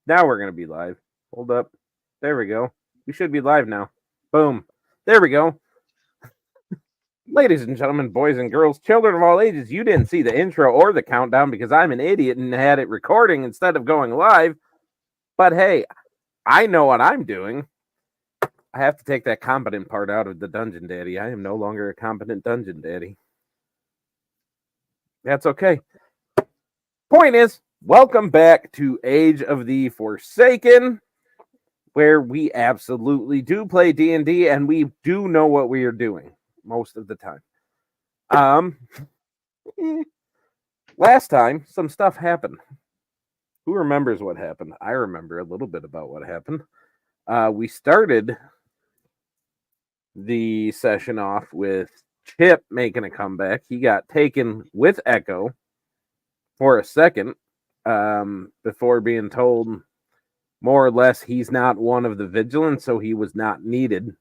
Now we're going to be live. Hold up. There we go. We should be live now. Boom. There we go. Ladies and gentlemen, boys and girls, children of all ages, you didn't see the intro or the countdown because I'm an idiot and had it recording instead of going live. But hey, I know what I'm doing. I have to take that competent part out of the Dungeon Daddy. I am no longer a competent Dungeon Daddy. That's okay. Point is, welcome back to Age of the Forsaken, where we absolutely do play D&D and we do know what we are doing most of the time. Last time, some stuff happened. Who remembers what happened? I remember a little bit about what happened. We started the session off with Chip making a comeback. He got taken with Echo for a second before being told more or less he's not one of the vigilance, so he was not needed.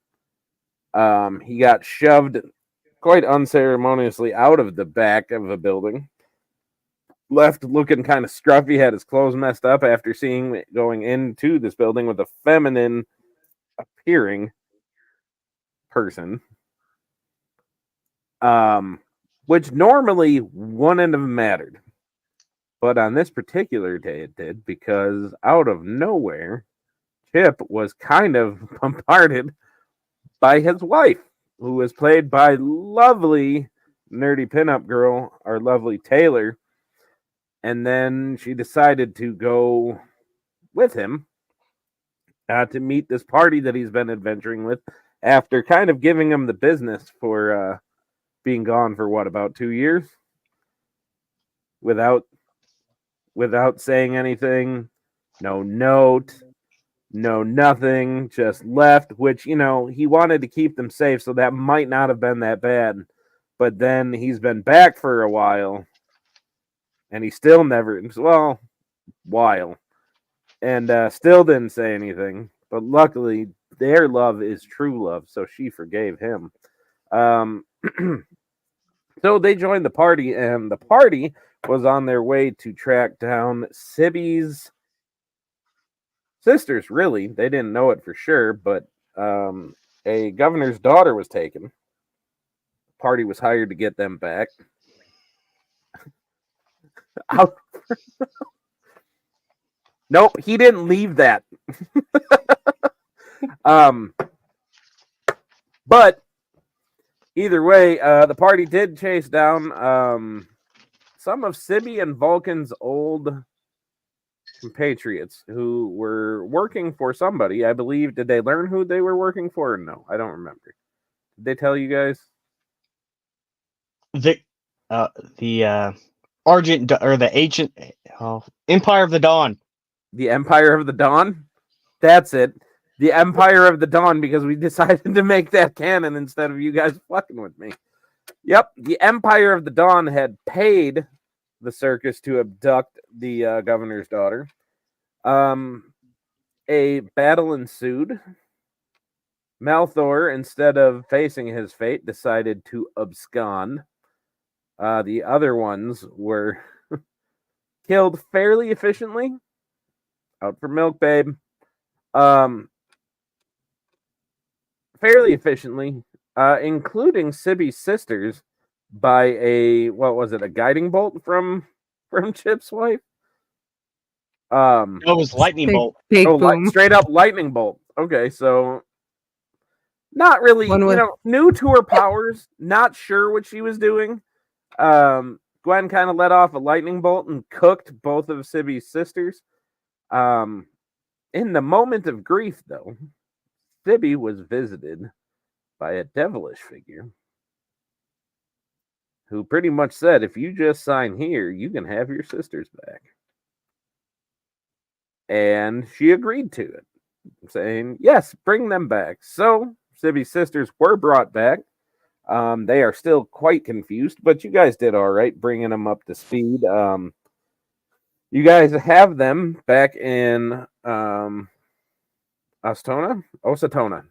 He got shoved quite unceremoniously out of the back of a building, left looking kind of scruffy, had his clothes messed up after seeing going into this building with a feminine appearing person, which normally wouldn't have mattered. But on this particular day, it did, because out of nowhere, Chip was kind of bombarded by his wife, who was played by lovely nerdy pinup girl, our lovely Taylor. And then she decided to go with him to meet this party that he's been adventuring with after kind of giving him the business for being gone for about 2 years without saying anything, no note, no nothing, just left, which, he wanted to keep them safe, so that might not have been that bad. But then he's been back for a while, and he still never, and still didn't say anything. But luckily, their love is true love, so she forgave him. So they joined the party, and the party was on their way to track down Sibby's sisters. Really, they didn't know it for sure, but a governor's daughter was taken. The party was hired to get them back. Nope, he didn't leave that. But either way, the party did chase down some of Sibby and Vulcan's old compatriots who were working for somebody. I believe. Did they learn who they were working for? No, I don't remember. Did they tell you guys? The Argent or the ancient Empire of the Dawn. The Empire of the Dawn? That's it. The Empire of the Dawn, because we decided to make that canon instead of you guys fucking with me. Yep, the Empire of the Dawn had paid the circus to abduct the governor's daughter. A battle ensued. Malthor, instead of facing his fate, decided to abscond. The other ones were killed fairly efficiently. Out for milk, babe. Fairly efficiently, including Sibby's sisters, by a guiding bolt from Chip's wife. No, it was lightning bolt. Big boom. Straight up lightning bolt. Okay, so not really, new to her powers, not sure what she was doing. Gwen kind of let off a lightning bolt and cooked both of Sibby's sisters. In the moment of grief, though, Sibby was visited by a devilish figure who pretty much said, if you just sign here, you can have your sisters back. And she agreed to it, saying, yes, bring them back. So Sibby's sisters were brought back. They are still quite confused, but you guys did all right bringing them up to speed. You guys have them back in Osatona.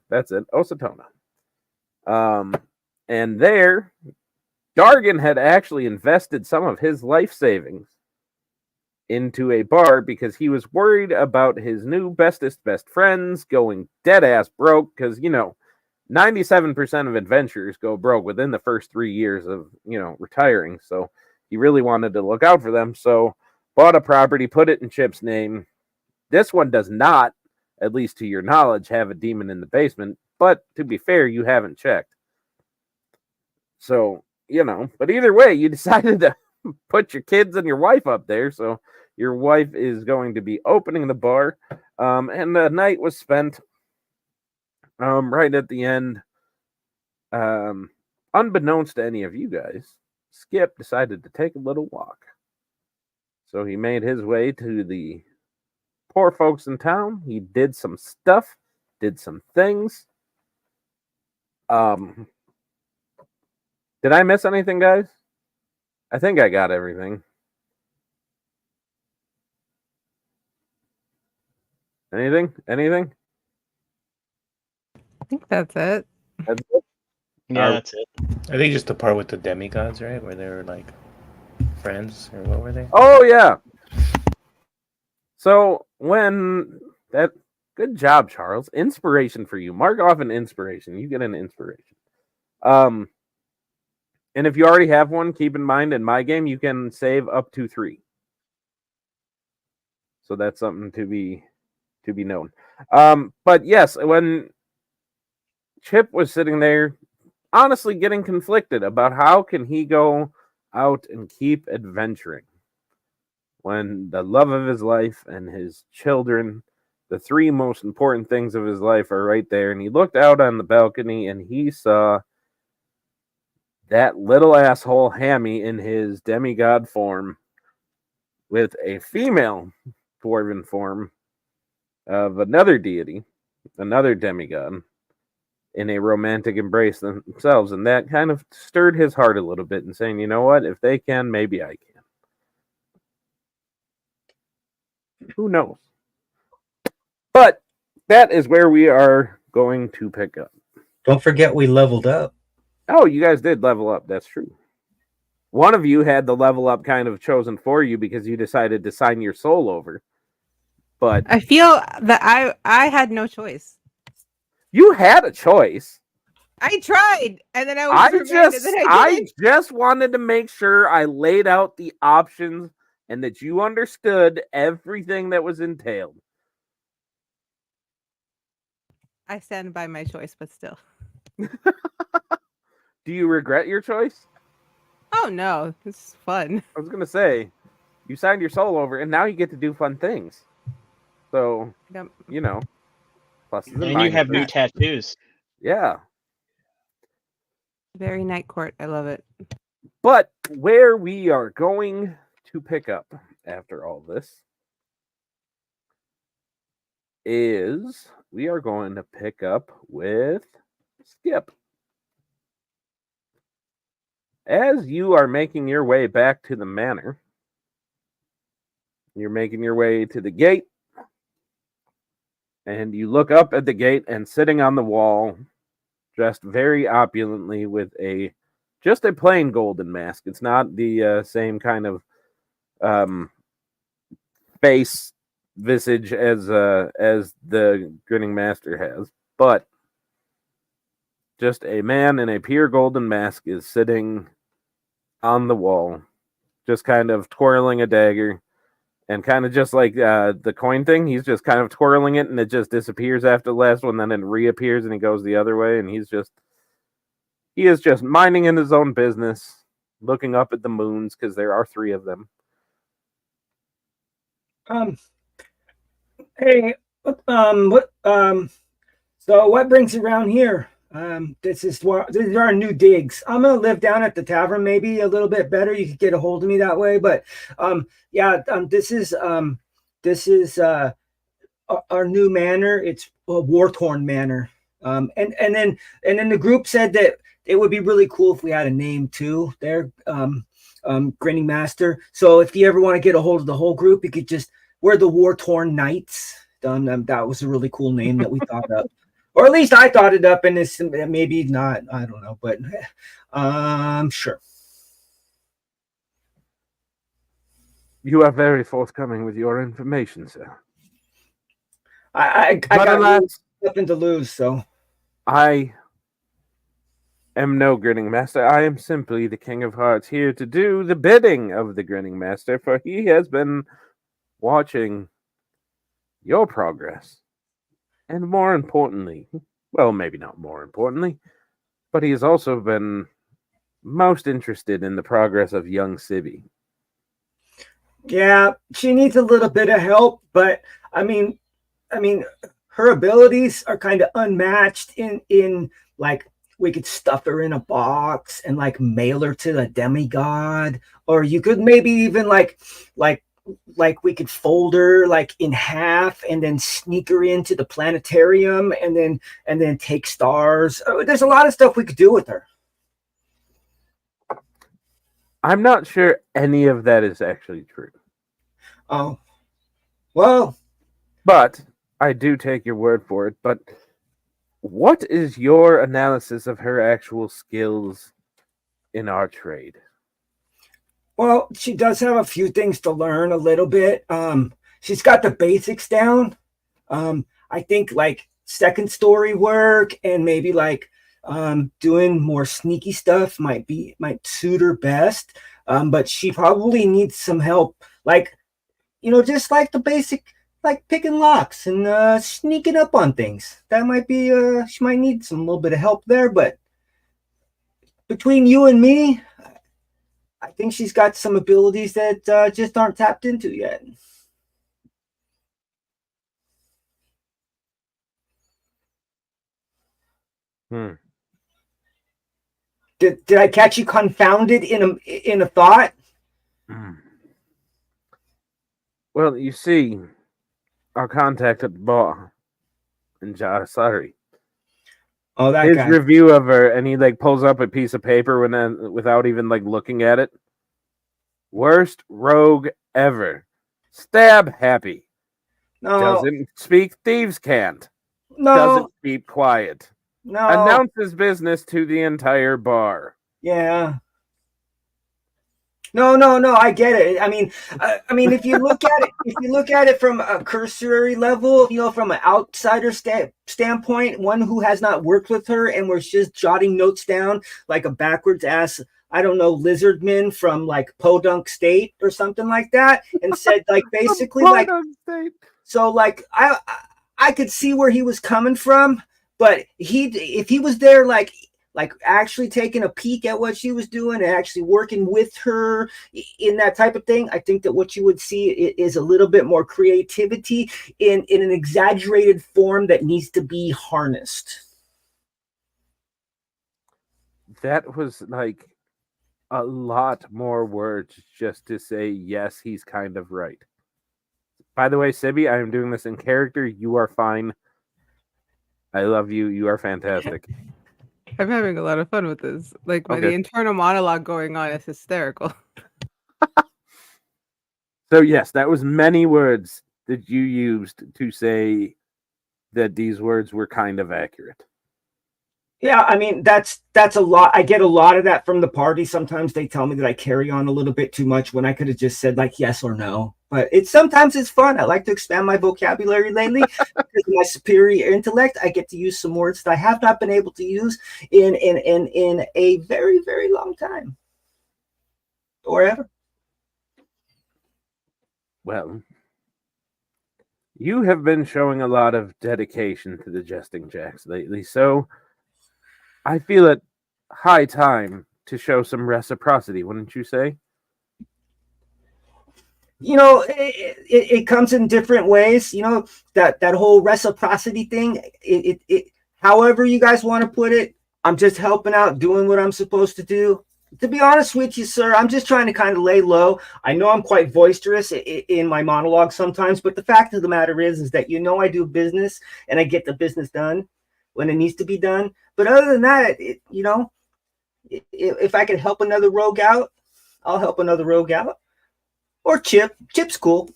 That's it, Osatona. And there, Dargan had actually invested some of his life savings into a bar because he was worried about his new bestest best friends going dead ass broke because 97% of adventurers go broke within the first 3 years of retiring. So he really wanted to look out for them. So bought a property, put it in Chip's name. This one does not, at least to your knowledge, have a demon in the basement. But to be fair, you haven't checked. So, but either way, you decided to put your kids and your wife up there. So your wife is going to be opening the bar. And the night was spent right at the end. Unbeknownst to any of you guys, Skip decided to take a little walk. So he made his way to the poor folks in town. He did some stuff, did some things. Did I miss anything, guys? I think I got everything. Anything? I think that's it. That's it? Yeah, that's it. I think just the part with the demigods, right? Where they were like friends, or what were they? Oh, yeah. So when that, good job, Charles. Inspiration for you. Mark off an inspiration. You get an inspiration. And if you already have one, keep in mind in my game you can save up to 3. So that's something to be known. But yes, when Chip was sitting there, honestly getting conflicted about how can he go out and keep adventuring when the love of his life and his children, the 3 most important things of his life, are right there. And he looked out on the balcony and he saw that little asshole Hammy in his demigod form with a female dwarven form of another deity, another demigod, in a romantic embrace themselves. And that kind of stirred his heart a little bit and saying, you know what, if they can, maybe I can. Who knows? But that is where we are going to pick up. Don't forget we leveled up. Oh, you guys did level up. That's true. One of you had the level up kind of chosen for you because you decided to sign your soul over. But I feel that I had no choice. you had a choice. I tried, and then I was reminded that I didn't. just wanted to make sure I laid out the options and that you understood everything that was entailed. I stand by my choice, but still. Do you regret your choice? Oh no, this is fun. I was gonna say, you signed your soul over, and now you get to do fun things. So, Yep. pluses and And you have new minuses. tattoos. Yeah. Very Night Court. I love it. But where we are going to pick up after all this is we are going to pick up with Skip. As you are making your way back to the manor, you're making your way to the gate, and you look up at the gate, and sitting on the wall, dressed very opulently with just a plain golden mask. It's not the same kind of face visage as the Grinning Master has, but just a man in a pure golden mask is sitting on the wall, just kind of twirling a dagger, and kind of just like the coin thing, he's just kind of twirling it, and it just disappears after the last one, then it reappears, and he goes the other way, and he is just minding in his own business, looking up at the moons, because there are 3 of them. Hey, so what brings you around here? These are our new digs. I'm gonna live down at the tavern, maybe a little bit better. You could get a hold of me that way, but this is our new manor. It's Warthorn Manor. And then the group said that it would be really cool if we had a name too. They're Grinning Master. So if you ever want to get a hold of the whole group, you could just we're the Warthorn Knights. That was a really cool name that we thought up. Or at least I thought it up, and it's maybe not. I don't know, but sure. You are very forthcoming with your information, sir. I But got alas, nothing to lose, so I am no grinning master. I am simply the King of Hearts here to do the bidding of the grinning master, for he has been watching your progress. And more importantly, well, maybe not more importantly, but he has also been most interested in the progress of young Sibby. yeah, she needs a little bit of help, but I mean, her abilities are kind of unmatched in like we could stuff her in a box and like mail her to the demigod, or you could maybe even like we could fold her like in half and then sneak her into the planetarium and then take stars. There's a lot of stuff we could do with her. I'm not sure any of that is actually true. Oh, well, But I do take your word for it. But what is your analysis of her actual skills in our trade? well, she does have a few things to learn a little bit. She's got the basics down. I think like second story work and maybe like doing more sneaky stuff might suit her best. But she probably needs some help, like just like the basic, like picking locks and sneaking up on things. That might be she might need some little bit of help there. But between you and me, I think she's got some abilities that just aren't tapped into yet. Did I catch you confounded in a thought? Well, you see, our contact at the bar in Jarasari, Oh, that his guy. review of her, and he like pulls up a piece of paper without even like looking at it. Worst rogue ever. Stab happy. No, Doesn't speak thieves can't. no, Doesn't keep quiet. no. Announces business to the entire bar. Yeah. No. I get it. I mean, if you look at it from a cursory level, from an outsider standpoint, one who has not worked with her and was just jotting notes down like a backwards ass, I don't know, lizardman from like Podunk State or something like that, and said like basically like, so like I could see where he was coming from, but if he was there like actually taking a peek at what she was doing and actually working with her in that type of thing, I think that what you would see is a little bit more creativity in an exaggerated form that needs to be harnessed. That was like a lot more words just to say, yes, he's kind of right. By the way, Sibby, I am doing this in character. You are fine. I love you. You are fantastic. I'm having a lot of fun with this. Like the internal monologue going on is hysterical. So yes, that was many words that you used to say that these words were kind of accurate. Yeah, I mean that's a lot. I get a lot of that from the party. Sometimes they tell me that I carry on a little bit too much when I could have just said like yes or no. But sometimes it's fun. I like to expand my vocabulary lately because of my superior intellect. I get to use some words that I have not been able to use in a very, very long time. Or ever. Well, you have been showing a lot of dedication to the Jesting Jacks lately, so I feel it high time to show some reciprocity, wouldn't you say? It comes in different ways. That whole reciprocity thing. It however you guys want to put it. I'm just helping out, doing what I'm supposed to do. To be honest with you, sir, I'm just trying to kind of lay low. I know I'm quite boisterous in my monologue sometimes, but the fact of the matter is that I do business and I get the business done when it needs to be done. But other than that, if I can help another rogue out, I'll help another rogue out. Or Chip. Chip's cool.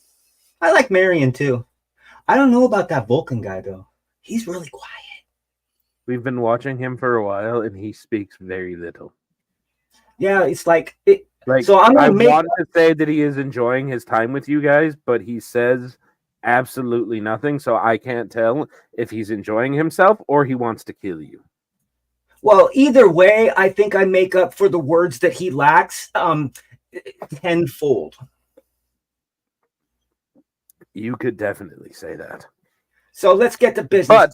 I like Marion too. I don't know about that Vulcan guy though. He's really quiet. We've been watching him for a while and he speaks very little. Yeah, it's like Like, So I'm I gonna make want to say that he is enjoying his time with you guys, but he says absolutely nothing, so I can't tell if he's enjoying himself or he wants to kill you. well, either way, I think I make up for the words that he lacks tenfold. You could definitely say that. So let's get to business. But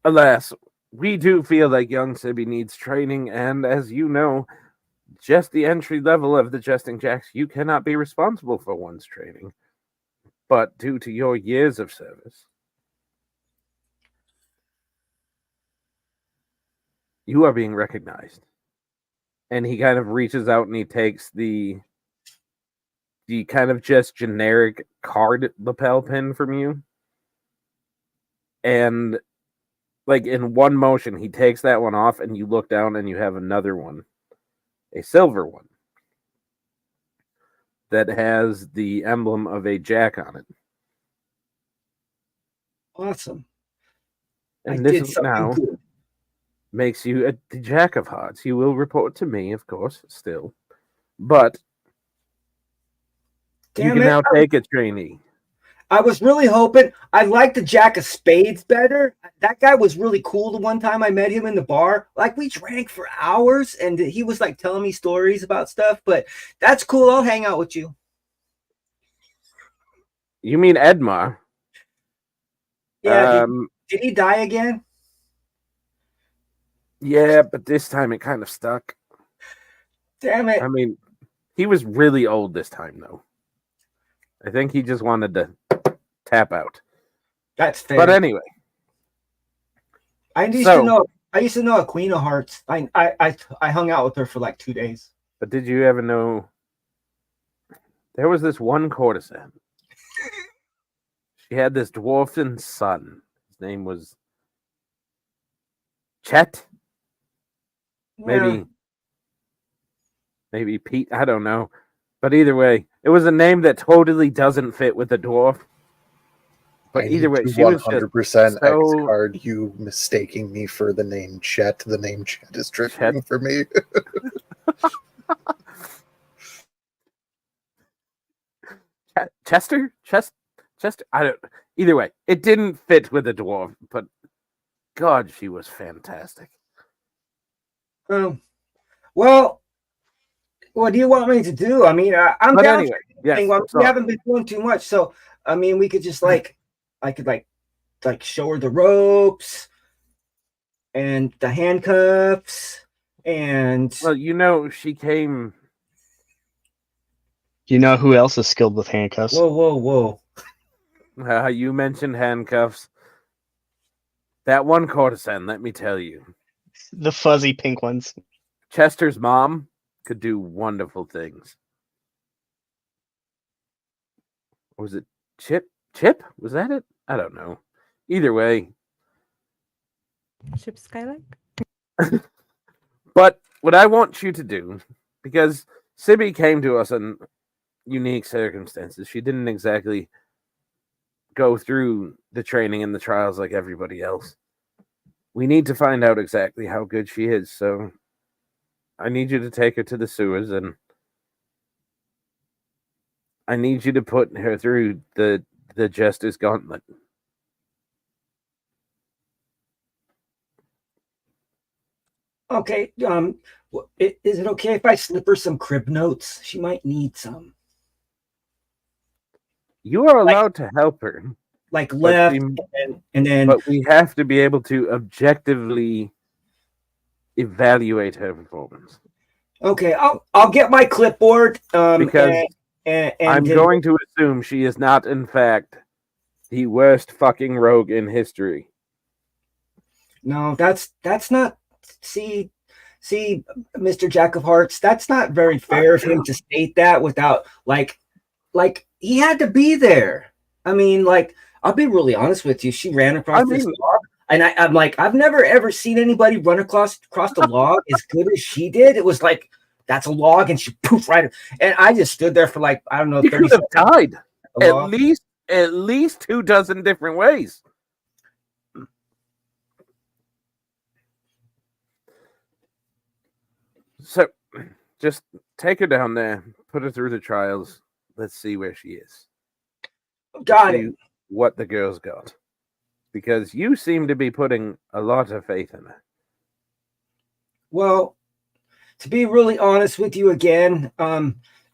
alas, we do feel like young Sibby needs training, and as you know, just the entry level of the Jesting Jacks, you cannot be responsible for one's training. But due to your years of service, you are being recognized. And he kind of reaches out and he takes the kind of just generic card lapel pin from you. And like in one motion, he takes that one off and you look down and you have another one, a silver one, that has the emblem of a jack on it. Awesome. And I this did is something now good. makes you the Jack of Hearts. You will report to me, of course, still. But you Damn can it. now take a trainee. I was really hoping. I liked the Jack of Spades better. That guy was really cool the one time I met him in the bar. Like, we drank for hours and he was like telling me stories about stuff, but that's cool. I'll hang out with you. You mean Edmar? Yeah. Did he die again? Yeah, but this time it kind of stuck. Damn it. I mean, he was really old this time, though. I think he just wanted to tap out. That's fair. But anyway, I used to know a Queen of Hearts. I hung out with her for like 2 days. but did you ever know there was this one courtesan? She had this dwarfen son. His name was Chet. Yeah. Maybe Pete. I don't know. But either way, it was a name that totally doesn't fit with a dwarf. But either way, she was 100% just so... X card. You mistaking me for the name Chet. The name Chet is triggering for me. Chester. I don't. Either way, it didn't fit with a dwarf. But God, she was fantastic. Well, what do you want me to do? I mean, I'm But down. anyway, yes, Well, we sorry. haven't been doing too much, so I mean, we could just I could show her the ropes and the handcuffs and. Well, you know, she came. You know who else is skilled with handcuffs? Whoa! You mentioned handcuffs. That one courtesan, let me tell you, The fuzzy pink ones. Chester's mom could do wonderful things. Was it Chip? Chip? Was that it? I don't know. Either way. Chip Skylark? But what I want you to do, because Sibby came to us in unique circumstances. She didn't exactly go through the training and the trials like everybody else. We need to find out exactly how good she is, so I need you to take her to the sewers and I need you to put her through the Jester's Gauntlet. Okay. Is it okay if I slip her some crib notes? She might need some. You are allowed to help her. Like left and then. But we have to be able to objectively evaluate her performance. Okay, I'll get my clipboard. Because and I'm going to assume she is not, in fact, the worst fucking rogue in history. No, that's not. See, Mr. Jack of Hearts, that's not very fair of him to state that without like he had to be there. I mean, like, I'll be really honest with you. She ran across this log, and I'm like, I've never ever seen anybody run across the log as good as she did. It was like, that's a log, and she poof right, and I just stood there for like, I don't know, You 30 could have seconds. died at least 2 dozen different ways. So just take her down there, put her through the trials. Let's see where she is. Got See it. what the girl's got. Because you seem to be putting a lot of faith in her. Well, to be really honest with you again,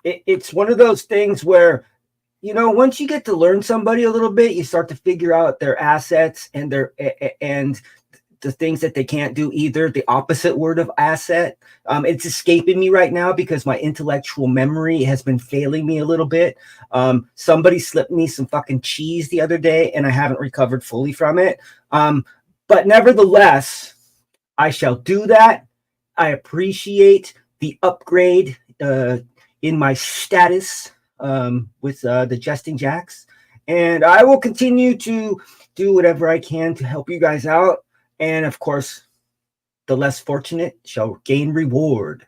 it's one of those things where, once you get to learn somebody a little bit, you start to figure out their assets and and the things that they can't do either. The opposite word of asset. It's escaping me right now because my intellectual memory has been failing me a little bit. Somebody slipped me some fucking cheese the other day and I haven't recovered fully from it. But nevertheless, I shall do that. I appreciate the upgrade in my status with the Jesting Jacks. And I will continue to do whatever I can to help you guys out. And of course, the less fortunate shall gain reward.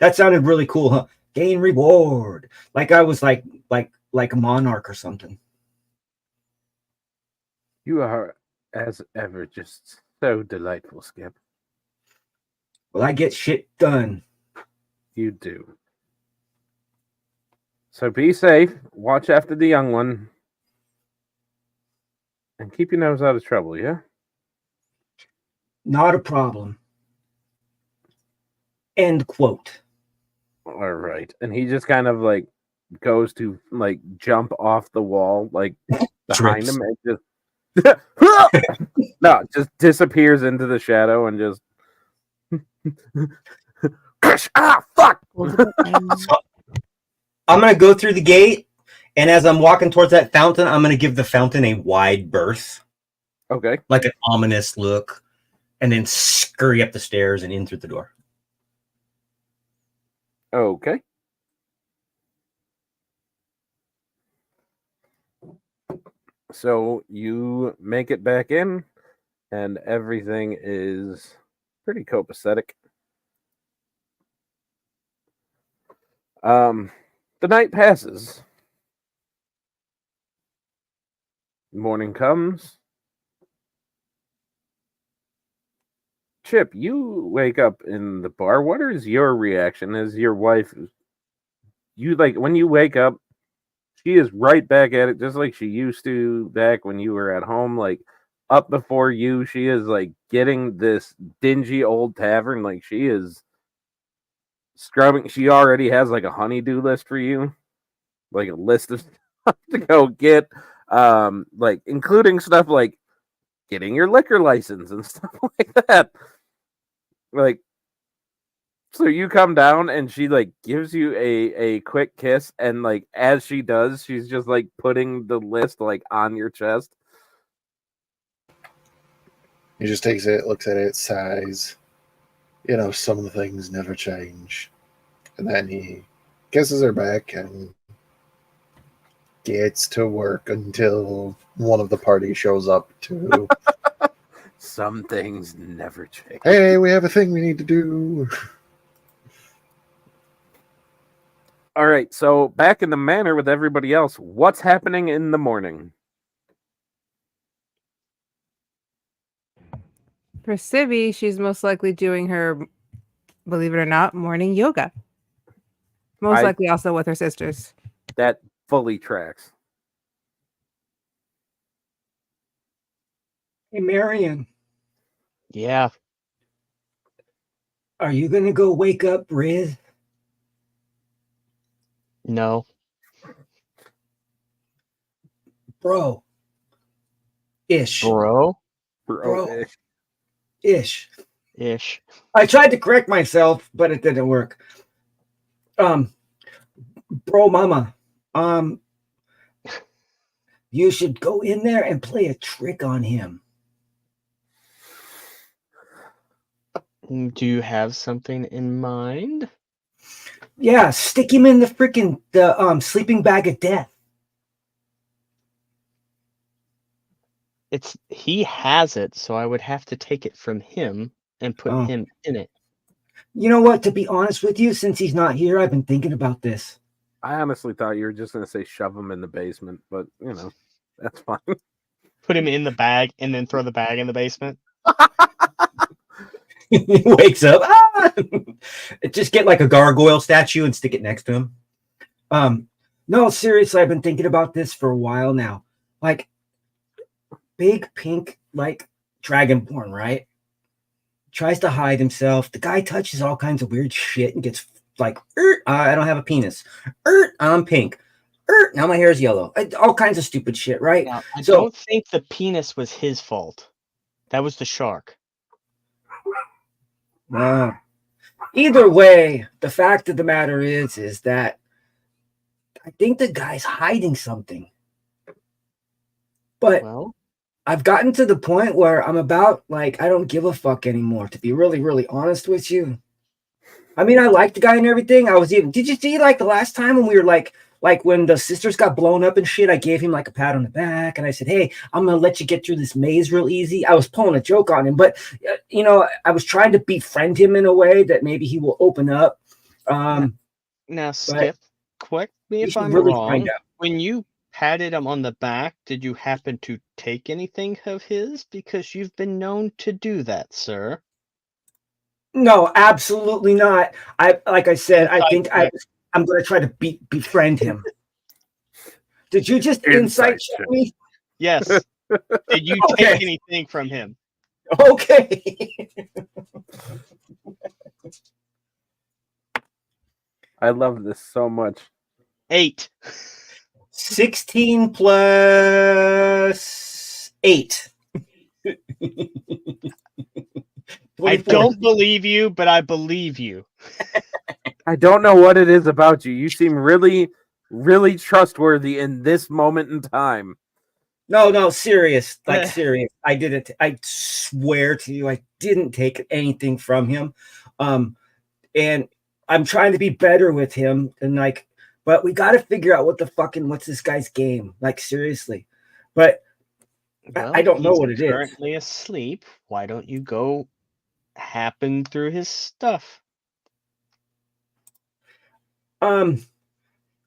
That sounded really cool, huh? Gain reward. Like I was like a monarch or something. You are, as ever, just so delightful, Skip. Well, I get shit done. You do. So be safe. Watch after the young one. And keep your nose out of trouble, yeah? Not a problem. End quote. All right. And he just kind of like goes to like jump off the wall, like behind Trips. him, and just no, just disappears into the shadow and just fuck. I'm gonna go through the gate, and as I'm walking towards that fountain, I'm gonna give the fountain a wide berth, Okay. like an ominous look, and then scurry up the stairs and in through the door. Okay. So you make it back in, and everything is pretty copacetic. The night passes. Morning comes. Chip, you wake up in the bar. What is your reaction as your wife? You like when you wake up, she is right back at it, just like she used to back when you were at home, like up before you. She is like getting this dingy old tavern, like she is scrubbing. She already has like a honey-do list for you, like a list of stuff to go get, like including stuff like getting your liquor license and stuff like that. Like, so you come down and she like gives you a quick kiss, and like as she does, she's just like putting the list like on your chest. He just takes it, looks at it, sighs. You know, some things never change. And then he kisses her back and gets to work until one of the party shows up to, Some things never change. hey, we have a thing we need to do. All right, so back in the manor with everybody else, what's happening in the morning? For Sibby, she's most likely doing her, believe it or not, morning yoga. Most likely also with her sisters. That fully tracks. Hey, Marion, Yeah. are you gonna go wake up Riz? No. Bro. Ish. Bro. Bro. Ish. Ish. I tried to correct myself, but it didn't work. Bro mama, you should go in there and play a trick on him. Do you have something in mind? Yeah, stick him in the freaking sleeping bag of death. He has it, so I would have to take it from him and put Oh. him in it. You know what? To be honest with you, since he's not here, I've been thinking about this. I honestly thought you were just going to say shove him in the basement, but you know, that's fine. Put him in the bag and then throw the bag in the basement. He wakes up. Ah! Just get like a gargoyle statue and stick it next to him. No, seriously, I've been thinking about this for a while now. Like, big pink, like dragonborn, right? Tries to hide himself. The guy touches all kinds of weird shit and gets like, I don't have a penis. I'm pink. Now my hair is yellow. All kinds of stupid shit, right? Now, I So- don't think the penis was his fault. That was the shark. Either way, the fact of the matter is that I think the guy's hiding something. But Well, I've gotten to the point where I'm about like, I don't give a fuck anymore, to be really, really honest with you. I mean, I like the guy and everything. Did you see like the last time when we were like when the sisters got blown up and shit, I gave him like a pat on the back and I said, hey, I'm going to let you get through this maze real easy. I was pulling a joke on him, but you know, I was trying to befriend him in a way that maybe he will open up. now Skip, correct me We if should I'm really wrong. find out. When you patted him on the back, did you happen to take anything of his? Because you've been known to do that, sir. No, absolutely not. Like I said, I think check. I'm going to try to befriend him. Did you just Insight insight check check. me? Yes. Did you Okay. take anything from him? Okay. I love this so much. 8. 16 plus 8. I 24. don't believe you, but I believe you. I don't know what it is about you. You seem really, really trustworthy in this moment in time. No, serious. Like serious. I did it. I swear to you, I didn't take anything from him. And I'm trying to be better with him and like, but we got to figure out what's this guy's game? Like seriously. But I don't know he's what it is. Currently asleep. Why don't you go happen through his stuff?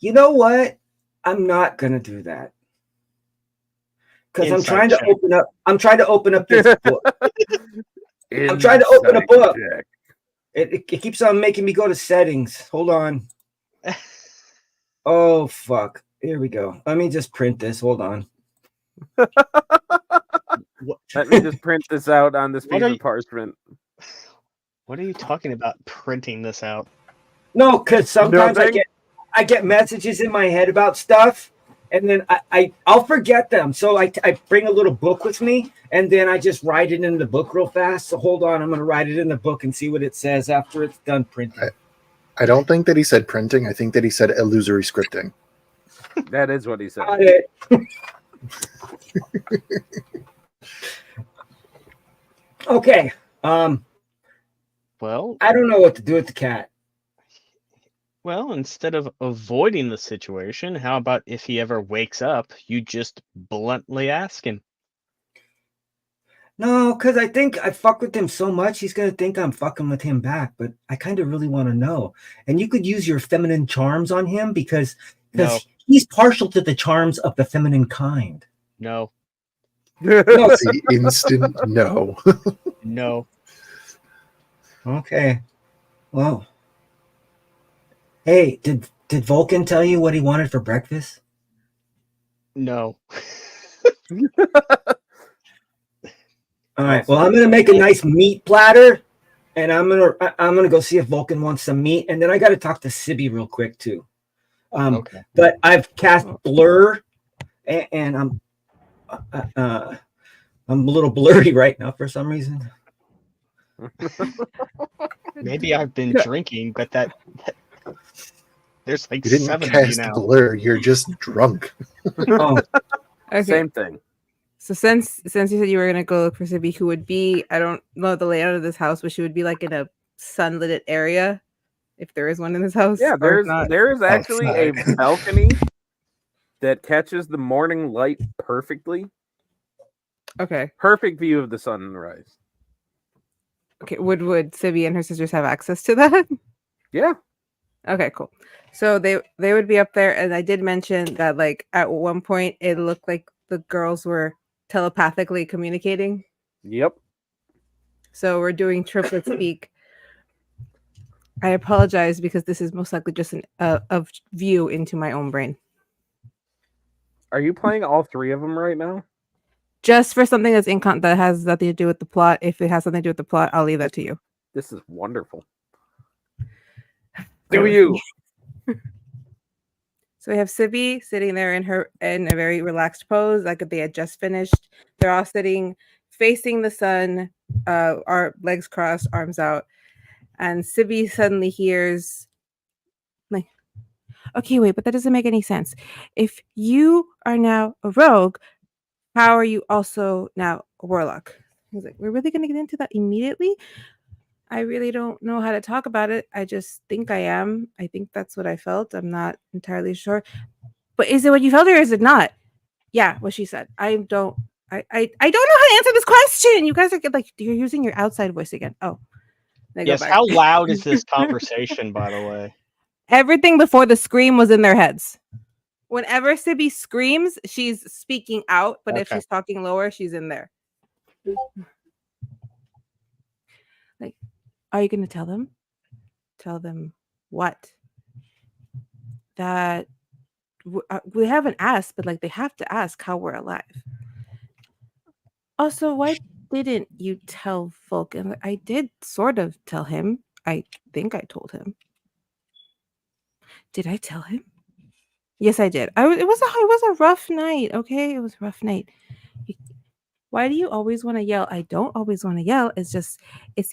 You know what? I'm not gonna do that. Because I'm Insight trying to check. open up this book. I'm trying to open a Insight book. check. It keeps on making me go to settings. Hold on. Oh fuck. Here we go. Let me just print this. Hold on. Let me just print this out on this What piece are of you- parchment. What are you talking about printing this out? No, because sometimes Nothing? I get messages in my head about stuff, and then I'll forget them. So I bring a little book with me, and then I just write it in the book real fast. So hold on, I'm gonna write it in the book and see what it says after it's done printing. I don't think that he said printing. I think that he said illusory scripting. That is what he said. Got it. Okay. Well, I don't know what to do with the cat. instead of avoiding the situation, how about if he ever wakes up, you just bluntly ask him? No, because I think I fuck with him so much, he's gonna think I'm fucking with him back. But I kind of really want to know. And you could use your feminine charms on him because No. he's partial to the charms of the feminine kind. No, No, The instant no. no. okay. Well. Hey, did Vulcan tell you what he wanted for breakfast? No. All right. Well, I'm gonna make a nice meat platter, and I'm gonna go see if Vulcan wants some meat, and then I got to talk to Sibby real quick too. Okay. But I've cast blur, and I'm a little blurry right now for some reason. Maybe I've been drinking, but that there's like You didn't 7 of you cast now. blur. You're just drunk. Oh, Okay. Same thing. So since you said you were gonna go look for Sibby, who would be, I don't know the layout of this house, but she would be like in a sunlit area, if there is one in this house. Yeah, or if not. there is actually a Outside. balcony that catches the morning light perfectly. Okay. Perfect view of the sunrise. Okay. Would Sibby and her sisters have access to that? Yeah. Okay, cool. So they would be up there, and I did mention that like at one point it looked like the girls were telepathically communicating. Yep. So we're doing triplet speak. I apologize because this is most likely just a view into my own brain. Are you playing all three of them right now? Just for something that's that has nothing to do with the plot. If it has something to do with the plot, I'll leave that to you. This is wonderful. Do you? So we have Sibby sitting there in a very relaxed pose, like they had just finished. They're all sitting facing the sun, our legs crossed, arms out. And Sibby suddenly hears, like, okay, wait, but that doesn't make any sense. If you are now a rogue, how are you also now a warlock? He's like, we're really going to get into that immediately? I really don't know how to talk about it. I just think I am. I think that's what I felt. I'm not entirely sure. But is it what you felt or is it not? Yeah, what she said. I don't know how to answer this question. You guys are like, you're using your outside voice again. Oh. Yes, how loud is this conversation, by the way? Everything before the scream was in their heads. Whenever Sibby screams, she's speaking out, but if Okay. she's talking lower, she's in there. Like, are you going to tell them? Tell them what? That we haven't asked, but like they have to ask how we're alive. Also, why didn't you tell Vulcan? I did sort of tell him. I think I told him. Did I tell him? Yes, I did. It was a rough night. Okay, it was a rough night. Why do you always want to yell? I don't always want to yell. It's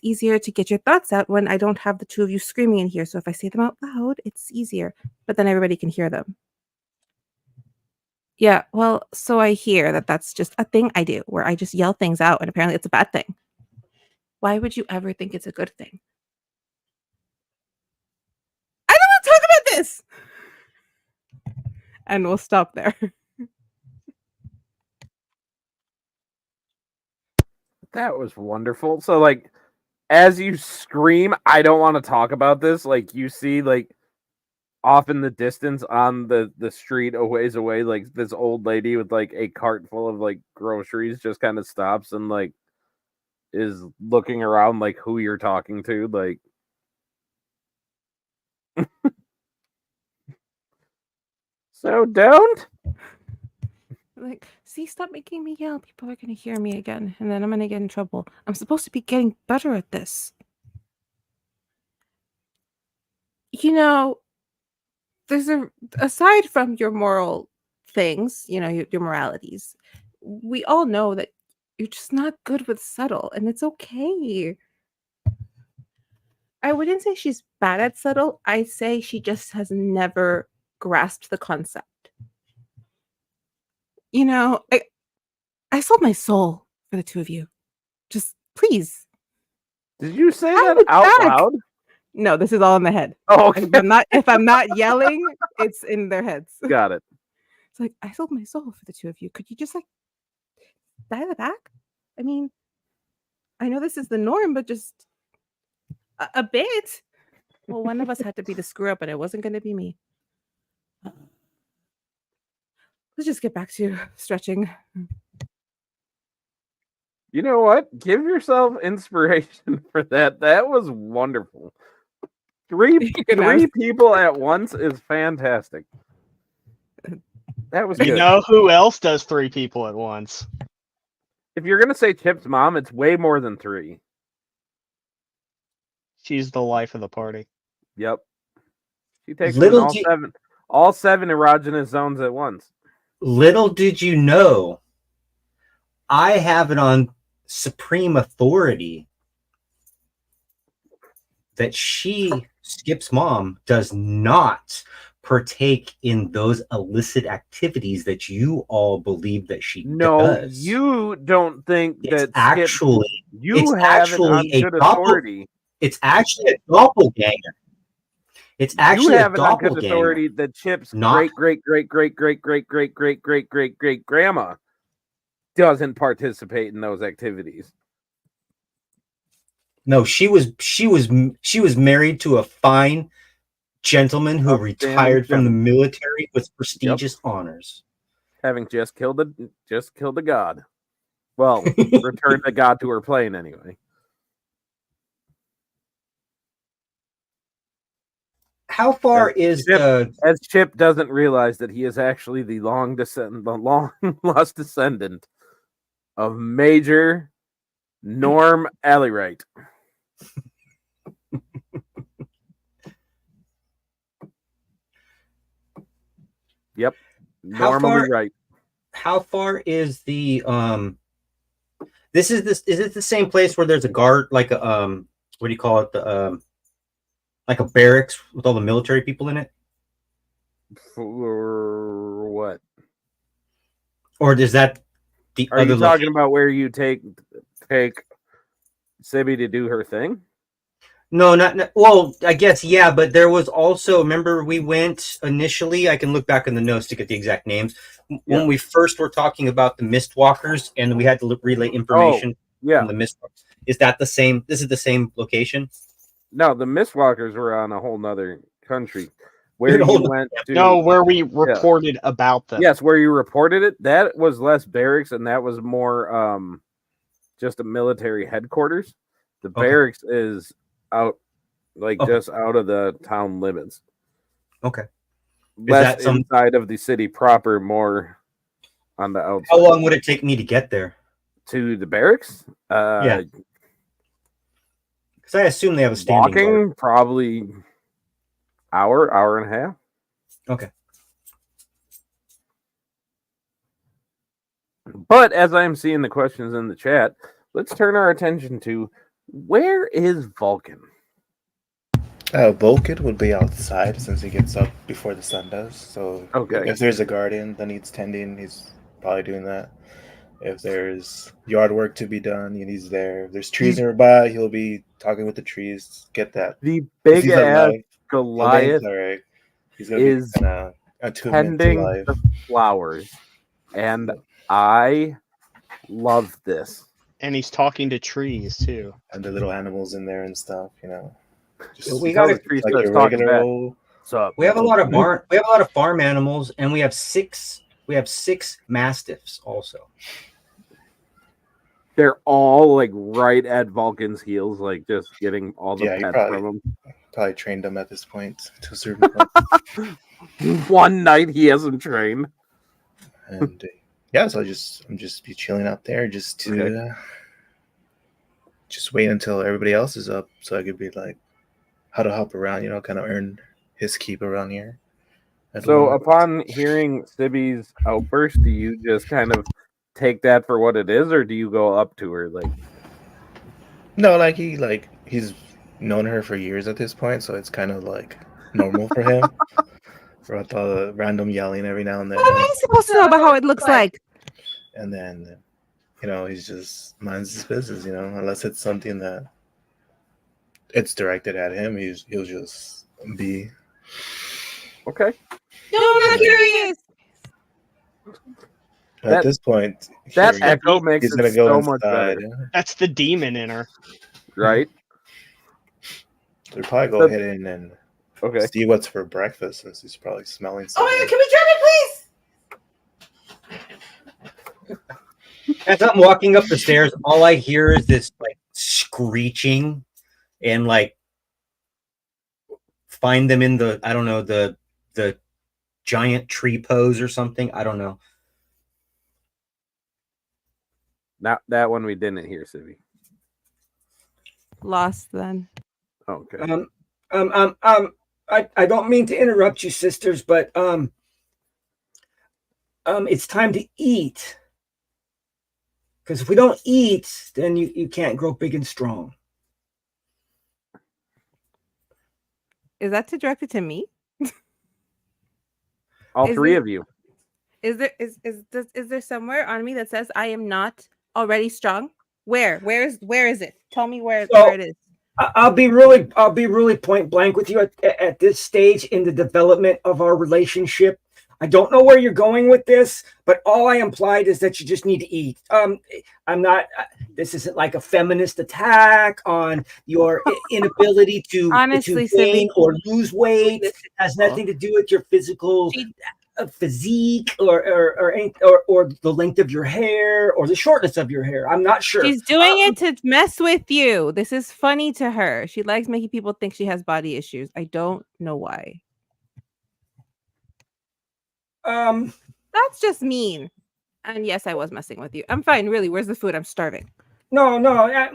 easier to get your thoughts out when I don't have the two of you screaming in here. So if I say them out loud, it's easier. But then everybody can hear them. Yeah, well, so I hear that's just a thing I do where I just yell things out and apparently it's a bad thing. Why would you ever think it's a good thing? I don't want to talk about this. And we'll stop there. That was wonderful. So, like, as you scream, I don't want to talk about this. Like, you see, like, off in the distance on the street a ways away, like, this old lady with, like, a cart full of, like, groceries just kind of stops and, like, is looking around, like, who you're talking to. Like, so don't? Like, see, stop making me yell. People are going to hear me again, and then I'm going to get in trouble. I'm supposed to be getting better at this. You know, there's aside from your moral things, you know, your moralities, we all know that you're just not good with subtle, and it's okay. I wouldn't say she's bad at subtle. I say she just has never grasped the concept. You know, I sold my soul for the two of you. Just please. Did you say I that would out back. loud? No, this is all in the head. Oh, okay. If I'm not yelling, it's in their heads. Got it. It's like, I sold my soul for the two of you. Could you just like dial it back? I mean, I know this is the norm, but just a bit. Well, one of us had to be the screw up, and it wasn't going to be me. Let's just get back to stretching. You know what? Give yourself inspiration for that. That was wonderful. Three people at once is fantastic. That was You good. know who else does 3 people at once? If you're gonna say Chip's mom, it's way more than 3. She's the life of the party. Yep. She takes Little in all seven erogenous zones at once. Little did you know, I have it on supreme authority that Skip's mom, does not partake in those illicit activities that you all believe that she does. You don't think It's that actually you it's have actually it on a good doppel- authority. It's actually a doppelganger. It's actually You a have it on good doppelganger. authority that Chip's Not- great grandma doesn't participate in those activities. No, she was married to a fine gentleman who Outstanding retired from the gentleman. military with prestigious honors. Having just killed a god. Well, returned the god to her plane anyway. how far is Chip, the? as Chip doesn't realize that he is actually the long lost descendant of Major Norm Alleyright. Yep, How normally far- right. How far is the? This is this. Is it the same place where there's a guard, like a what do you call it? The like a barracks with all the military people in it, For what? or is that the Are other? you talking about where you take Sibby to do her thing? No, not. Well, I guess yeah, but there was also. Remember, we went initially. I can look back in the notes to get the exact names. When we first were talking about the Mistwalkers, and we had to relay information Yeah. from the Mistwalkers. Is that the same? This is the same location. No, the Mistwalkers were on a whole nother country. Where In a you whole- went to No, where we reported about them. Yes, where you reported it, that was less barracks and that was more just a military headquarters. The barracks is out just out of the town limits. Okay. Less that some- inside of the city proper, more on the outside. How long would it take me to get there? To the barracks? Yeah. Because I assume they have a standing Walking guard. probably hour and a half. Okay. But as I'm seeing the questions in the chat, let's turn our attention to where is Vulcan? Vulcan would be outside since he gets up before the sun does. So Okay. if there's a guardian that needs tending, he's probably doing that. If there's yard work to be done, he's there. If there's trees nearby, he'll be talking with the trees. Get that. The If big he's ass alive, Goliath alright. He's gonna is be kind of attunement to tending life. the flowers. And I love this. And he's talking to trees too. And the little animals in there and stuff, Just We Until gotta- the tree like starts a talking regular back. old. What's up? We have a lot of barn. We have a lot of farm animals, and we have six mastiffs also. They're all like right at Vulcan's heels, like just getting all the Yeah, he pets probably- from Probably trained them at this point to a certain point. him. One night he hasn't trained. And yeah, so I'm just be chilling out there just to Okay. just wait until everybody else is up so I could be like how to hop around, kind of earn his keep around here. at the So moment. upon hearing Sibby's outburst, do you just kind of take that for what it is, or do you go up to her like No, he's known her for years at this point, so it's kind of like normal for him. For all the random yelling every now and then. What am I supposed to know about how it looks like? And then he's just minds his business, unless it's something that it's directed at him, he'll just be okay? No, I'm not curious. at That- this point That he- echo makes he's it gonna go so much inside. better, That's the demon in her. right? He'll probably go ahead and Okay. see what's for breakfast since he's probably smelling Oh my something. god, can we turn it, please? As I'm walking up the stairs, all I hear is this like screeching and like find them in the the giant tree pose or something. I don't know. Not that one we didn't hear, Sibby. Lost then. Okay. I don't mean to interrupt you, sisters, but it's time to eat. Because if we don't eat, then you can't grow big and strong. Is that directed to me? All is three it- of you. Is there somewhere on me that says I am not already strong? Where is it? Tell me where it is. I'll be really point blank with you at this stage in the development of our relationship. I don't know where you're going with this, but all I implied is that you just need to eat. I'm not. This isn't like a feminist attack on your inability to Honestly, gain Sibby, or lose weight. It has nothing to do with your physical physique or the length of your hair or the shortness of your hair. I'm not sure. She's doing it to mess with you. This is funny to her. She likes making people think she has body issues. I don't know why. That's just mean. And yes, I was messing with you. I'm fine, really. Where's the food? I'm starving. No,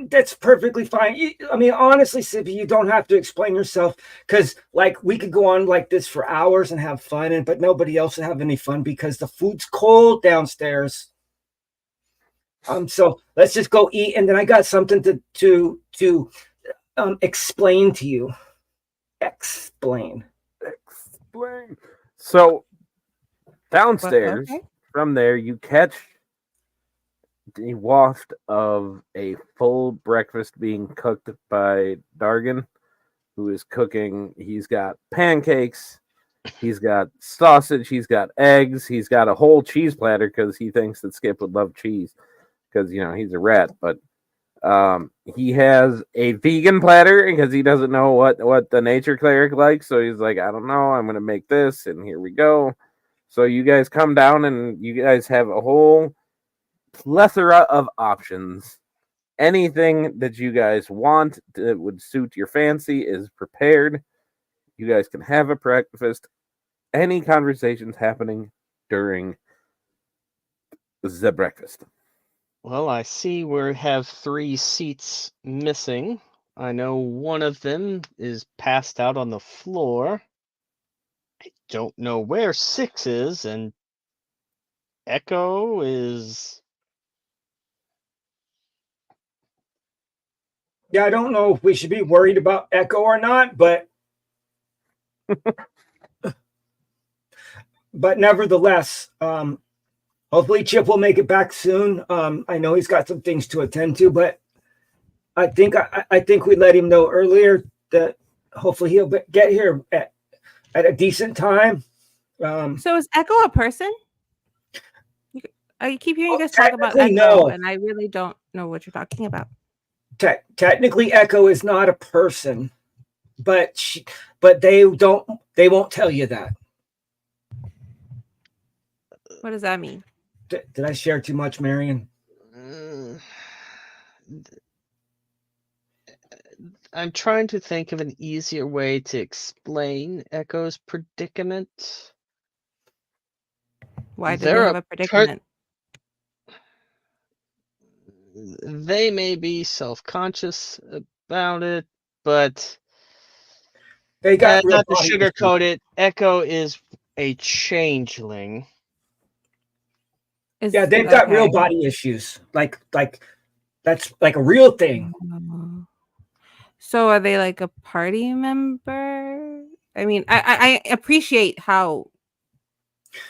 that's perfectly fine. I mean, honestly, Sippy, you don't have to explain yourself because, like, we could go on like this for hours and have fun, but nobody else would have any fun because the food's cold downstairs. So let's just go eat, and then I got something to explain to you. Explain. So downstairs, Okay. from there, you catch the waft of a full breakfast being cooked by Dargan, who is cooking. He's got pancakes, he's got sausage, he's got eggs, he's got a whole cheese platter because he thinks that Skip would love cheese because, you know, he's a rat. But he has a vegan platter because he doesn't know what the nature cleric likes. So he's like, I don't know, I'm going to make this, and here we go. So you guys come down and you guys have a whole plethora of options. Anything that you guys want that would suit your fancy is prepared. You guys can have a breakfast. Any conversations happening during the breakfast? Well, I see we have 3 seats missing. I know one of them is passed out on the floor. I don't know where 6 is, and Echo is... Yeah, I don't know if we should be worried about Echo or not, but nevertheless, hopefully Chip will make it back soon. I know he's got some things to attend to, but I think we let him know earlier that hopefully he'll get here at a decent time. So is Echo a person? I keep hearing you guys talk about technically, Echo, no. and I really don't know what you're talking about. Technically, Echo is not a person, but they won't tell you that. What does that mean? Did I share too much, Marion? I'm trying to think of an easier way to explain Echo's predicament. Why do they They're have a predicament? They may be self-conscious about it, but They got real not to body sugarcoat issues. it. Echo is a changeling. Yeah, they've got real Okay. body issues. Like that's like a real thing. So are they like a party member? I mean, I appreciate how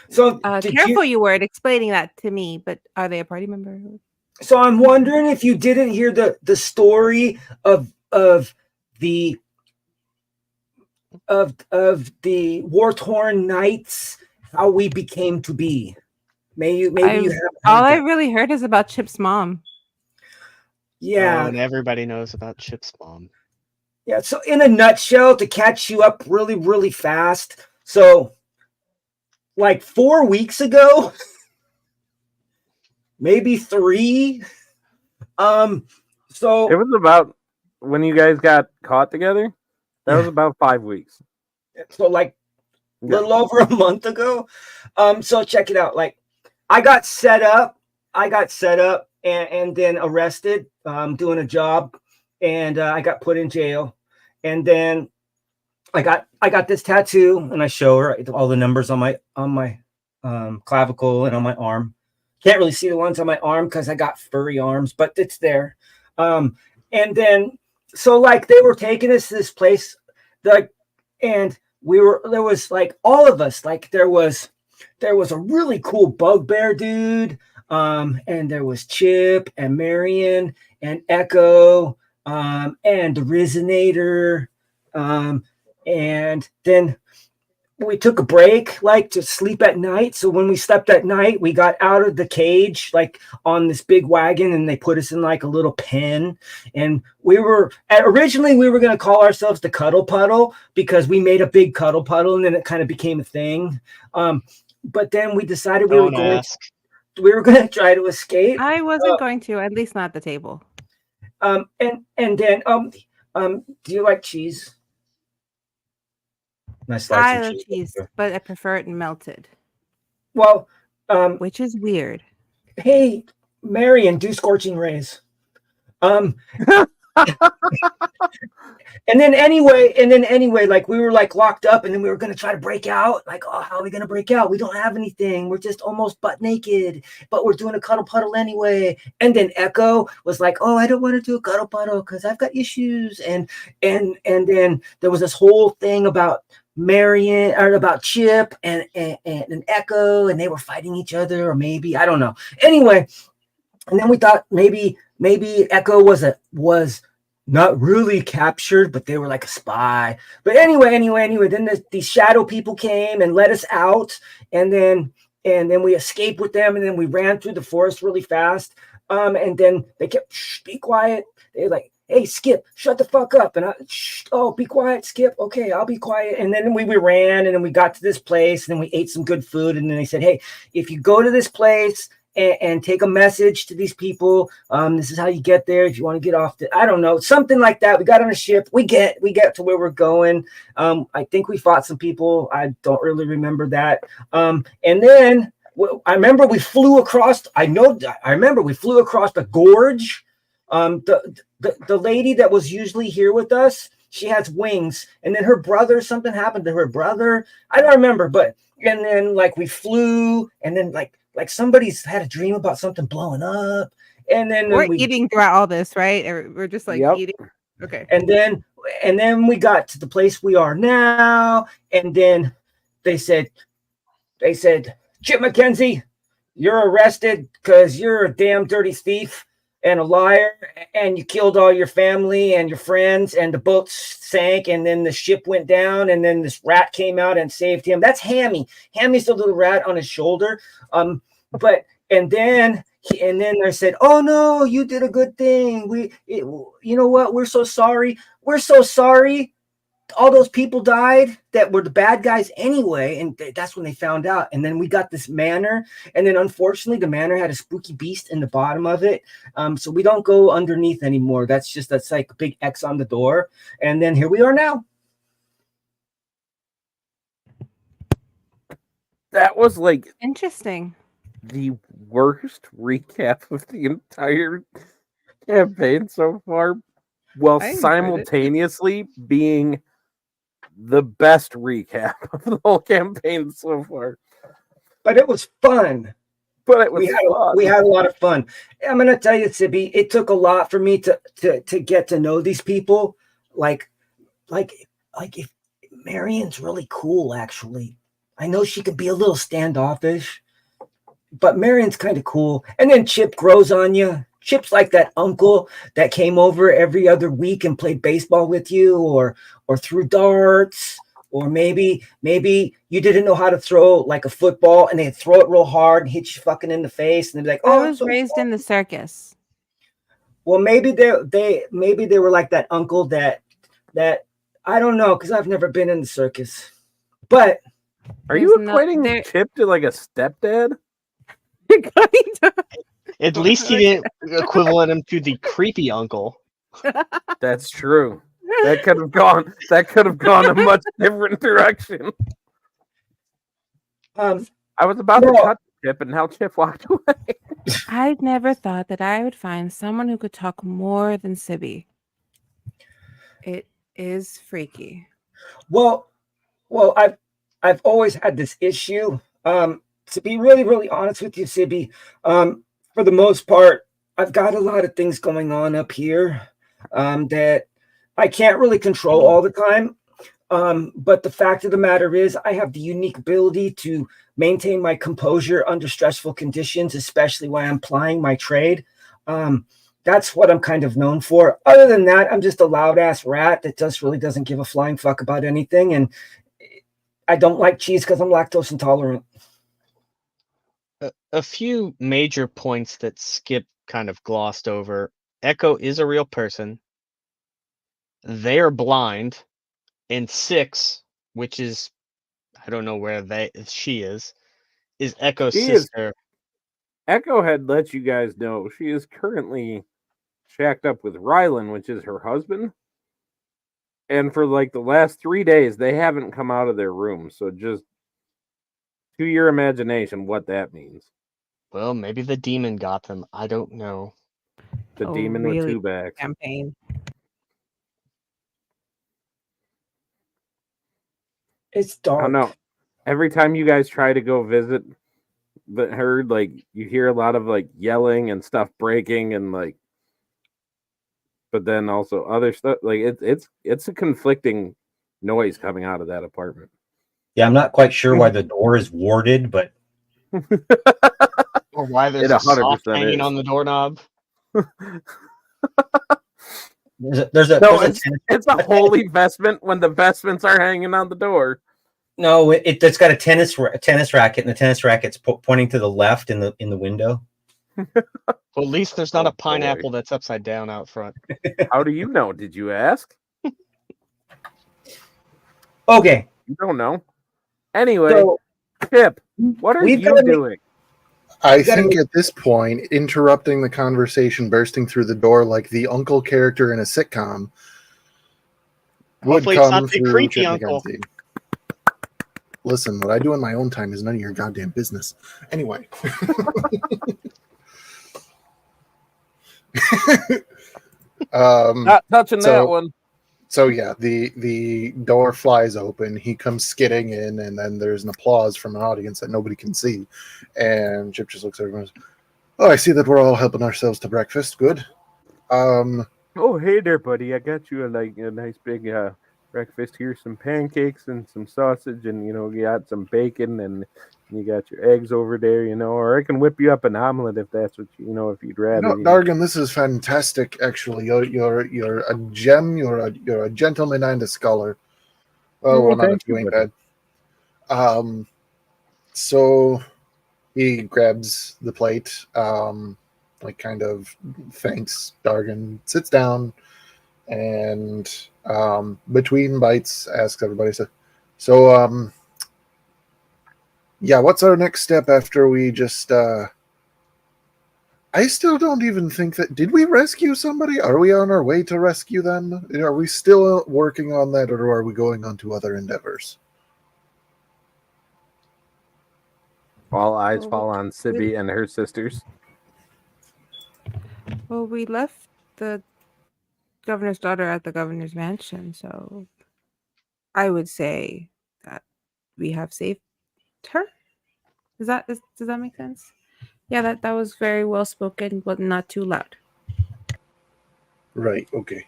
So did careful you were at explaining that to me, but are they a party member? So I'm wondering if you didn't hear the story of the war-torn knights, how we became to be. Maybe you have All I really heard is about Chip's mom. Yeah. Oh, and everybody knows about Chip's mom. Yeah, so in a nutshell, to catch you up really, really fast. So like 4 weeks ago, maybe 3. So it was about when you guys got caught together. That was about 5 weeks. So like a little over a month ago. So check it out. Like I got set up and then arrested, doing a job, and I got put in jail. And then I got this tattoo, and I show her all the numbers on my clavicle and on my arm. Can't really see the ones on my arm because I got furry arms, but it's there. And then so like they were taking us to this place, like, and there was like all of us, like there was a really cool bugbear dude, and there was Chip and Marion and Echo, and the Resonator, and then we took a break, like to sleep at night. So when we slept at night, we got out of the cage, like on this big wagon, and they put us in like a little pen. And originally we were going to call ourselves the Cuddle Puddle because we made a big cuddle puddle, and then it kind of became a thing. but then we decided we were Don't going ask. to try to escape. I wasn't going to, at least not at the table. And then do you like cheese? Nice slice I of love cheese. cheese, but I prefer it melted, Well, which is weird. hey, Marion, do scorching rays. And then anyway, like we were like locked up, and then we were gonna try to break out. Like, oh, how are we gonna break out? We don't have anything. We're just almost butt naked, but we're doing a cuddle puddle anyway. And then Echo was like, oh, I don't want to do a cuddle puddle because I've got issues. And then there was this whole thing about Marion or about Chip and Echo, and they were fighting each other, or maybe I don't know. Anyway, and then we thought maybe Echo was not really captured, but they were like a spy. But anyway, then these shadow people came and let us out, and then we escaped with them, and then we ran through the forest really fast. And then they kept, shh, be quiet. They were like, hey, Skip, shut the fuck up. And oh, be quiet, Skip. Okay, I'll be quiet. And then we ran, and then we got to this place, and then we ate some good food. And then they said, hey, if you go to this place and take a message to these people, this is how you get there. If you want to get off I don't know, something like that. We got on a ship. We get to where we're going. I think we fought some people. I don't really remember that. And then I remember we flew across. I remember we flew across the gorge. The lady that was usually here with us, she has wings, and then her brother, something happened to her brother. I don't remember, but and then like we flew, and then like somebody's had a dream about something blowing up, and then We're eating throughout all this, right? Or we're just like Yep. eating. Okay. and then we got to the place we are now, and then they said, Chip McKenzie, you're arrested because you're a damn dirty thief and a liar, and you killed all your family and your friends, and the boat sank, and then the ship went down, and then this rat came out and saved him. That's Hammy. Hammy's the little rat on his shoulder. And then they said, oh no, you did a good thing. You know what? We're so sorry. We're so sorry. All those people died that were the bad guys anyway, and that's when they found out. And then we got this manor, and then unfortunately the manor had a spooky beast in the bottom of it, so we don't go underneath anymore. That's like a big X on the door. And then here we are now. That was like Interesting. the worst recap of the entire campaign so far, while I enjoyed it. simultaneously being the best recap of the whole campaign so far. But it was fun. But it was We had a lot of fun. I'm gonna tell you, Sibby, it took a lot for me to get to know these people. Like if Marion's really cool, actually. I know she could be a little standoffish, but Marion's kind of cool. And then Chip grows on you. Chip's like that uncle that came over every other week and played baseball with you, or threw darts, or maybe you didn't know how to throw like a football, and they'd throw it real hard and hit you fucking in the face, and they'd be like, "Oh, I was raised in the circus. well, maybe they were like that uncle that I don't know, because I've never been in the circus, but." Are you There's no- equating there- Chip to like a stepdad? At least he didn't equivalent him to the creepy uncle. That's true. That could have gone a much different direction. I was about to cut Chip, and now Chip walked away. I never thought that I would find someone who could talk more than Sibby. It is freaky. Well, I've always had this issue. To be really, really honest with you, Sibby, for the most part, I've got a lot of things going on up here that I can't really control all the time. But the fact of the matter is, I have the unique ability to maintain my composure under stressful conditions, especially when I'm plying my trade. That's what I'm kind of known for. Other than that, I'm just a loud ass rat that just really doesn't give a flying fuck about anything. And I don't like cheese because I'm lactose intolerant. A few major points that Skip kind of glossed over. Echo is a real person. They are blind. And Six, which is, I don't know where she is, is Echo's She is- sister. Echo had let you guys know she is currently shacked up with Rylan, which is her husband. And for like the last 3 days, they haven't come out of their room. So just to your imagination, what that means. Well, maybe the demon got them. I don't know. The Oh, demon with really? 2 backs. Campaign. It's I dark. don't know. Every time you guys try to go visit her, like you hear a lot of like yelling and stuff breaking and like, but then also other stuff. Like it's a conflicting noise coming out of that apartment. Yeah, I'm not quite sure why the door is warded, but Or why there's It a sock 100% hanging is. on the doorknob. there's a No, tennis- it's a holy vestment when the vestments are hanging on the door. no, it's got a tennis racket, and the tennis racket's pointing to the left in the window. Well, at least there's not Oh, a pineapple that's upside down out front. How do you know? Did you ask? Okay, You don't know. Anyway, so Pip, what are we've you gotta make- doing? I gotta think make- at this point, interrupting the conversation, bursting through the door like the uncle character in a sitcom, would Hopefully it's come not the through creepy Chip uncle. McKenzie. Listen, what I do in my own time is none of your goddamn business. Anyway. Not touching that so- one. So yeah, the door flies open. He comes skidding in, and then there's an applause from an audience that nobody can see. And Chip just looks at everyone and goes, "Oh, I see that we're all helping ourselves to breakfast. Good. Oh, hey there, buddy. I got you a nice big breakfast here. Some pancakes and some sausage, and you got some bacon, and you got your eggs over there. Or I can whip you up an omelet if that's what if you'd rather. No, Dargan, this is fantastic. Actually, you're a gem. You're a gentleman and a scholar. Well, Oh, one out of thank two you, ain't buddy. bad. So he grabs the plate, kind of thanks Dargan, sits down, and between bites asks everybody, so yeah, what's our next step after we just I still don't even think that. Did we rescue somebody? Are we on our way to rescue them? Are we still working on that, or are we going on to other endeavors? All eyes Well, fall on Sibby and her sisters. Well, we left the governor's daughter at the governor's mansion, so I would say that we have saved her. Does that make sense? Yeah, that was very well spoken, but not too loud. Right. Okay.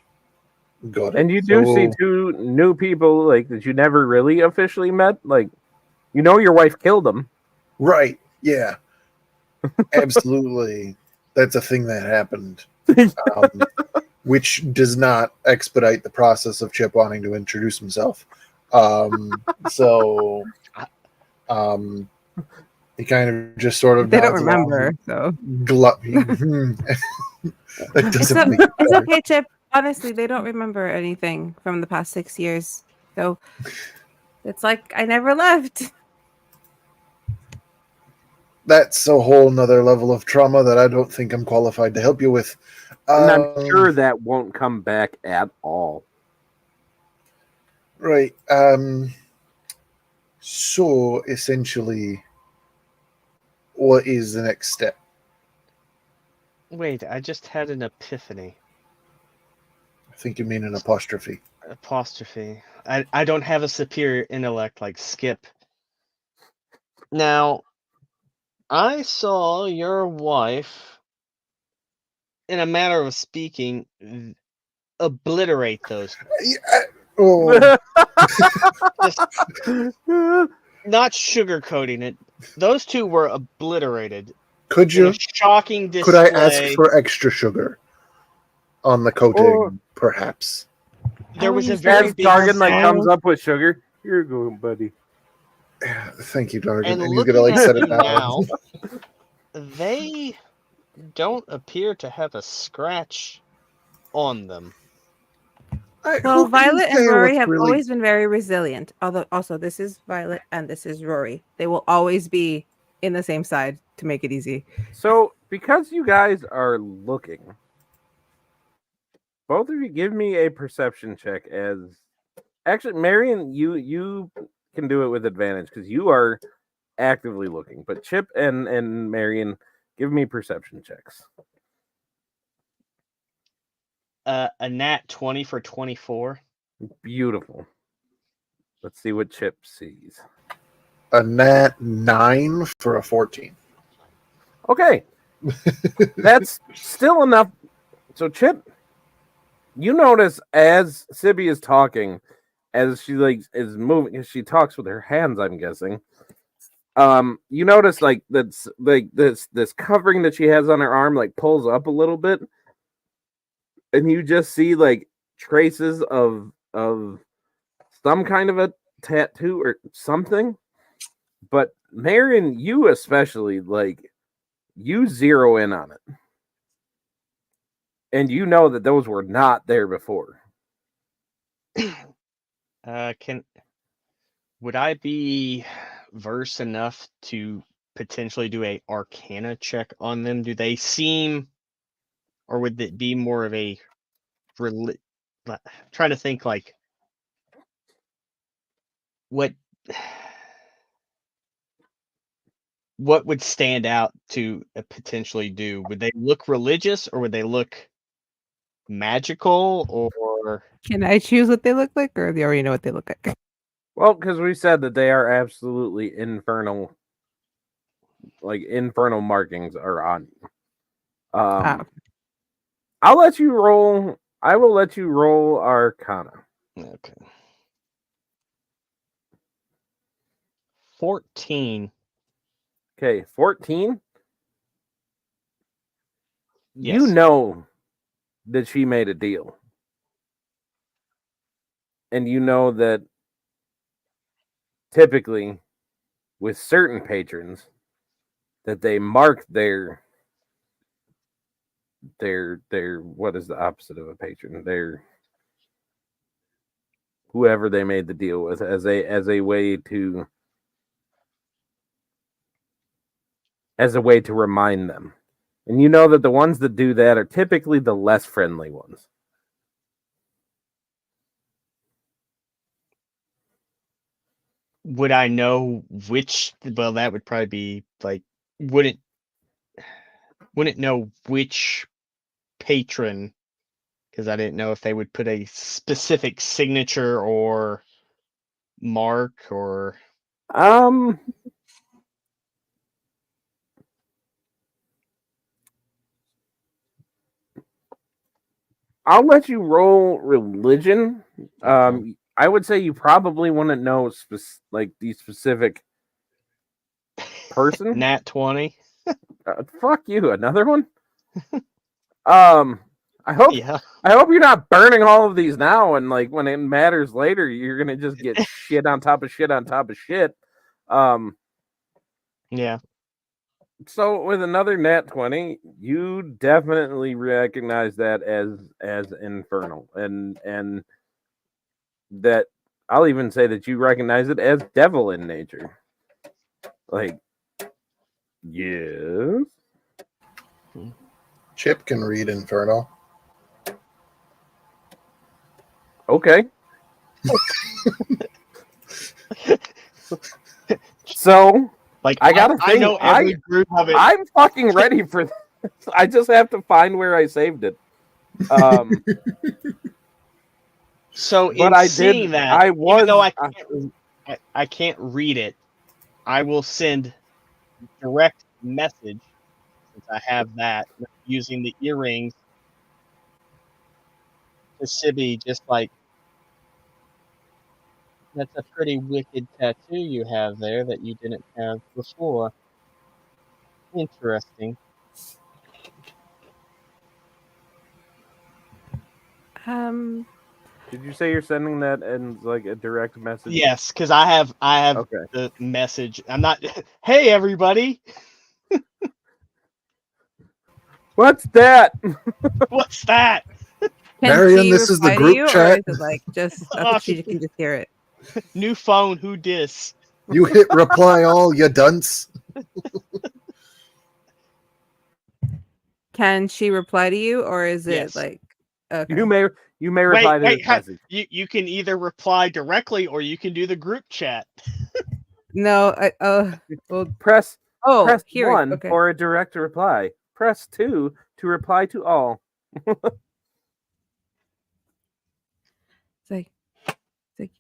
Got it. And you do see So- 2 new people that you never really officially met. Your wife killed them. Right. Yeah. Absolutely. That's a thing that happened. Which does not expedite the process of Chip wanting to introduce himself. So he kind of just sort of They don't nods along. remember, so That it's, doesn't make it's okay, Chip. Honestly, they don't remember anything from the past 6 years, so it's like I never left. That's a whole nother level of trauma that I don't think I'm qualified to help you with. And I'm sure that won't come back at all. Right. So essentially, what is the next step? Wait, I just had an epiphany. I think you mean an apostrophe. Apostrophe. I don't have a superior intellect like Skip. Now, I saw your wife, in a matter of speaking, obliterate those. Oh, Not sugarcoating it. Those 2 were obliterated. could In a you? shocking display. Could I ask for extra sugar on the coating, Or- perhaps? There How was are a you very As big Dargan sound. comes up with sugar. Here you go, buddy. Thank you, Dargan. And And he's looking gonna at set you it down. now, they don't appear to have a scratch on them. Well, Who can Violet and say Rory what's have really- always been very resilient. Although, also, this is Violet and this is Rory. They will always be in the same side to make it easy. So, because you guys are looking, both of you give me a perception check. As actually, Marion, you can do it with advantage because you are actively looking. But Chip and Marion, give me perception checks. A nat 20 for 24. Beautiful. Let's see what Chip sees. A nat 9 for a 14. Okay, that's still enough. So, Chip, you notice as Sibby is talking, as she is moving, as she talks with her hands, I'm guessing. You notice that's this covering that she has on her arm pulls up a little bit, and you just see traces of some kind of a tattoo or something. But Marion, you especially you zero in on it, and you know that those were not there before. Would I be versed enough to potentially do a Arcana check on them? Do they seem, or would it be more of a trying to think what would stand out to potentially do? Would they look religious or would they look magical? Or Can I choose what they look like, or do you already know what they look like? Well, because we said that they are absolutely infernal, infernal markings are on you. I'll let you roll. I will let you roll Arcana. okay. 14. Okay, 14. Yes. You know that she made a deal. And you know that typically with certain patrons that they mark their what is the opposite of a patron? Their whoever they made the deal with as a way to remind them. And you know that the ones that do that are typically the less friendly ones. Would I know which? Well, that would probably be wouldn't know which patron, because I didn't know if they would put a specific signature or mark or. I'll let you roll religion. I would say you probably want to know the specific person. Nat 20. Fuck you, another one. I hope you're not burning all of these now, and when it matters later, you're gonna just get shit on top of shit on top of shit. Yeah. So with another nat 20, you definitely recognize that as infernal, and that I'll even say that you recognize it as devil in nature. Yes. Chip can read Infernal. Okay. So I gotta think. I know every group of it. I'm fucking ready for this. I just have to find where I saved it. So but in seeing that, I was. even though I can't read it, I will send direct message since I have that using the earrings to Sibby. Just that's a pretty wicked tattoo you have there that you didn't have before. Interesting. Did you say you're sending that in a direct message? Yes, because I have Okay. the message. I'm not. Hey, everybody! What's that? What's that? Marion, this is the reply to group you, chat. Or is it just she can just hear it? New phone. Who dis? You hit reply all, you dunce. Can she reply to you, or is it Yes. like okay? You may reply to this Wait, message. you can either reply directly or you can do the group chat. No, well, Press press here. 1 Okay. for a direct reply. Press 2 to reply to all. It's like,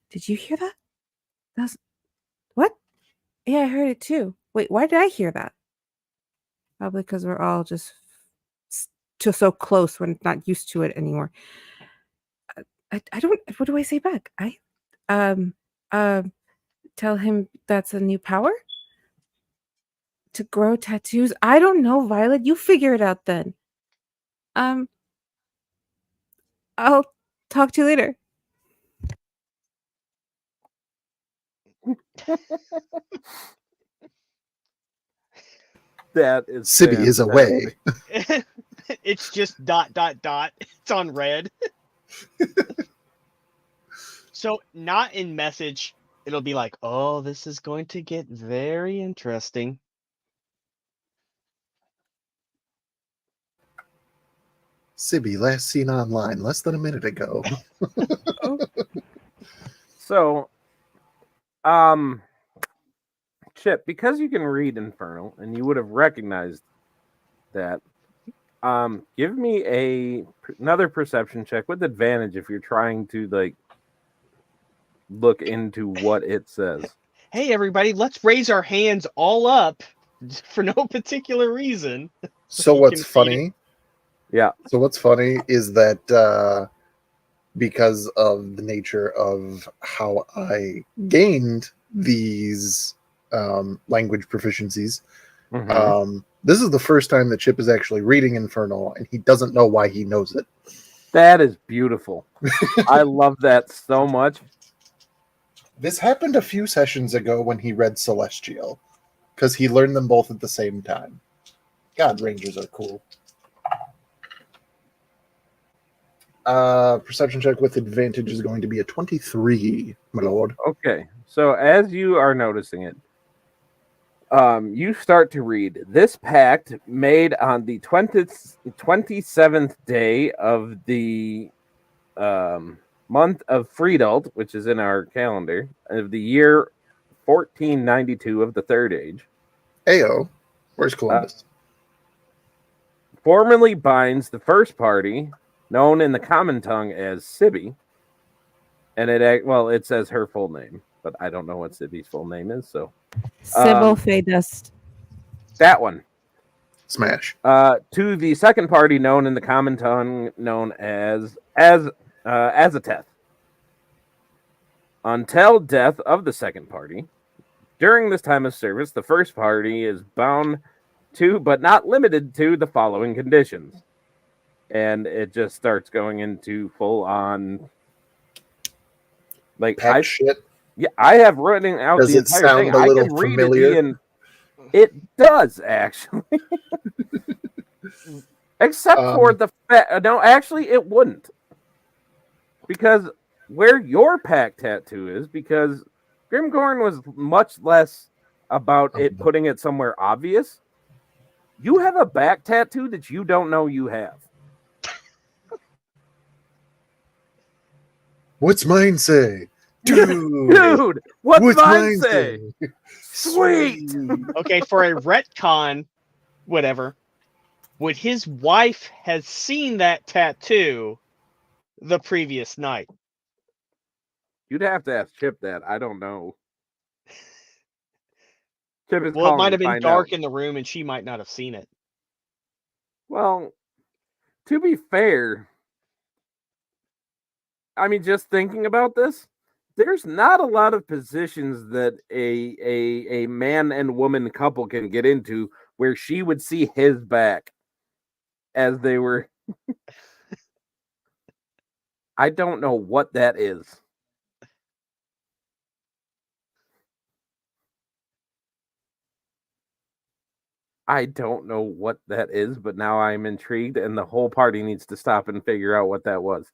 did you hear that? That's what? Yeah, I heard it too. Wait, why did I hear that? Probably because we're all just so close. We're not used to it anymore. I don't. What do I say back? Um tell him that's a new power to grow tattoos. I don't know, Violet. You figure it out then. I'll talk to you later. That is Sibby is away. fantastic. It's just ... It's on red. So not in message, it'll be like, oh, this is going to get very interesting. Sibby, last seen online less than a minute ago. So, Chip, because you can read Infernal and you would have recognized that, give me another perception check with advantage if you're trying to like look into what it says. Hey, everybody, let's raise our hands all up for no particular reason. So You what's can read funny? Yeah. So what's funny is that because of the nature of how I gained these language proficiencies, this is the first time that Chip is actually reading Infernal, and he doesn't know why he knows it. That is beautiful. I love that so much. This happened a few sessions ago when he read Celestial, because he learned them both at the same time. God, Rangers are cool. Perception check with advantage is going to be a 23, my lord. Okay, so as you are noticing it, you start to read this pact made on the 27th day of the month of Freedalt, which is in our calendar, of the year 1492 of the Third Age. Ayo, where's Columbus? Formally binds the first party, known in the common tongue as Sibby, and it says her full name, but I don't know what Sibby's full name is, so Sybil Faydust. that one. Smash. To the second party, known in the common tongue, known as Azateth. Until death of the second party, during this time of service, the first party is bound to, but not limited to, the following conditions. And it just starts going into full on, like, shit. Yeah, I have written out Does the it entire sound thing. a I little can read familiar? it. It does actually, except for the fact. No, actually, it wouldn't, because where your pack tattoo is, because Grimgorn was much less about it putting it somewhere obvious. You have a back tattoo that you don't know you have. What's mine say? Dude, what's mine say? Sweet. Okay, for a retcon, whatever, would his wife have seen that tattoo the previous night? You'd have to ask Chip that. I don't know. Chip is Well, it calling might to have been find dark out. in the room and she might not have seen it. Well, to be fair, I mean, just thinking about this, there's not a lot of positions that a man and woman couple can get into where she would see his back as they were. I don't know what that is. I don't know what that is, but now I'm intrigued, and the whole party needs to stop and figure out what that was.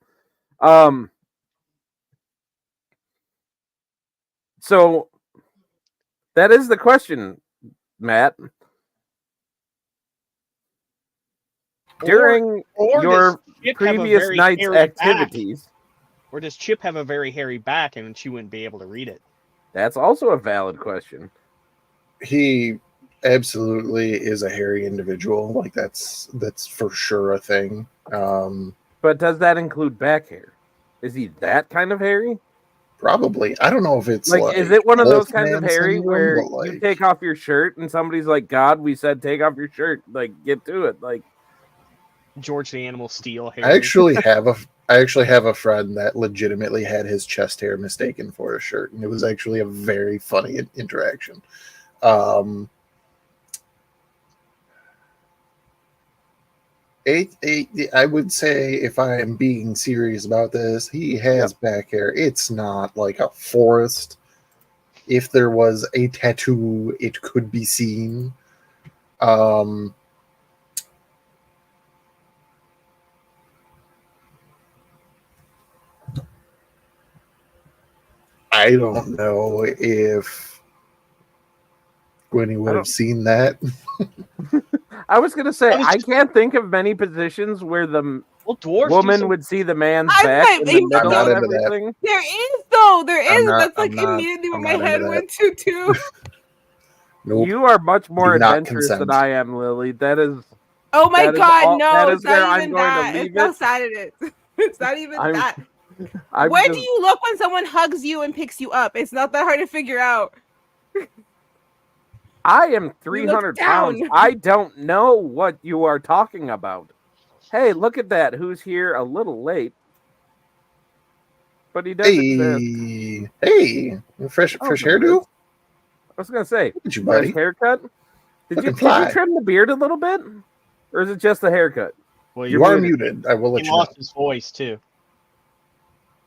So that is the question. Matt. During Or your does Chip have a previous very night's hairy back? activities, Or does Chip have a very hairy back and she wouldn't be able to read it? that's also a valid question. He absolutely is a hairy individual. Like that's for sure a thing. But does that include back hair? Is he that kind of hairy? Probably. I don't know if it's Like, is it one of those kinds of Wolfman hairy syndrome, where but, you like, take off your shirt and somebody's like, God, we said take off your shirt. Like, get to it. Like, George the Animal Steel hair. I actually have a friend that legitimately had his chest hair mistaken for a shirt, and it was actually a very funny interaction. I would say, if I am being serious about this, he has back hair. It's not like a forest. If there was a tattoo, it could be seen. I don't know if Gwenny would have seen that. I was gonna say I can't think of many positions where the woman would see the man's back in the middle of everything. There is though. There is. That's like I'm not- immediately where I'm my not head into went to too. Nope. You are much more Do not adventurous consent. than I am, Lily. That is. Oh my that is god, all- no! that is It's where not I'm even going that. to leave It's how it. sad it is. It's not even that. I'm Where just- do you look when someone hugs you and picks you up? It's not that hard to figure out. I am 300 pounds. down. I don't know what you are talking about. Hey, look at that. Who's here a little late? But he does exist. Hey, fresh hairdo. I was gonna say, Look at you, fresh buddy. haircut. Did you Looking fly. trim the beard a little bit, or is it just the haircut? Well, You are muted. I will let He you know. lost his voice too.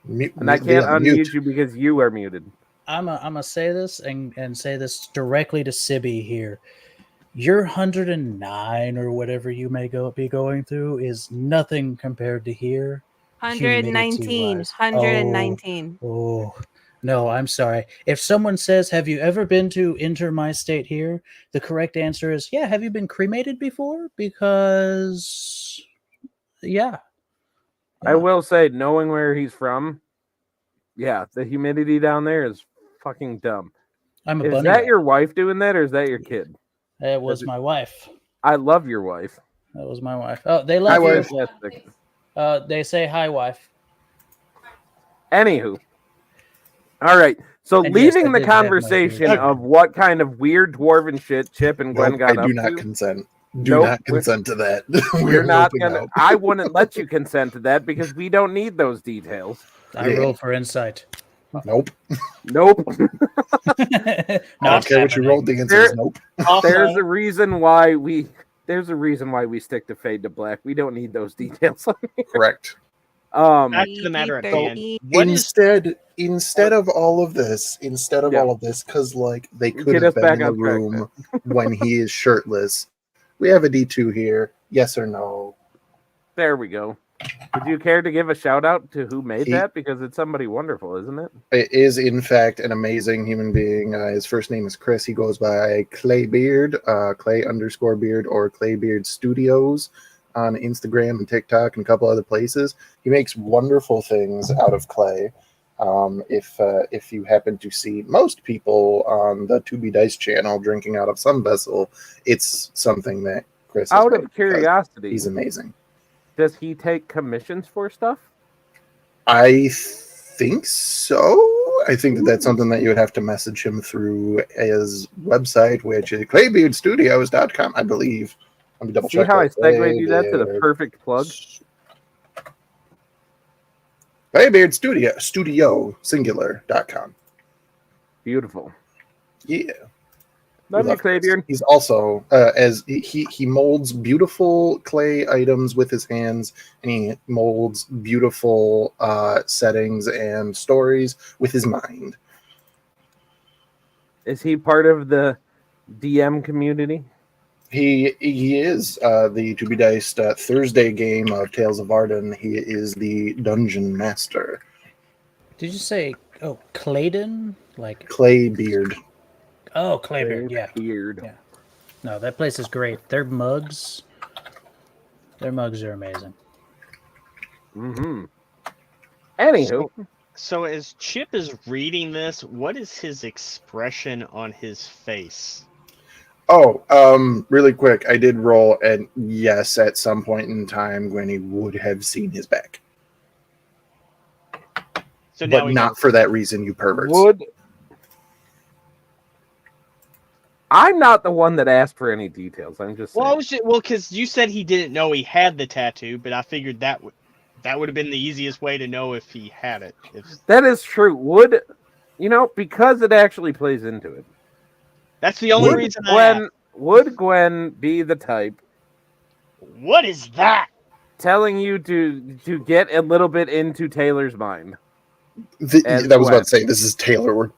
And I can't unmute you because you are muted. I'm gonna say this and say this directly to Sibby here. Your 109 or whatever you may be going through is nothing compared to here. 119. humidity-wise. 119. Oh, no, I'm sorry. If someone says, "Have you ever been to Enter My State here?" the correct answer is, "Yeah." Have you been cremated before? Because, yeah. I will say, knowing where he's from, yeah, the humidity down there is fucking dumb. I'm a Is bunny that rabbit. your wife doing that, or is that your kid? It was my wife. I love your wife. That was my wife. Oh, they love you. Fantastic. They say hi, wife. Anywho, all right. So And yes, leaving I the did have my conversation beard. of what kind of weird dwarven shit Chip and Gwen Nope, got I up do not to, consent. Do Nope, not consent to that. we're not moving gonna. out. I wouldn't let you consent to that because we don't need those details. I roll for insight. Nope. Nope. I don't care what you rolled. The answer There- is nope. There's a reason why we. There's a reason why we stick to fade to black. We don't need those details. Correct. Back to the matter at hand. Instead of all of this, because like they could Get have us back been in the on track, room when he is shirtless. We have a D2 here. Yes or no? There we go. Would you care to give a shout out to who made He- that? Because it's somebody wonderful, isn't it? It is in fact an amazing human being. His first name is Chris. He goes by Claybeard, Clay_Beard, or Claybeard Studios on Instagram and TikTok and a couple other places. He makes wonderful things out of clay. If you happen to see most people on the 2B Dice channel drinking out of some vessel, it's something that Chris has Out made of because curiosity, he's amazing. does he take commissions for stuff? I think so. I think that that's something that you would have to message him through his website, which is claybeardstudios.com, I believe. Let me double See check. how I that. segued you that to the Claybeard- perfect plug? Claybeard Studio singular.com. Beautiful. Yeah. Love We you, love Chris. Claybeard. He's also as he molds beautiful clay items with his hands, and he molds beautiful settings and stories with his mind. Is he part of the DM community? He is the To Be Diced Thursday game of Tales of Arden. He is the dungeon master. Did you say, Clayton? Like Claybeard. Oh, Claybeard, yeah. Beard. Yeah. No, that place is great. Their mugs are amazing. Mm-hmm. Anywho, So as Chip is reading this, what is his expression on his face? Oh, really quick, I did roll, and yes, at some point in time, Gwenny would have seen his back, So now but we not know. for that reason, you perverts. would I'm not the one that asked for any details. I'm just Well, I saying. was just, because you said he didn't know he had the tattoo, but I figured that would have been the easiest way to know if he had it. That is true. Would because it actually plays into it. That's the only Would reason I asked. Would Gwen be the type What is that? telling you to get a little bit into Taylor's mind? As That was Gwen. about to say, this is Taylor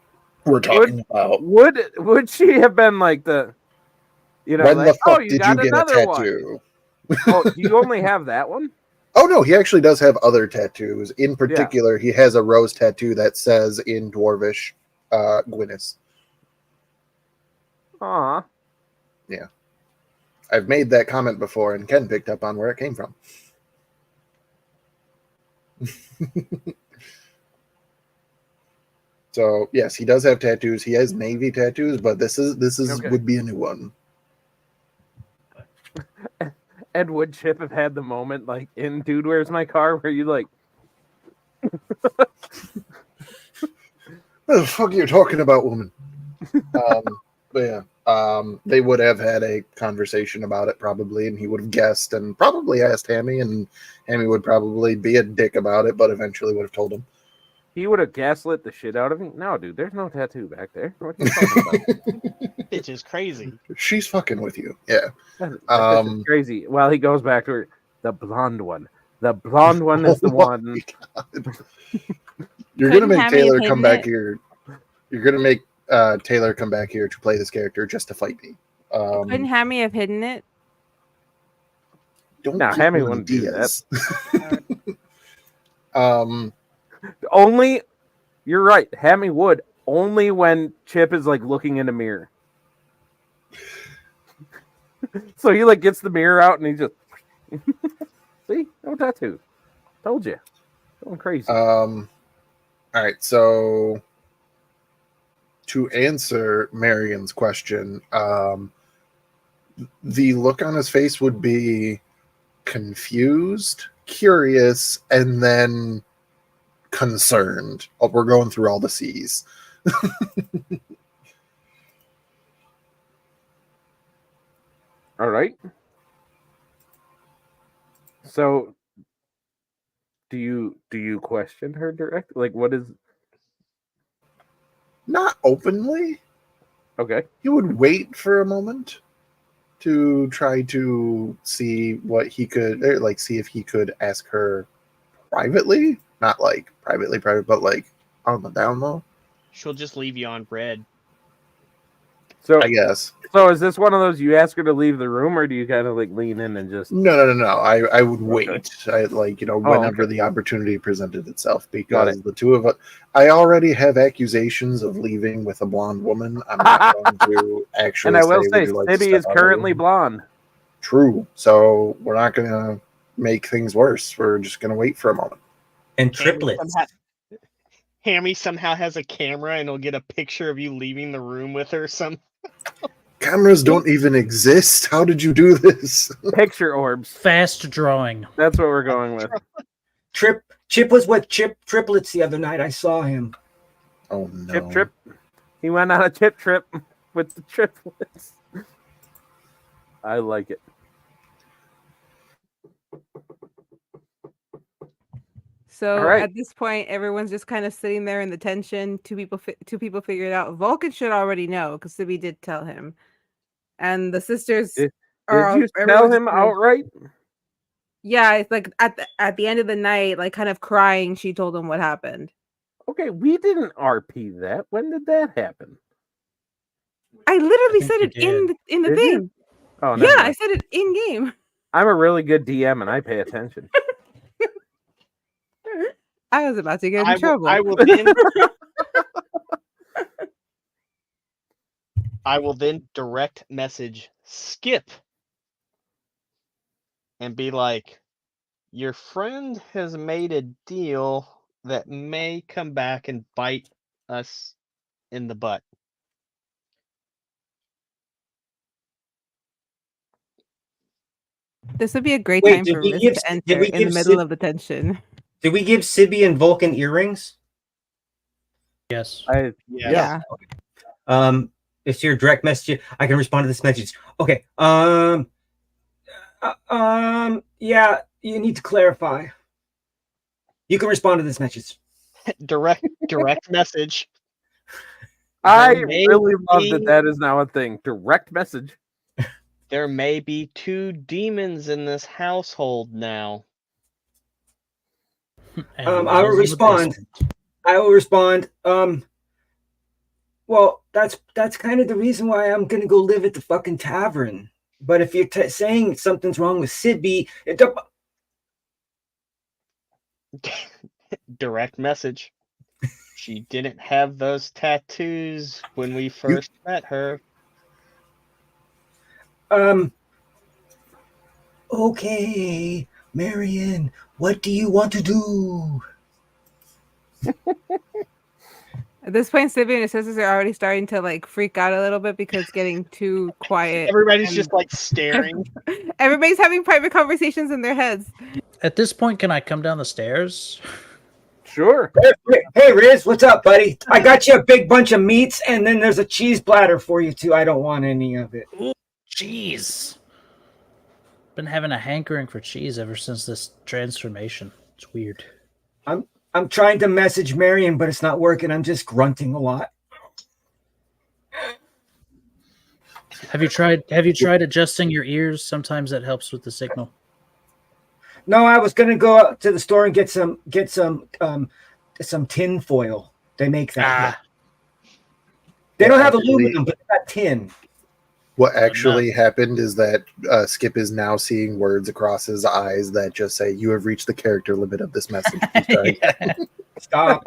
we're talking about. Would she have been like the, When like, the fuck you did got you get a another one? tattoo? Oh, do you only have that one? Oh no, he actually does have other tattoos. In particular, he has a rose tattoo that says in Dwarvish, Gwynnis. Aw. Yeah. I've made that comment before, and Ken picked up on where it came from. So yes, he does have tattoos. He has navy tattoos, but this Okay. would be a new one. And would Chip have had the moment like in Dude, Where's My Car where you like What the fuck are you talking about, woman? But yeah, they would have had a conversation about it probably, and he would have guessed and probably asked Hammy, and Hammy would probably be a dick about it, but eventually would have told him. he would have gaslit the shit out of me? No, dude, there's no tattoo back there. What are you talking about? Bitch is crazy. She's fucking with you. Yeah. That bitch is crazy. Well, he goes back to her. The blonde one. The blonde one is the Oh my one. You're gonna Couldn't make Hammy have Taylor hidden come back it? here. You're gonna make Taylor come back here to play this character just to fight me. Couldn't Hammy have hidden it? Don't Nah, give Hammy me wouldn't do that. ideas. Only, you're right. Hammy would only when Chip is like looking in a mirror. So he like gets the mirror out and he just see, no tattoo. Told you, going crazy. All right, so to answer Marian's question, the look on his face would be confused, curious, and then concerned. Oh, we're going through all the C's. All right. So, do you question her direct? Like, what is? Not openly. Okay. He would wait for a moment to try to see what he could, or like see if he could ask her privately, not like privately private, but like on the down low, She'll just leave you on red. So, I guess. so is this one of those you ask her to leave the room, or do you kind of like lean in and just? No. I would wait. I like, whenever okay. the opportunity presented itself, Got because the two of us, I already have accusations of leaving with a blonde woman. I'm not going to actually. And I will say, would you like to Sibby step is out of the currently room? blonde. True. So we're not going to make things worse. We're just going to wait for a moment. And triplets. Hammy somehow has a camera and he'll get a picture of you leaving the room with her. Cameras don't even exist. How did you do this? Picture orbs. Fast drawing. That's what we're going with. Chip was with triplets the other night. I saw him. Oh no. Trip. He went on a trip with the triplets. I like it. So All right. at this point, everyone's just kind of sitting there in the tension. Two people figured it out. Vulcan should already know because Sibby did tell him, and the sisters Did are. you tell everyone's him kind of- outright? Yeah, it's like at the end of the night, like kind of crying. She told him what happened. Okay, we didn't RP that. When did that happen? I literally think said you it in the Did thing. you? Oh, no. Yeah, I said it in game. I'm a really good DM and I pay attention. I was about to get in trouble. I will end. I will then direct message Skip and be like, your friend has made a deal that may come back and bite us in the butt. This would be a great Wait, time did for we Riz give- to did enter we in the give middle Sid- of the tension. Did we give Sibby and Vulcan earrings? Yes. Yeah. It's your direct message. I can respond to this message. Okay. Yeah, you need to clarify. You can respond to this message. Direct message. I There may really love that be- that is now a thing. Direct message. There may be 2 demons in this household now. And I one will is in the respond. basement. I will respond. Well, that's kind of the reason why I'm gonna go live at the fucking tavern. But if you're saying something's wrong with Sibby, Direct message. She didn't have those tattoos when we first met her. Okay, Marion, what do you want to do? At this point, Sibby and his sisters are already starting to like freak out a little bit because it's getting too quiet. Everybody's and just like staring. Everybody's having private conversations in their heads. At this point, can I come down the stairs? Sure. Hey, Riz, what's up, buddy? I got you a big bunch of meats, and then there's a cheese platter for you too. I don't want any of it. Jeez. Been having a hankering for cheese ever since this transformation. It's weird. I'm trying to message Marion, but it's not working. I'm just grunting a lot. Have you tried adjusting your ears? Sometimes that helps with the signal. No, I was gonna go out to the store and get some tin foil. They make that. They don't have aluminum, but they got tin. What actually happened is that Skip is now seeing words across his eyes that just say, "You have reached the character limit of this message." Please try again." Stop.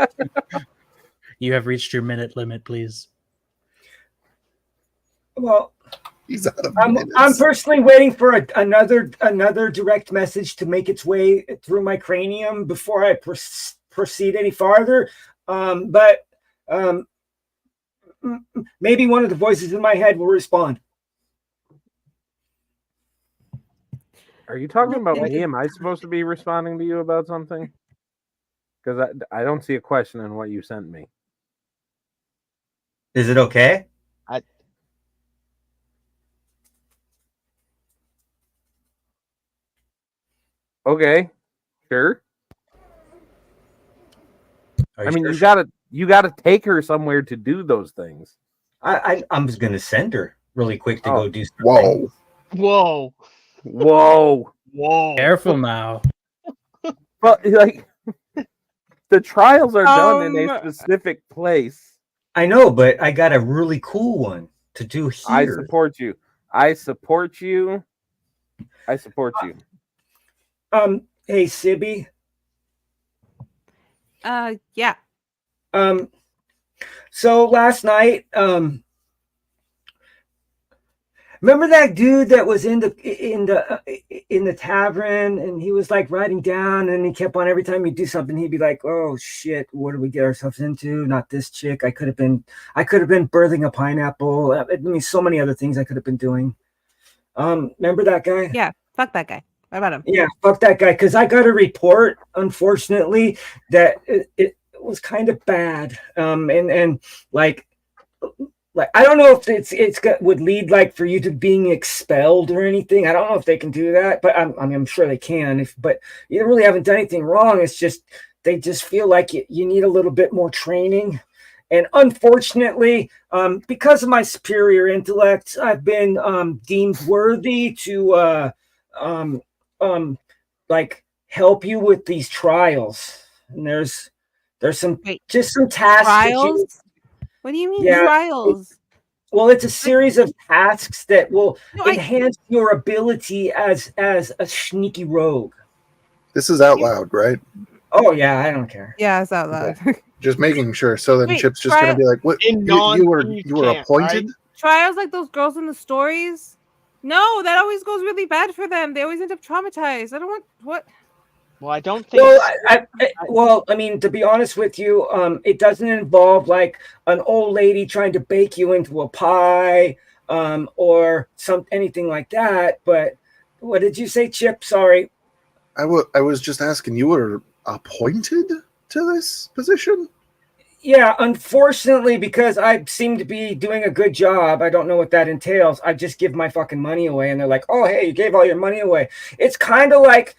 You have reached your minute limit, please. Well, He's out of I'm minutes. personally waiting for another direct message to make its way through my cranium before I proceed any farther. But maybe one of the voices in my head will respond. Are you talking about me? Am I supposed to be responding to you about something? Because I don't see a question in what you sent me. Is it okay? Okay, sure. I mean, sure? you gotta take her somewhere to do those things. I'm just gonna send her really quick to go do something. Whoa. Whoa. Whoa. Whoa. Careful now. But like, the trials are done in a specific place. I know, but I got a really cool one to do here. I support you. I support you. I support you. Hey, Sibby. Yeah. So last night, remember that dude that was in the tavern, and he was like writing down, and he kept on every time he'd do something, he'd be like, "Oh shit, what did we get ourselves into? Not this chick. I could have been birthing a pineapple. I mean, so many other things I could have been doing." Remember that guy? Yeah. Fuck that guy. What about him? Yeah, fuck that guy. Because I got a report, unfortunately, that it was kind of bad. And like I don't know if it's would lead like for you to being expelled or anything. I don't know if they can do that, but I'm sure they can. But you really haven't done anything wrong. It's just they just feel like you need a little bit more training. And unfortunately, because of my superior intellect, I've been deemed worthy to like help you with these trials. And there's some just some tasks. Trials? What do you mean trials? Well, it's a series of tasks that will enhance your ability as a sneaky rogue. This is out loud, right? Oh yeah, I don't care. Yeah, it's out loud. Just making sure. So then Wait, Chip's just going to be like, "What? In You were you appointed can't, trials like those girls in the stories? No, that always goes really bad for them. They always end up traumatized. I don't want what. Well, I don't think. Well, I mean, to be honest with you, it doesn't involve like an old lady trying to bake you into a pie, or anything like that. But what did you say, Chip? Sorry. I was just asking, you were appointed to this position? Yeah, unfortunately, because I seem to be doing a good job, I don't know what that entails. I just give my fucking money away, and they're like, "Oh, hey, you gave all your money away." It's kind of like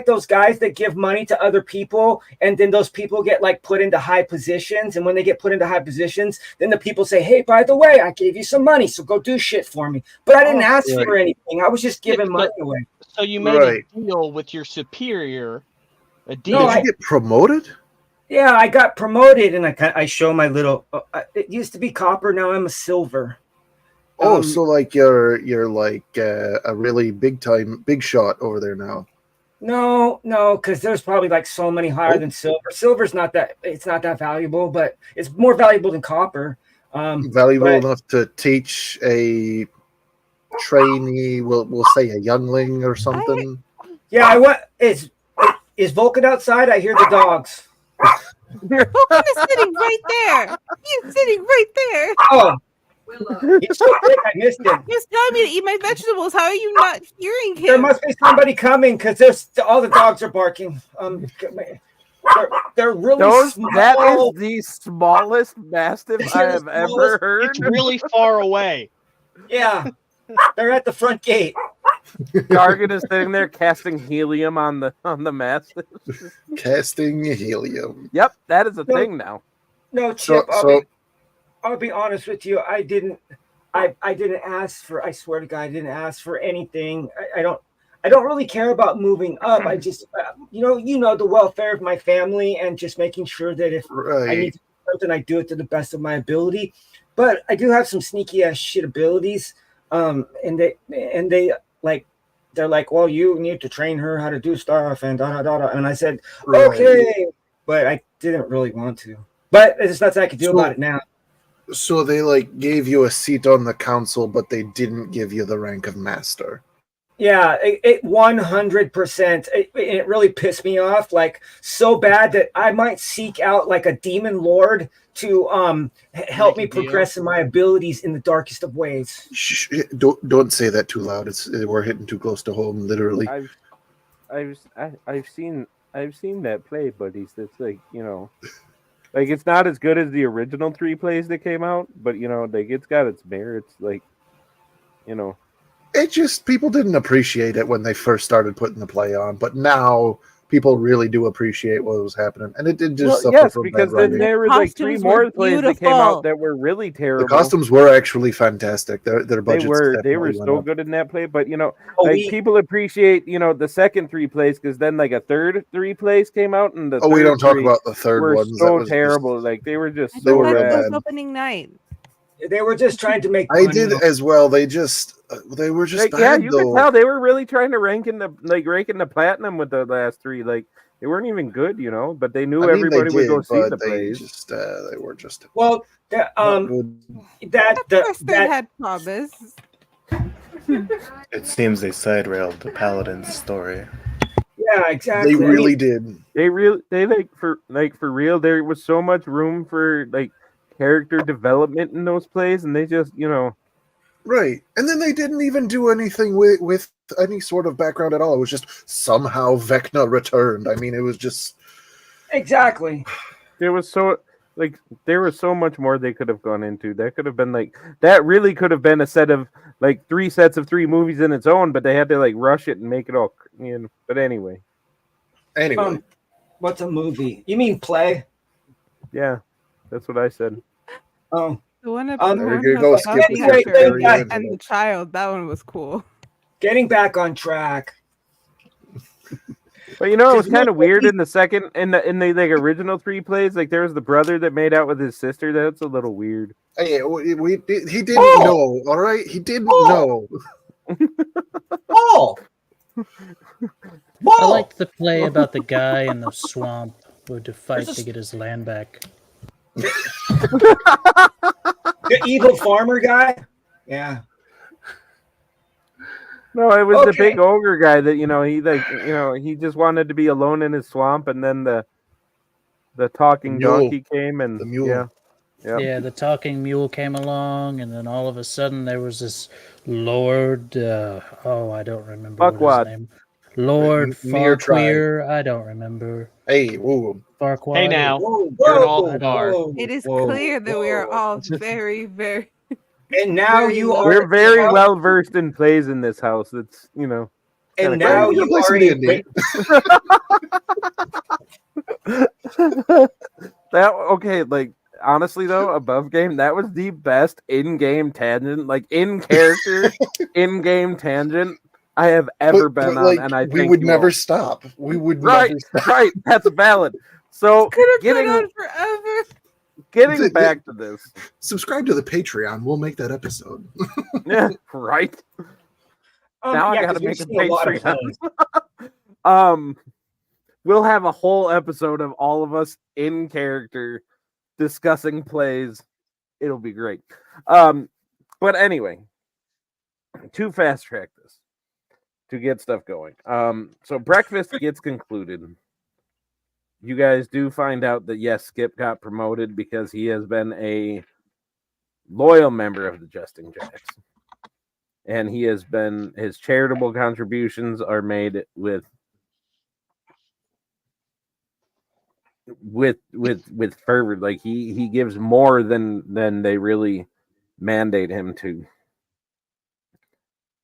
those guys that give money to other people, and then those people get like put into high positions. And when they get put into high positions, then the people say, "Hey, by the way, I gave you some money, so go do shit for me." But I didn't ask for anything. I was just giving money away. So you made a deal with your superior. A deal. Did you get promoted? Yeah, I got promoted, and I show my little. It used to be copper, now I'm a silver. Oh, so like you're like a really big shot over there now. No, because there's probably like so many higher than silver. Silver's not that valuable, but it's more valuable than copper. Valuable enough to teach a trainee, we'll say a youngling or something. Yeah, is Vulcan outside? I hear the dogs. Vulcan is sitting right there. He's sitting right there. Oh, he's so quick, I missed him. He's telling me to eat my vegetables. How are you not hearing him? There must be somebody coming because all the dogs are barking. They're really small. That is the smallest mastiff I have ever heard. It's really far away. Yeah, they're at the front gate. Gargan is sitting there casting helium on the mastiff. Casting helium. Yep, that is a thing now. No, Chip. I'll be honest with you. I didn't ask for. I swear to God, I didn't ask for anything. I don't really care about moving up. I just, you know, the welfare of my family and just making sure that if I need to do something, I do it to the best of my ability. But I do have some sneaky ass shit abilities. And they like, they're like, well, you need to train her how to do stuff and da da da da. And I said, okay, but I didn't really want to. But there's nothing I could do about it now. So they like gave you a seat on the council, but they didn't give you the rank of master. Yeah, it 100%. It really pissed me off, like so bad that I might seek out like a demon lord to help me progress in my abilities in the darkest of ways. Shh, don't say that too loud. We're hitting too close to home, literally. I've seen that play, buddies. That's like, you know, like it's not as good as the original 3 plays that came out, but you know, like it's got its merits. Like, you know. It just, people didn't appreciate it when they first started putting the play on, but now people really do appreciate what was happening, and it did just suffer from because bad then writing. there were like 3 more plays that came out that were really terrible. The costumes were actually fantastic. Their budgets they were so good in that play, but you know, people appreciate, you know, the second 3 plays because then like a third 3 plays came out, and the we don't talk about the third ones. So terrible, like they were just so bad. Opening night. They were just trying to make. I did as well. They were just like, bad, yeah, you though. could tell they were really trying to rank in the platinum with the last 3. Like they weren't even good, you know, but they knew everybody would go see the plays. They were just well. That had promise. It seems they side-railed the Paladin's story. Yeah, exactly. They really did. They like for real. There was so much room for like character development in those plays, and they just, you know, right. And then they didn't even do anything with any sort of background at all. It was just somehow Vecna returned. I mean, it was just exactly. There was so much more they could have gone into. That could have been like, that really could have been a set of like 3 sets of 3 movies in its own, but they had to like rush it and make it all, you know. But anyway, what's a movie? You mean play? Yeah, that's what I said. Oh, the one there you go, Skip. And the child, that one was cool. Getting back on track. But you know, it was kind of weird in the second, in the like original 3 plays. Like there was the brother that made out with his sister. That's a little weird. Hey, he didn't know. All right, he didn't know. I liked the play about the guy in the swamp who had to fight to get his land back. The evil farmer guy. Yeah. No, it was the Okay. big ogre guy that he just wanted to be alone in his swamp, and then the talking mule. donkey came, and The mule. yeah. Yep. Yeah, the talking mule came along, and then all of a sudden there was this Lord. I don't remember what Fuckwad. his name. Lord Near tribe. Farqueer. I don't remember. Hey, whoa. Farquaad. Hey now, Whoa, You're an whoa, all-star. whoa, It is whoa, clear that we are whoa. all very, very. And now very you low. are. We're very now- well versed in plays in this house. It's And kinda now crazy. you Play some are D&D. that okay. Like honestly, though, above game, that was the best in-game tangent, like in character, in-game tangent I have ever been on, and I we think would you never all- stop. We would Right, never stop. right. That's valid. So Could have getting gone on forever. getting back to this, Subscribe to the Patreon. We'll make that episode. yeah, right. Now I yeah, gotta 'cause we've make a seen a lot of Patreon. fun. We'll have a whole episode of all of us in character discussing plays. It'll be great. But anyway, to fast track this, to get stuff going. So breakfast gets concluded. You guys do find out that yes, Skip got promoted because he has been a loyal member of the Jesting Jacks. And he has been, his charitable contributions are made with fervor. Like he gives more than they really mandate him to.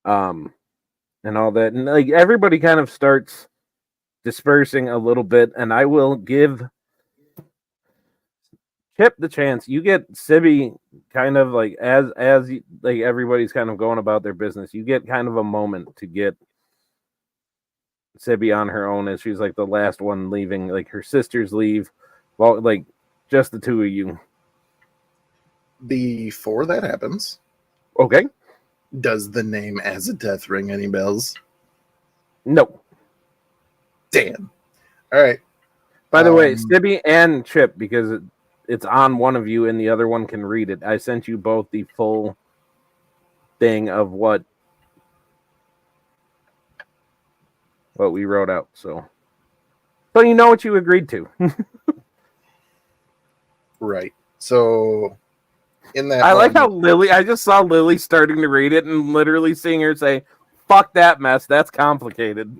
And all that. And like everybody kind of starts dispersing a little bit, and I will give Chip the chance. You get Sibby kind of like as like everybody's kind of going about their business. You get kind of a moment to get Sibby on her own as she's like the last one leaving. Like her sisters leave, well, like just the two of you. Before that happens, Okay. does the name As a Death ring any bells? No. Damn. All right. By the way, Um, Sibby and Chip, because it's on one of you and the other one can read it. I sent you both the full thing of what we wrote out. So you know what you agreed to. Right. So in that I like how moment- I just saw Lily starting to read it and literally seeing her say, "Fuck that mess. That's complicated."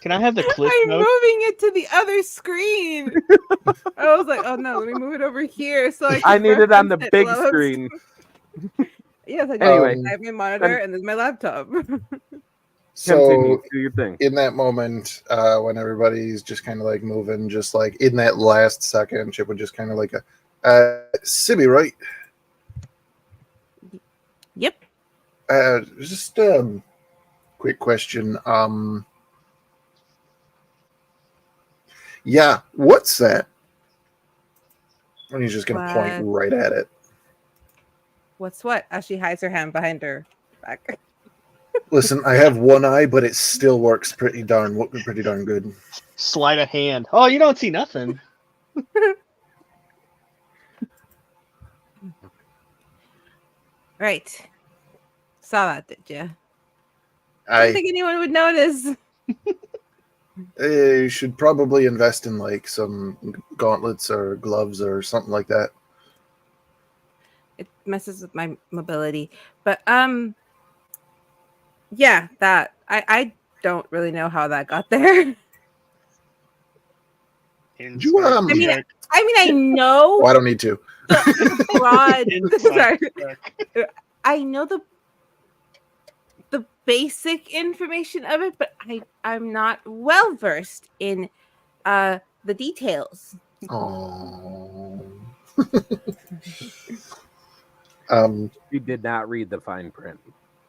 Can I have the clip I'm note? moving it to the other screen. I was like, oh no, let me move it over here so I can I need it on the reference it big while I'm screen. Yes, I do. Anyway, I have my monitor and there's my laptop. Continue, So do your thing. in that moment, when everybody's just kind of like moving, just like in that last second, Chip would just kind of like Sibby, right? Yep. Just quick question. Yeah, what's that? And he's just gonna point What? right at it. What's what? As she hides her hand behind her back. Listen, I have one eye, but it still works pretty darn good. Sleight of hand. Oh, you don't see nothing. Right. Saw that, did you? I don't I think anyone would notice. should probably invest in like some gauntlets or gloves or something like that. It messes with my mobility. But yeah, that I don't really know how that got there. Did you, I mean, I know Oh, I don't need to. the broad. Inside Sorry. I know the basic information of it, but I'm not well versed in the details. Oh. You did not read the fine print.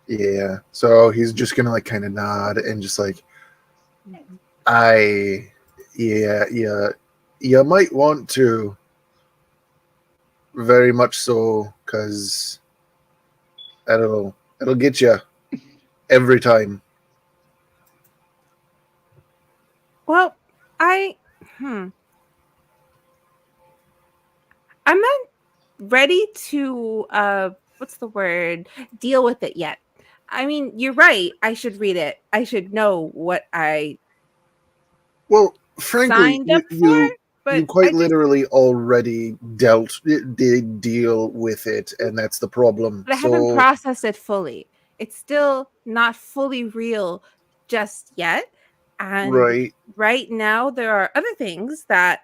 Yeah. So he's just gonna like kind of nod and just like, yeah, you might want to. Very much so, because it'll get you every time. Well, I I'm not ready to what's the word? Deal with it yet. I mean, you're right. I should read it. I should know what I Well, frankly, signed up for. you But quite I just, literally already did deal with it, and that's the problem. but I haven't So, processed it fully. It's still not fully real just yet. And right. right now, there are other things that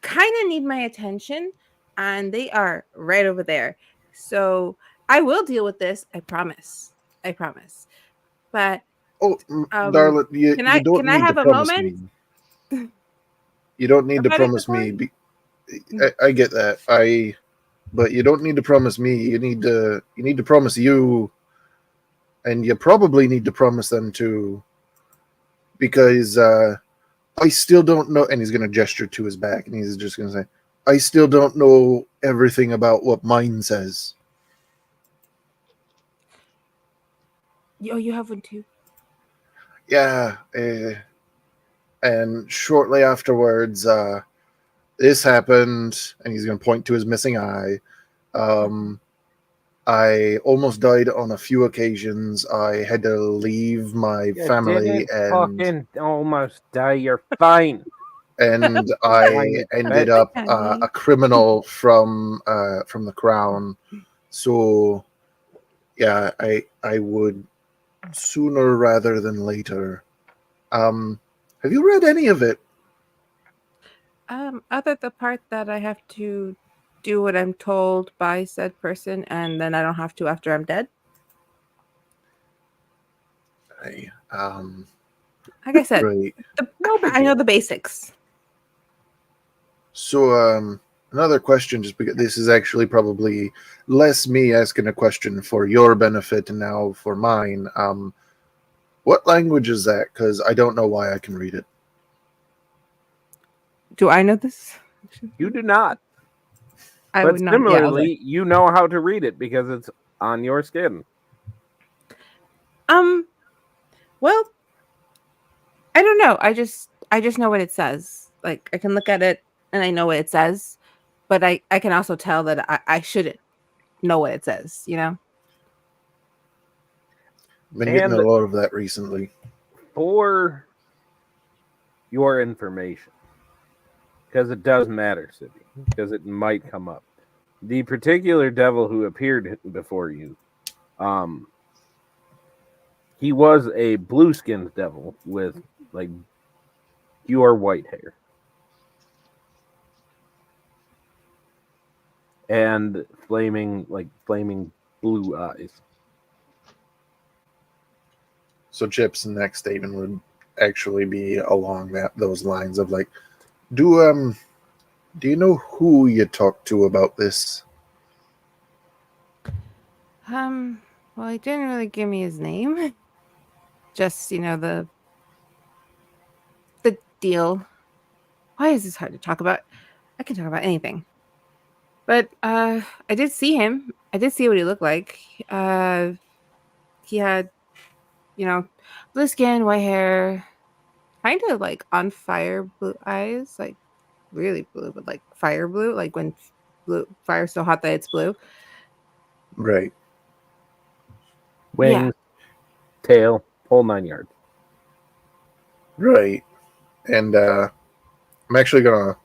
kind of need my attention, and they are right over there. So I will deal with this. I promise. I promise. But Oh, darling, you don't can I need to have a promise moment? me. You don't need to About it promise before? me. I get that. But you don't need to promise me. You need to promise you, and you probably need to promise them too, because I still don't know. And he's going to gesture to his back, and he's just going to say, "I still don't know everything about what mine says." Oh, you have one too. Yeah, and shortly afterwards, this happened, and he's going to point to his missing eye. I almost died on a few occasions. I had to leave my You family, didn't and fucking almost die. You're fine. I ended up Honey. a criminal from the crown. So, yeah, I would sooner rather than later. Have you read any of it? Other the part that I have to do what I'm told by said person, and then I don't have to after I'm dead. Like I said, Right. I know the basics. So, another question, just because this is actually probably less me asking a question for your benefit and now for mine. What language is that? Because I don't know why I can read it. Do I know this? You do not. I But would not. Yeah, I was similarly, like, you know how to read it because it's on your skin. well, I don't know. I just know what it says. Like I can look at it and I know what it says, but I can also tell that I shouldn't know what it says. You know. Been getting And a lot of that recently. for your information, because it does matter, Sibby, because it might come up. The particular devil who appeared before you, he was a blue-skinned devil with like pure white hair and flaming blue eyes. So Chip's next statement would actually be along those lines of like, do you know who you talked to about this? Well, he didn't really give me his name. Just the deal. Why is this hard to talk about? I can talk about anything. But I did see him. I did see what he looked like. He had, blue skin, white hair, kind of like on fire blue eyes, like really blue, but like fire blue, like when fire's so hot that it's blue. Right. Wings, tail, whole 9 yards. Right. And I'm actually gonna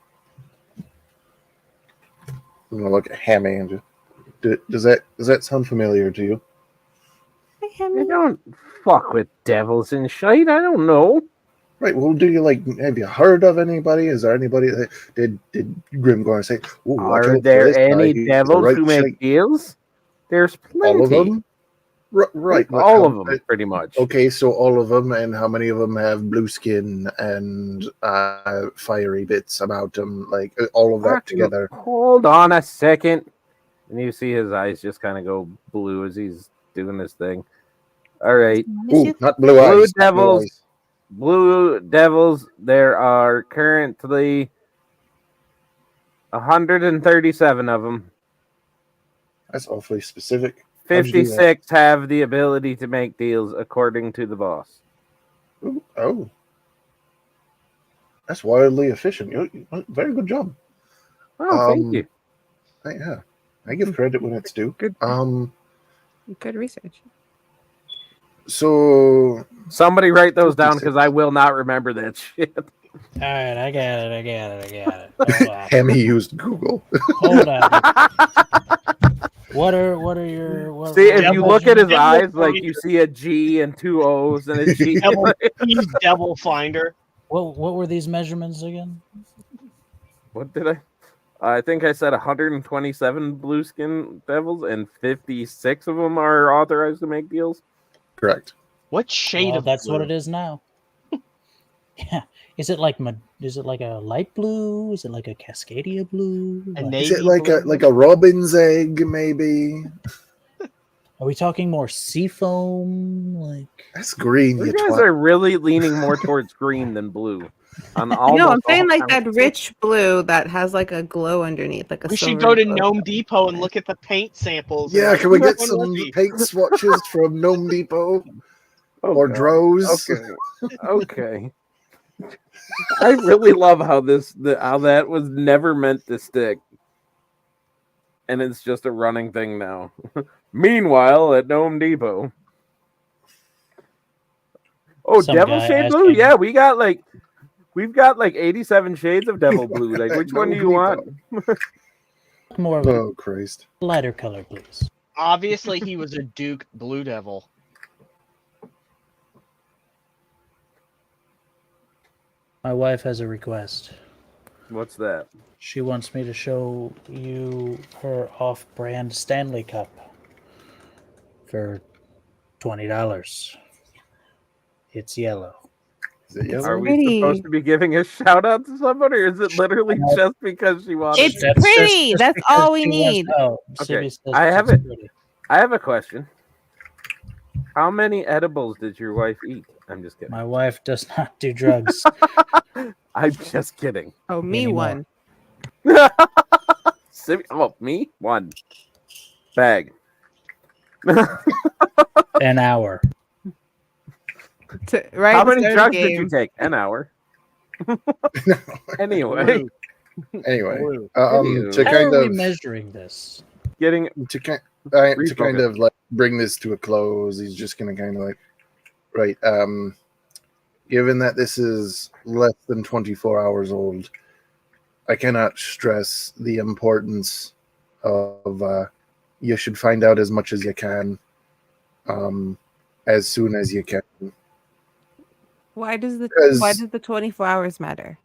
look at Hammy and does that sound familiar to you? I don't fuck with devils and shite. I don't know. Right. Well, have you heard of anybody? Is there anybody that did Grimgor say? Ooh, watch Are out for there this guy. any He's the devils right who make shite." deals? There's plenty. All of them? Right. Like, all of them, pretty much. Okay, so all of them, and how many of them have blue skin and fiery bits about them? Like all of that together. Hold on a second. And you see his eyes just kind of go blue as he's doing this thing. All right. Ooh, not blue eyes. not blue eyes. Blue devils. There are currently 137 of them. That's awfully specific. How'd you do that? 56 have the ability to make deals, according to the boss. Ooh, oh, that's wildly efficient. Very good job. Oh, thank you. I give credit when it's due. Good. Good research. So Somebody write those down 56. because I will not remember that shit. All right, I got it. Hold on. Hemi used Google. Hold on. What are your what, See, if what- you look at his Devil eyes, like Finder. you see a G and two O's and a G. He's Devil Finder. what were these measurements again? What did I think I said 127 blue skin devils, and 56 of them are authorized to make deals. Correct. What shade Well, of that's what blue? it is now. Yeah. Is it like a light blue? Is it like a Cascadia blue? A Like- navy Is it like blue? a robin's egg, maybe? Are we talking more seafoam? Like That's green, You you guys twat. are really leaning more towards green than blue. On No, I'm almost saying all like that counts. rich blue that has like a glow underneath, like a We should silver go to glow. Gnome Depot and look at the paint samples. Yeah, and can we like, get which some one would be? paint swatches from Gnome Depot Oh, or God. Droz? Okay. Okay. I really love how how that was never meant to stick. And it's just a running thing now. Meanwhile, at Gnome Depot. Oh, Some Devil guy Shade Blue? asking- Yeah, we've got like 87 shades of Devil Blue. Like, which one do you want? more of a Oh, Christ. lighter color, please. Obviously, he was a Duke Blue Devil. My wife has a request. What's that? She wants me to show you her off-brand Stanley Cup for $20. It's yellow. Is it yellow? Are we Pretty. supposed to be giving a shout out to somebody, or is it literally just because she wants It's it? pretty. That's because all we she wants- need. Oh, Okay, Sibby says I have it's it. pretty. I have a question. How many edibles did your wife eat? I'm just kidding. My wife does not do drugs. I'm just kidding. Oh, me Anymore. one. Oh, me? One. Bag. An hour. Right. How at the many start of drugs the did you game. take? An hour. Anyway, Anyway, Blue. to How kind are we of measuring this? getting to kind to Refocus. kind of like bring this to a close, he's just gonna kind of like, right. Given that this is less than 24 hours old, I cannot stress the importance of you should find out as much as you can, as soon as you can. Why does the 'Cause- 24 hours matter?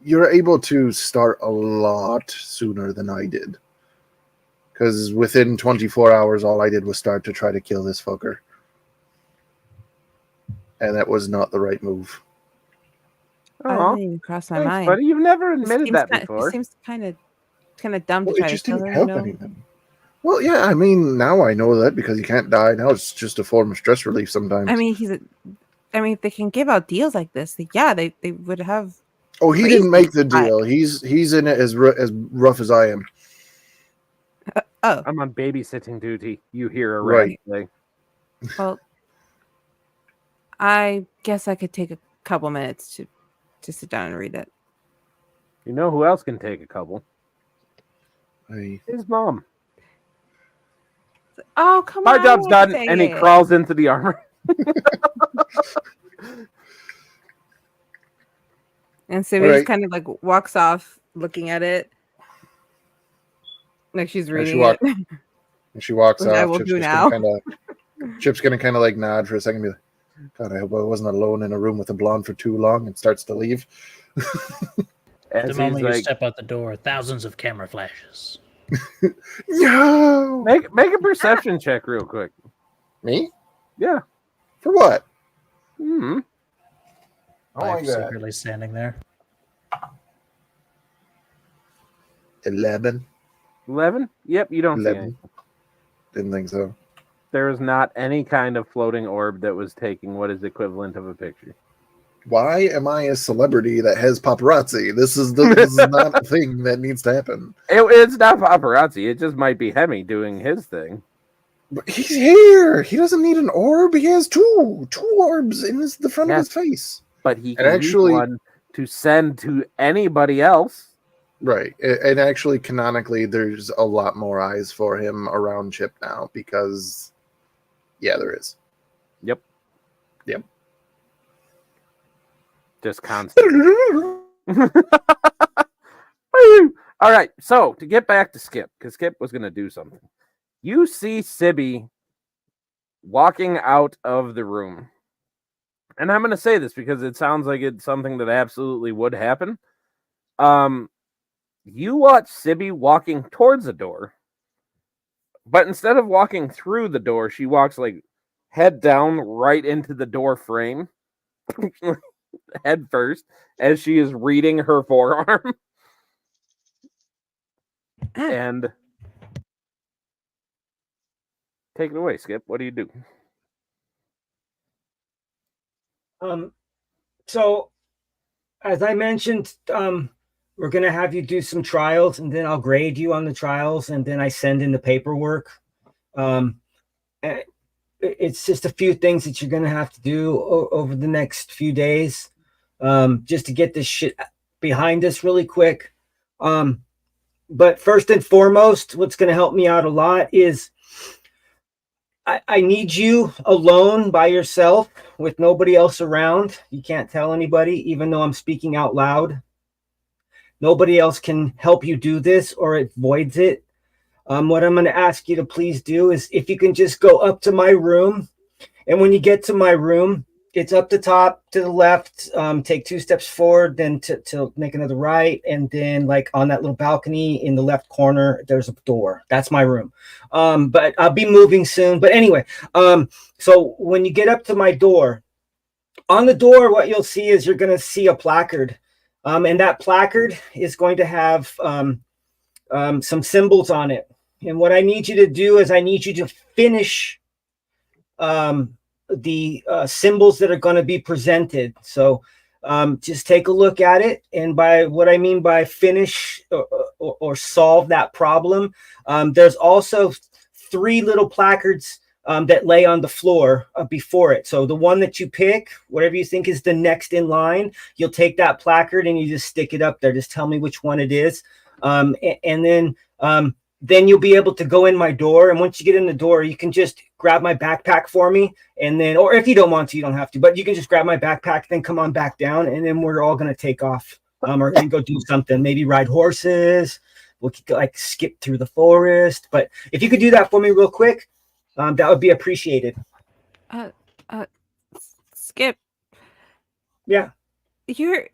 You're able to start a lot sooner than I did, because within 24 hours all I did was start to try to kill this fucker, and that was not the right move. That Oh, didn't even cross my thanks, mind. buddy. You've never It admitted seems that ki- before. It seems kind of dumb Well, to it try just to kill didn't her. help You know? anything. Well, yeah, I mean, now I know that because you can't die. Now it's just a form of stress relief sometimes. I mean, if they can give out deals like this, yeah, they would have. oh, he crazy didn't make the high. deal. He's in it as rough as I am. Oh, I'm on babysitting duty. You hear a Right. rat say. well, I guess I could take a couple minutes to sit down and read it. You know who else can take a couple? I- His mom. Oh, come My on! job's done, dang and he it. crawls into the armor. And Simi Alright. just kind of like walks off, looking at it, like she's she reading walk- it. And she walks Which off. I will do now. Chip's gonna kind of like nod for a second. And be like, God, I hope I wasn't alone in a room with a blonde for too long. And starts to leave. The As he's moment you like, step out the door, thousands of camera flashes. No, make a perception check real quick. me Yeah. for what? Hmm. Wife secretly standing there. 11. 11? Yep, you don't see 11. anything. Didn't think so. There was not any kind of floating orb that was taking what is equivalent of a picture. Why am I a celebrity that has paparazzi? This is not a thing that needs to happen. It's not paparazzi. It just might be Hemi doing his thing. But he's here. He doesn't need an orb. He has two orbs in the front Yes. of his face. But he And can actually- use one to send to anybody else Right. And actually, canonically, there's a lot more eyes for him around Chip now because, yeah, there is. Yep. Yep. Just constant. All right. So to get back to Skip, because Skip was going to do something. You see Sibby walking out of the room. And I'm going to say this because it sounds like it's something that absolutely would happen. You watch Sibby walking towards the door, but instead of walking through the door, she walks like head down right into the door frame, head first, as she is reading her forearm. And take it away, Skip. What do you do? So, as I mentioned, we're going to have you do some trials, and then I'll grade you on the trials, and then I send in the paperwork. It's just a few things that you're going to have to do over the next few days, just to get this shit behind us really quick. But first and foremost, what's going to help me out a lot is I need you alone by yourself with nobody else around. You can't tell anybody, even though I'm speaking out loud. Nobody else can help you do this or it voids it. What I'm going to ask you to please do is if you can just go up to my room. And when you get to my room, it's up the top to the left. Take 2 steps forward, then to make another right. And then like on that little balcony in the left corner, there's a door. That's my room. But I'll be moving soon. But anyway, so when you get up to my door, on the door, what you'll see is you're going to see a placard. And that placard is going to have some symbols on it. And what I need you to do is I need you to finish the symbols that are going to be presented. So just take a look at it. And by what I mean by finish or solve that problem, there's also 3 little placards that lay on the floor before it. So the one that you pick, whatever you think is the next in line, you'll take that placard and you just stick it up there. Just tell me which one it is. And then you'll be able to go in my door. And once you get in the door, you can just grab my backpack for me. And then, or if you don't want to, you don't have to, but you can just grab my backpack, then come on back down. And then we're all going to take off and go do something, maybe ride horses. We'll like skip through the forest. But if you could do that for me real quick, that would be appreciated. Skip. Yeah. You're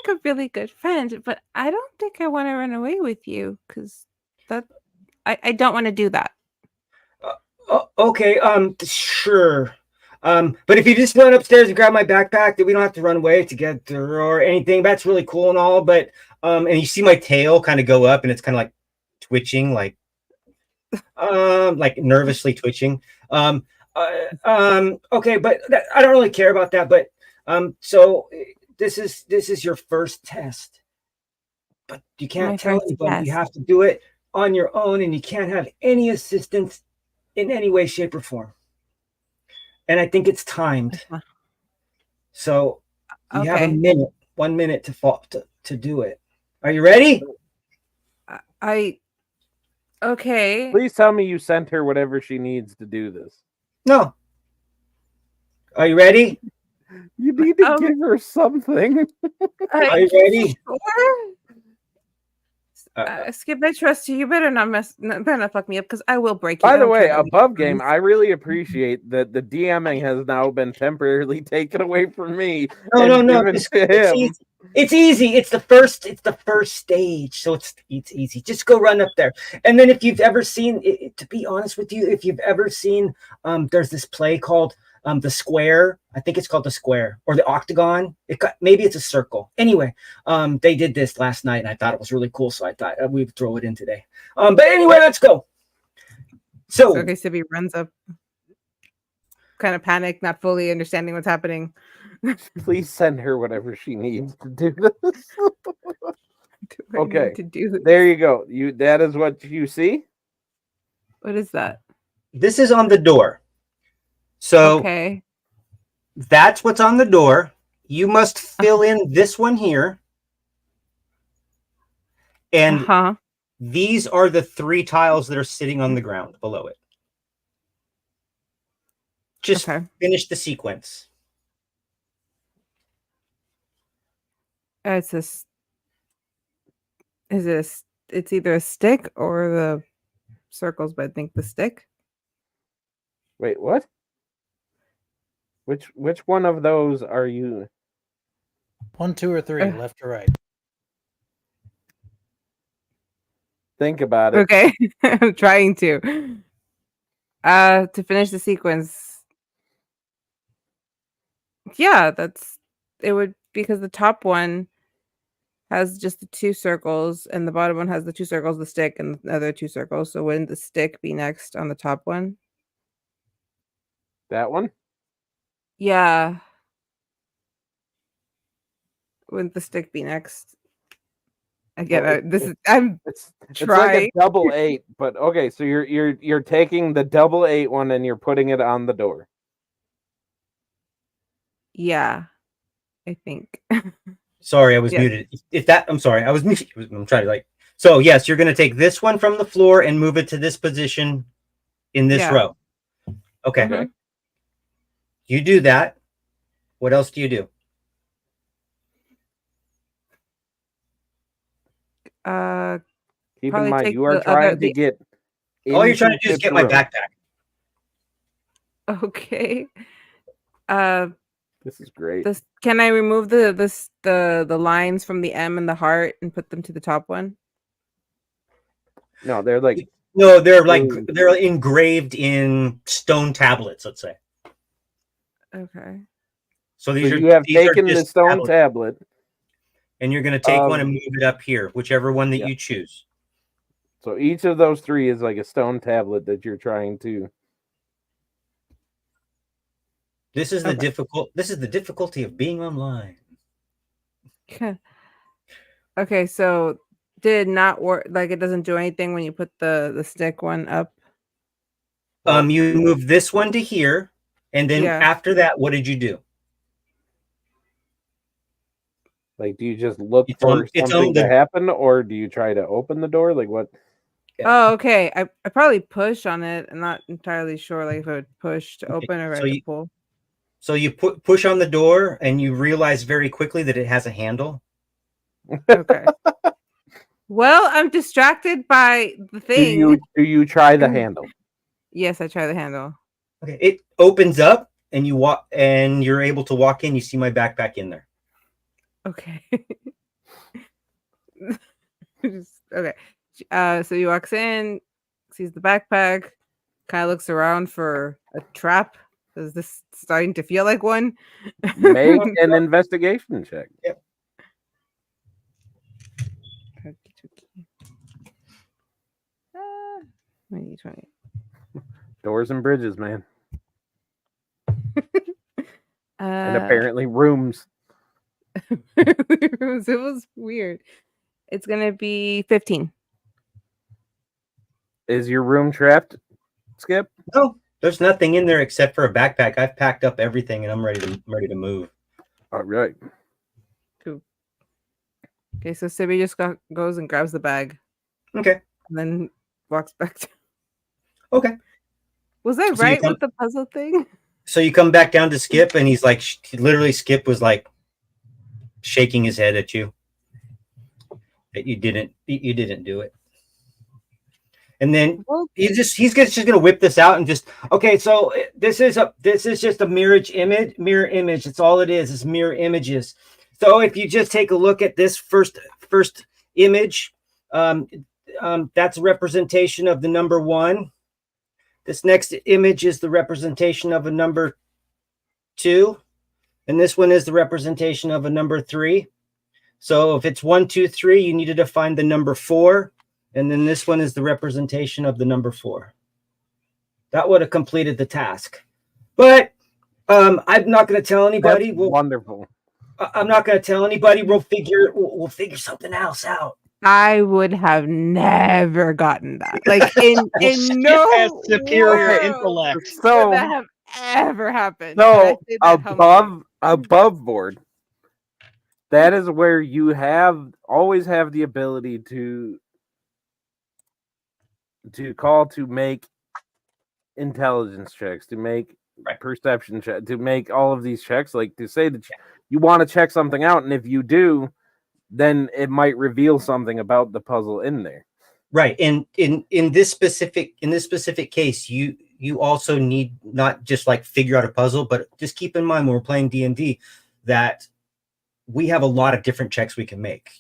like a really good friend, but I don't think I want to run away with you because I don't want to do that. Okay. Sure. But if you just run upstairs and grab my backpack, then we don't have to run away together or anything. That's really cool and all. But and you see my tail kind of go up and it's kind of like twitching, like nervously twitching. Okay, but I don't really care about that. But so this is your first test, but you can't tell anybody. You have to do it on your own, and you can't have any assistance in any way, shape, or form. And I think it's timed. So you have a minute, 1 minute to do it. Are you ready? Okay. Please tell me you sent her whatever she needs to do this. No. Are you ready? You need to give her something. Are you ready? Skip, I trust you. You better not fuck me up because I will break you. By the way, above game, I really appreciate that the DMing has now been temporarily taken away from me. No. It's easy. It's the first stage, so it's easy. Just go run up there, and then if you've ever seen, to be honest with you, if you've ever seen, there's this play called The Square. I think it's called The Square or The Octagon. Maybe it's a circle. Anyway, they did this last night, and I thought it was really cool, so I thought we'd throw it in today. But anyway, let's go. So okay, Sibby runs up, kind of panicked, not fully understanding what's happening. Please send her whatever she needs to do this. Okay, there you go. That is what you see. What is that? This is on the door. So okay, that's what's on the door. You must fill in this one here. And Uh-huh. these are the 3 tiles that are sitting on the ground below it. Just Okay. finish the sequence. It's a is it it's either a stick or the circles, but I think the stick. Wait, what? Which one of those are you? 1, 2, or 3, left to right. Think about it. Okay. I'm trying to finish the sequence. Yeah, it would, because the top one has just the 2 circles and the bottom one has the 2 circles, the stick, and the other 2 circles. So wouldn't the stick be next on the top one? That one? Yeah. Wouldn't the stick be next? Again, Well, I'm It's like trying. a double 8, but okay. So you're taking the double 8 one and you're putting it on the door. Yeah, I think. Sorry, I was Yes. muted. I'm sorry, I was muted. I'm trying to like. So yes, you're going to take this one from the floor and move it to this position in this Yeah. row. Okay. Mhm. You do that. What else do you do? Keep in Probably mind, take you are the other- trying to the- get. All you're trying to into do is Chip's get my room. backpack. Okay. This is great. Can I remove the lines from the M and the heart and put them to the top one? No, they're like No, they're like Ooh. they're engraved in stone tablets. Let's say. Okay. So so you have taken the just stone tablets, tablet. and you're going to take one and move it up here, whichever one that Yeah. you choose. So each of those 3 is like a stone tablet that you're trying to. This is the Okay. This is the difficulty of being online. Okay, so did it not work? Like, it doesn't do anything when you put the stick one up? You move this one to here, and then Yeah. after that, what did you do? Like, do you just look It's for on- it's something on to the- happen, or do you try to open the door? Like, what? Oh, okay. I probably push on it. I'm not entirely sure, like, if I would push to Okay, open or so I you- to pull. So you push on the door, and you realize very quickly that it has a handle. Okay. Well, I'm distracted by the thing. Do you try the handle? Yes, I try the handle. Okay, it opens up, and you walk, and you're able to walk in. You see my backpack in there. Okay. Okay. So he walks in, sees the backpack, kind of looks around for a trap. Is this starting to feel like one? Make an investigation check. Yep. Maybe 20. Doors and bridges, man, and Uh, apparently rooms. it was weird. It's gonna be 15. Is your room trapped, Skip? No, there's nothing in there except for a backpack. I've packed up everything, and I'm ready to move. All right. Okay, so Sibby just goes and grabs the bag Okay. and then walks back to. Okay. Was I So you right come- with the puzzle thing? So you come back down to Skip, and he's like, literally, Skip was like shaking his head at you that you didn't do it. And then Well, he's just gonna whip this out and just okay. So this is just a mirror image. It's all it is. It's mirror images. So if you just take a look at this first image, that's a representation of the number 1. This next image is the representation of a number 2, and this one is the representation of a number 3. So if it's 1, 2, 3, you needed to find the number 4, and then this one is the representation of the number 4. That would have completed the task. But I'm not going to tell anybody. That's wonderful. I'm not going to tell anybody. We'll figure something else out. I would have never gotten that. Like in Skip no has superior world intellect. would So, that have ever happened. And I so say that humbly. above board, that is where you always have the ability to call to make intelligence checks, to make perception checks, to make all of these checks, like to say that you want to check something out, and if you do, then it might reveal something about the puzzle in there. Right. And in this specific case, you also need not just like figure out a puzzle, but just keep in mind when we're playing D&D that we have a lot of different checks we can make.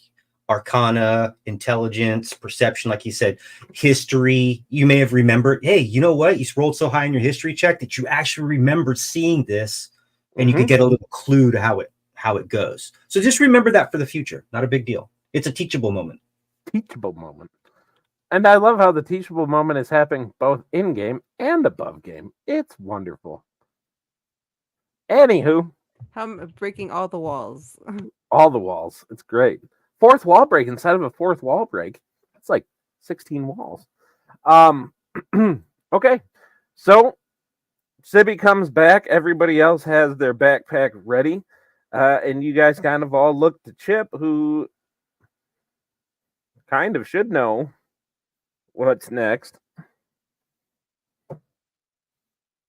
Arcana, intelligence, perception, like you said, history. You may have remembered, hey, you know what? You rolled so high in your history check that you actually remembered seeing this, and you could get a little clue to how it goes. So just remember that for the future. Not a big deal. It's a teachable moment. Teachable moment. And I love how the teachable moment is happening both in game and above game. It's wonderful. Anywho, I'm breaking all the walls. all the walls. It's great. Fourth wall break instead of a fourth wall break. It's like 16 walls. Okay. So Sibby comes back. Everybody else has their backpack ready. And you guys kind of all look to Chip, who kind of should know what's next.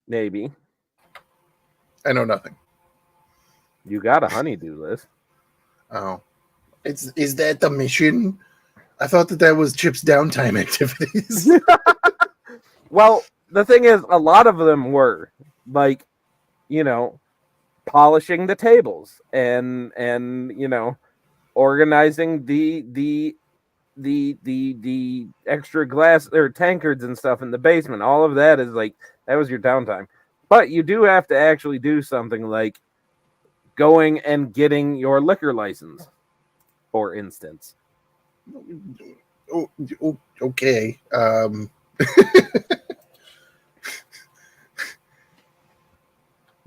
Maybe. I know nothing. You got a honeydew list. Oh. Is that the mission? I thought that was Chip's downtime activities. Well, the thing is, a lot of them were like, polishing the tables and organizing the extra glass or tankards and stuff in the basement. All of that is like, that was your downtime. But you do have to actually do something like going and getting your liquor license, for instance. Oh, okay.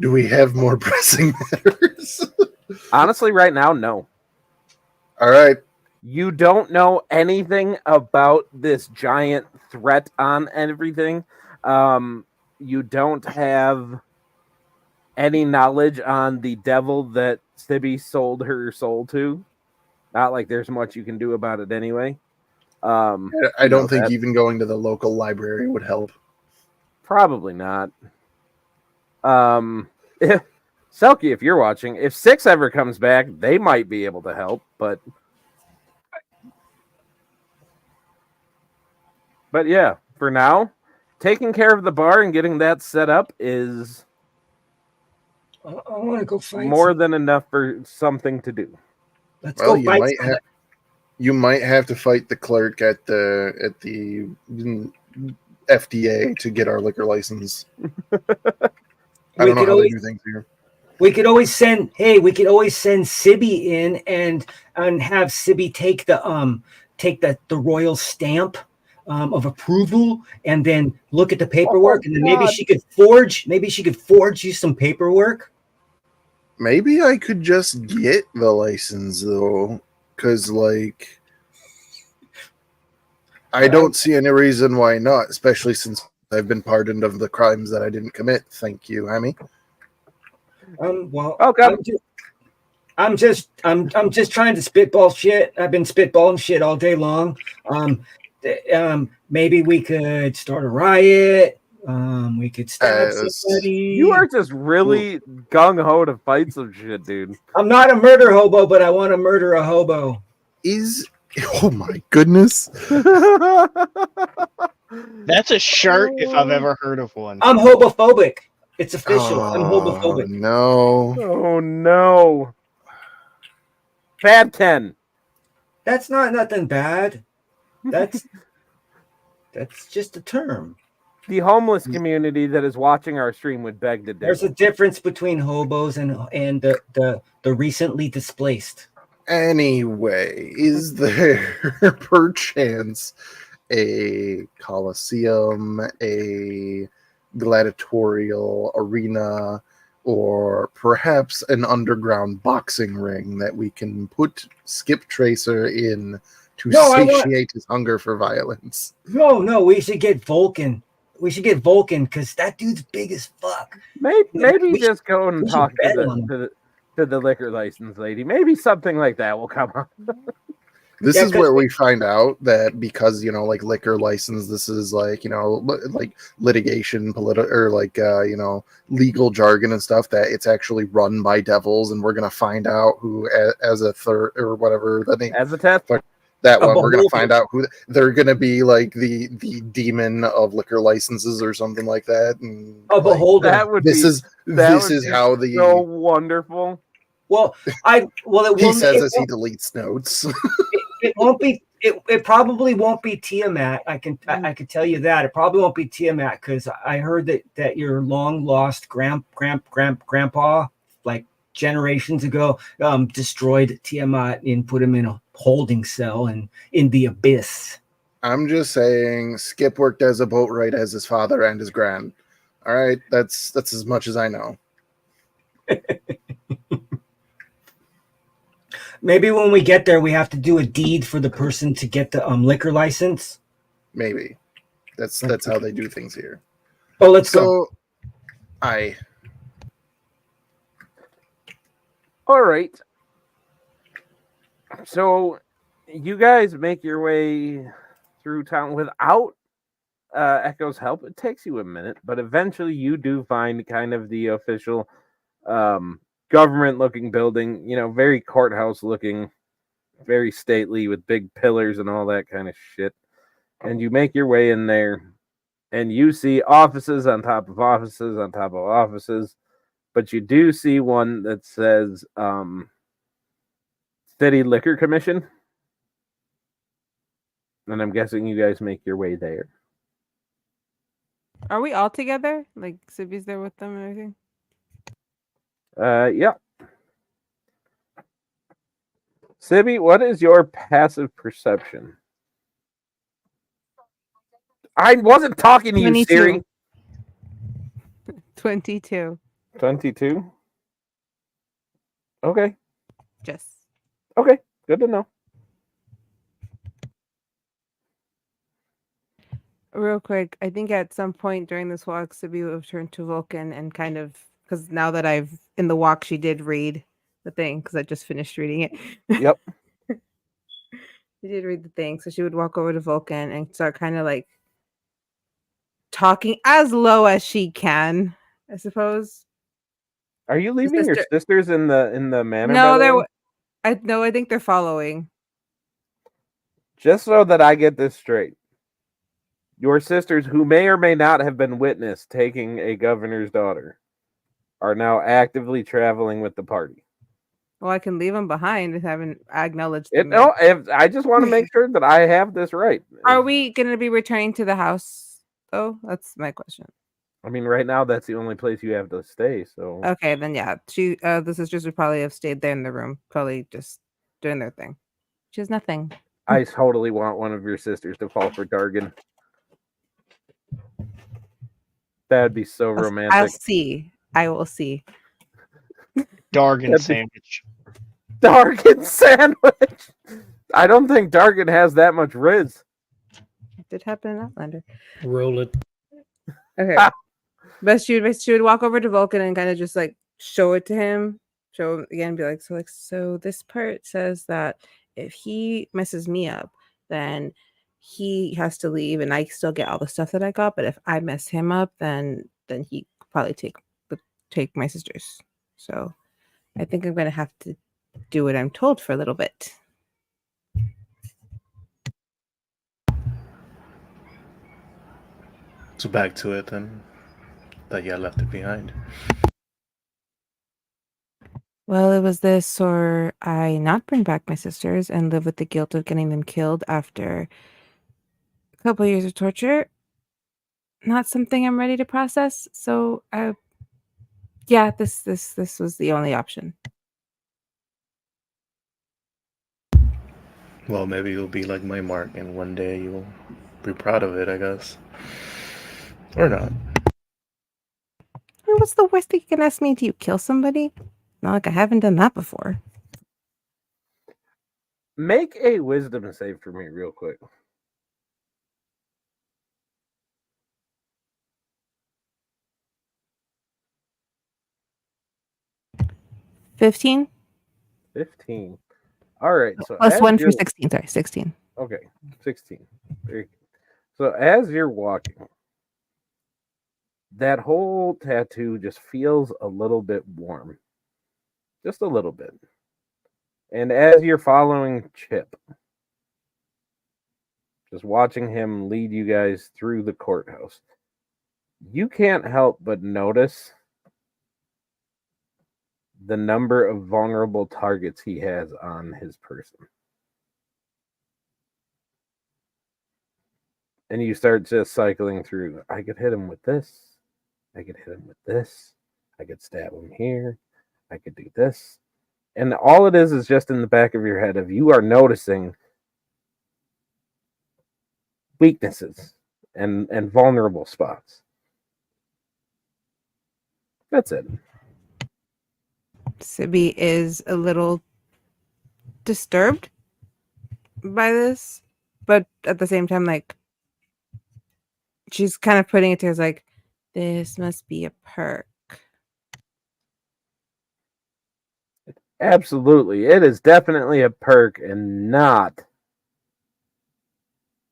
Do we have more pressing matters? Honestly, right now, no. All right. You don't know anything about this giant threat on everything. You don't have any knowledge on the devil that Sibby sold her soul to. Not like there's much you can do about it anyway. I don't think even going to the local library would help. Probably not. If Selkie, if you're watching, if Six ever comes back, they might be able to help, but yeah, for now, taking care of the bar and getting that set up is I want to go fight more than enough for something to do. Let's Well, go fight. you might have to fight the clerk at the FDA to get our liquor license. I don't know how they do things here. We could always send Sibby in and have Sibby take the royal stamp of approval, and then look at the paperwork, and then maybe she could forge you some paperwork. Maybe I could just get the license though, because I don't see any reason why not, especially since I've been pardoned of the crimes that I didn't commit. Thank you, Hammy. Well, welcome. I'm just trying to spitball shit. I've been spitballing shit all day long. Maybe we could start a riot. We could stab somebody. You are just really gung ho to fight some shit, dude. I'm not a murder hobo, but I want to murder a hobo. Oh my goodness. That's a shirt if I've ever heard of one. I'm hobophobic. It's official. I'm hobophobic. No. Oh no. Bad Ken. That's not nothing bad. That's just a term. The homeless community that is watching our stream would beg to differ. There's a difference between hobos and the recently displaced. Anyway, is there perchance a coliseum, a gladiatorial arena, or perhaps an underground boxing ring that we can put Skip Tracer in to satiate his hunger for violence? No, we should get Vulcan. We should get Vulcan because that dude's big as fuck. Maybe just go and talk to to the liquor license lady. Maybe something like that will come up. This Yeah, is where we find out that because, you know, like liquor license, this is like, you know, like litigation, political, or like, you know, legal jargon and stuff, that it's actually run by devils. And we're going to find out who, as a third or whatever the name, As a test, that A one, we're going to beholder. find out who they're going to be, like the demon of liquor licenses or something like that. And A like, beholder. that would this be is that this would is be how the so wonderful. Well, it he will. says as he deletes notes. It won't be. It probably won't be Tiamat. I can tell you that it probably won't be Tiamat, because I heard that your long lost grandpa, like generations ago, destroyed Tiamat and put him in a holding cell and in the abyss. I'm just saying Skip worked as a boatwright as his father and his grand. All right, that's as much as I know. Maybe when we get there, we have to do a deed for the person to get the liquor license. Maybe that's how they do things here. Oh, let's go. So, All right. So you guys make your way through town without Echo's help. It takes you a minute, but eventually you do find kind of the official government-looking building. You know, very courthouse-looking, very stately with big pillars and all that kind of shit. And you make your way in there, and you see offices on top of offices on top of offices. But you do see one that says City Liquor Commission. And I'm guessing you guys make your way there. Are we all together? Like Sibby's there with them and everything? Yeah. Sibby, what is your passive perception? I wasn't talking to you, 22. Siri. 22. 22? Okay. Just. Okay. Good to know. Real quick, I think at some point during this walk, Sibby will turn to Vulcan and kind of, because now that I've, in the walk, she did read the thing, because I just finished reading it. Yep. She did read the thing, so she would walk over to Vulcan and start kind of like talking as low as she can, I suppose. Are you leaving your sister- sisters in the manor? by No, the they're. way? I think they're following. Just so that I get this straight. Your sisters, who may or may not have been witnessed taking a governor's daughter, are now actively traveling with the party. Well, I can leave them behind if I haven't acknowledged It, them. no, if I just want to make sure that I have this right. Are we going to be returning to the house, though? That's my question. I mean, right now that's the only place you have to stay. So Okay, then yeah, the sisters would probably have stayed there in the room, probably just doing their thing. Which is nothing. I totally want one of your sisters to fall for Dargan. That'd be so I'll romantic. see. I will see. Dargan That'd be- sandwich. Dargan sandwich. I don't think Dargan has that much riz. It did happen in Outlander. Roll it. Okay. But she would walk over to Vulcan and kind of just like show it to him. Show him again, be like, so this part says that if he messes me up, then he has to leave and I still get all the stuff that I got. But if I mess him up, then he could probably take my sisters. So I think I'm gonna have to do what I'm told for a little bit. So back to it then. That yeah, left it behind. Well, it was this, or I not bring back my sisters and live with the guilt of getting them killed after a couple years of torture. Not something I'm ready to process. So, yeah, this was the only option. Well, maybe you'll be like my Mark, and one day you'll be proud of it, I guess. Or not. I mean, what's the worst thing you can ask me? Do you kill somebody? Not like I haven't done that before. Make a wisdom save for me real quick. 15 15. All right. So plus as 1 for you're- 16. Sorry, 16. Okay, 16. Very good. So as you're walking, that whole tattoo just feels a little bit warm. Just a little bit. And as you're following Chip, just watching him lead you guys through the courthouse, you can't help but notice the number of vulnerable targets he has on his person. And you start just cycling through. I could hit him with this. I could hit him with this. I could stab him here. I could do this. And all it is just in the back of your head of you are noticing weaknesses and vulnerable spots. That's it. Sibby is a little disturbed by this, but at the same time, like, she's kind of putting it to us like, this must be a perk. Absolutely. It is definitely a perk and not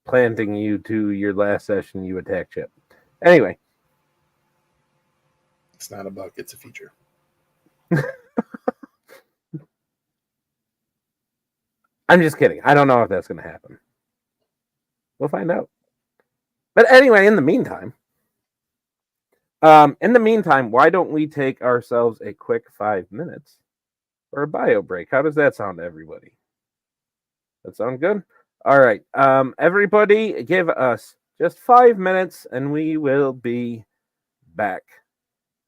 planting you to your last session you attack Chip. Anyway. It's not a bug, it's a feature. I'm just kidding. I don't know if that's going to happen. We'll find out. But anyway, in the meantime, why don't we take ourselves a quick 5 minutes for a bio break? How does that sound to everybody? That sound good? All right. Everybody give us just 5 minutes and we will be back.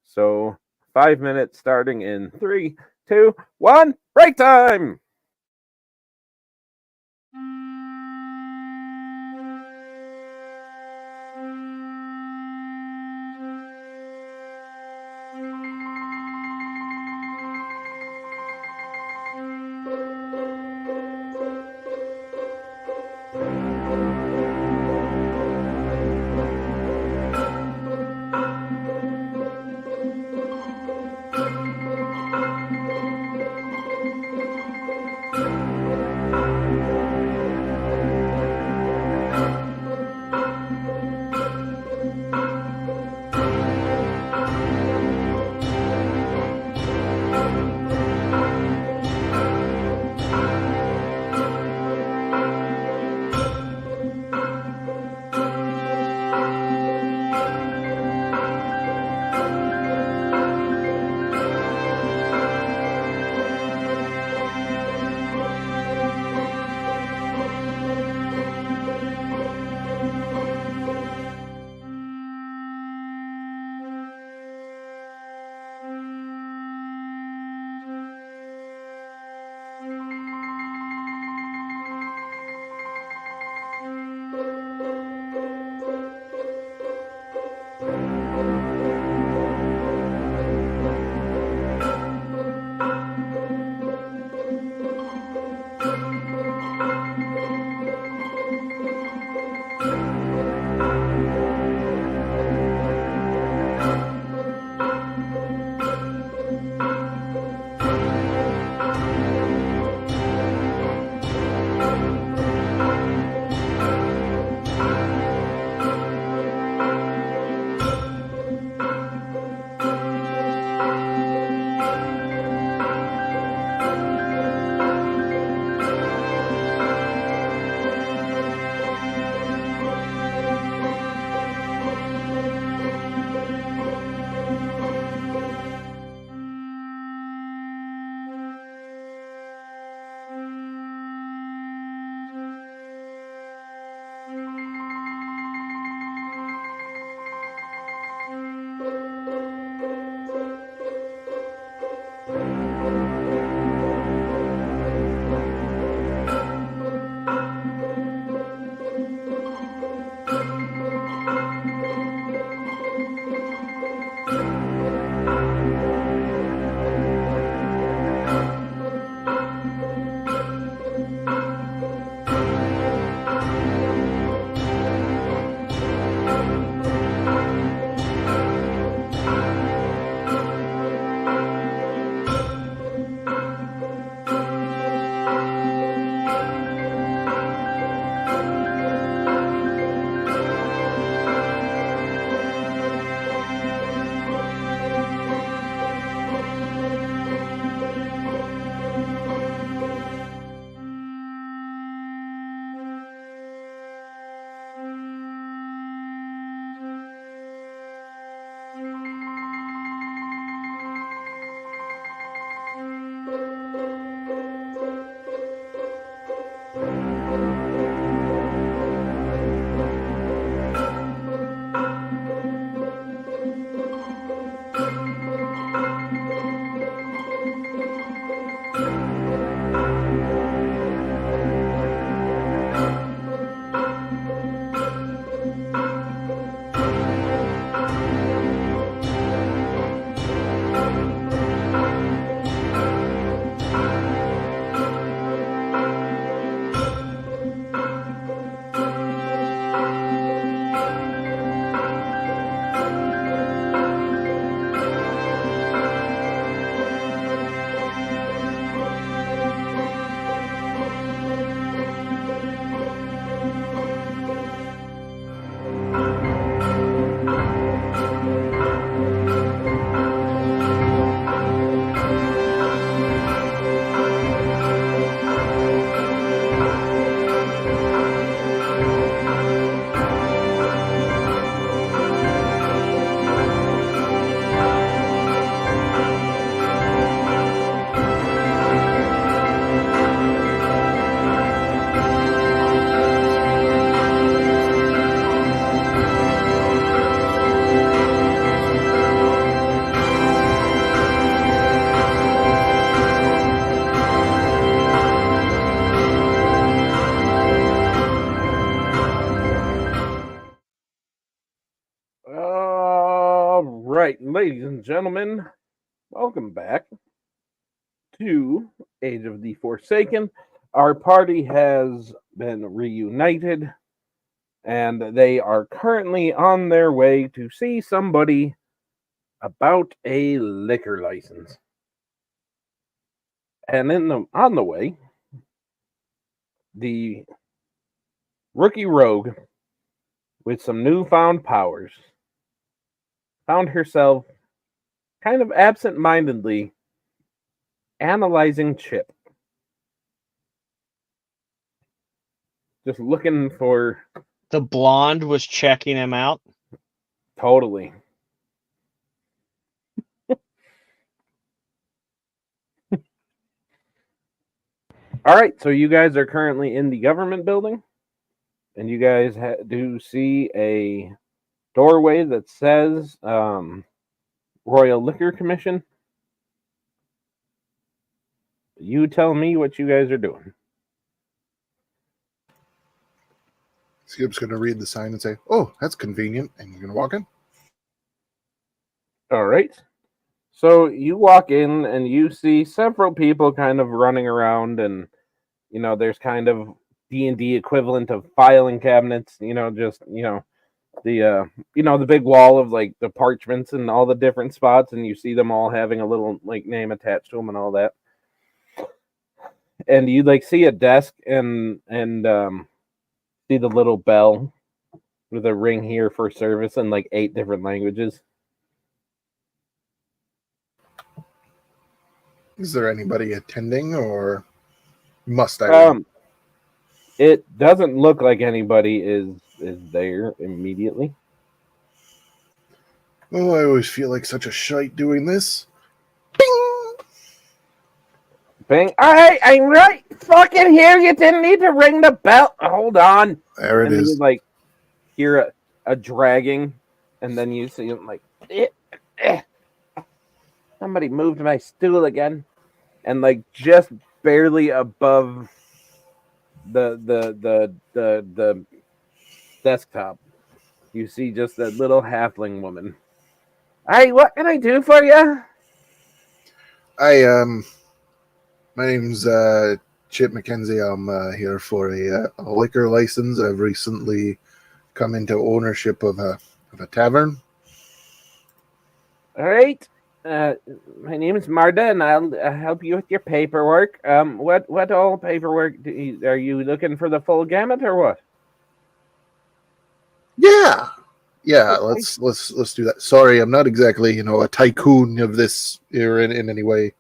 So 5 minutes starting in 3, 2, 1, break time! ladies and gentlemen, welcome back to Age of the Forsaken. Our party has been reunited, and they are currently on their way to see somebody about a liquor license. And on the way, the rookie rogue with some newfound powers found herself kind of absent-mindedly analyzing Chip. Just looking for... The blonde was checking him out. Totally. All right, so you guys are currently in the government building, and you guys do see a doorway that says Royal Liquor Commission. You tell me what you guys are doing. Skip's going to read the sign and say, "Oh, that's convenient," and you're going to walk in. All right. So you walk in and you see several people kind of running around, and there's kind of D&D equivalent of filing cabinets, just the the big wall of like the parchments and all the different spots, and you see them all having a little like name attached to them and all that. And you like see a desk and see the little bell with a ring here for service in like 8 different languages. Is there anybody attending, or must I? It doesn't look like anybody is there immediately. Oh, I always feel like such a shite doing this. Bang! I'm right fucking here. You didn't need to ring the bell. Hold on. There it and is. You like hear a dragging, and then you see him like, somebody moved my stool again, and like just barely above the desktop, you see just that little halfling woman. Hey, what can I do for you? My name's Chip McKenzie. I'm here for a liquor license. I've recently come into ownership of a tavern. All right. My name is Marta, and I'll help you with your paperwork. What all paperwork are you looking for? The full gamut, or what? Yeah. Okay. Let's do that. Sorry, I'm not exactly a tycoon of this era in any way.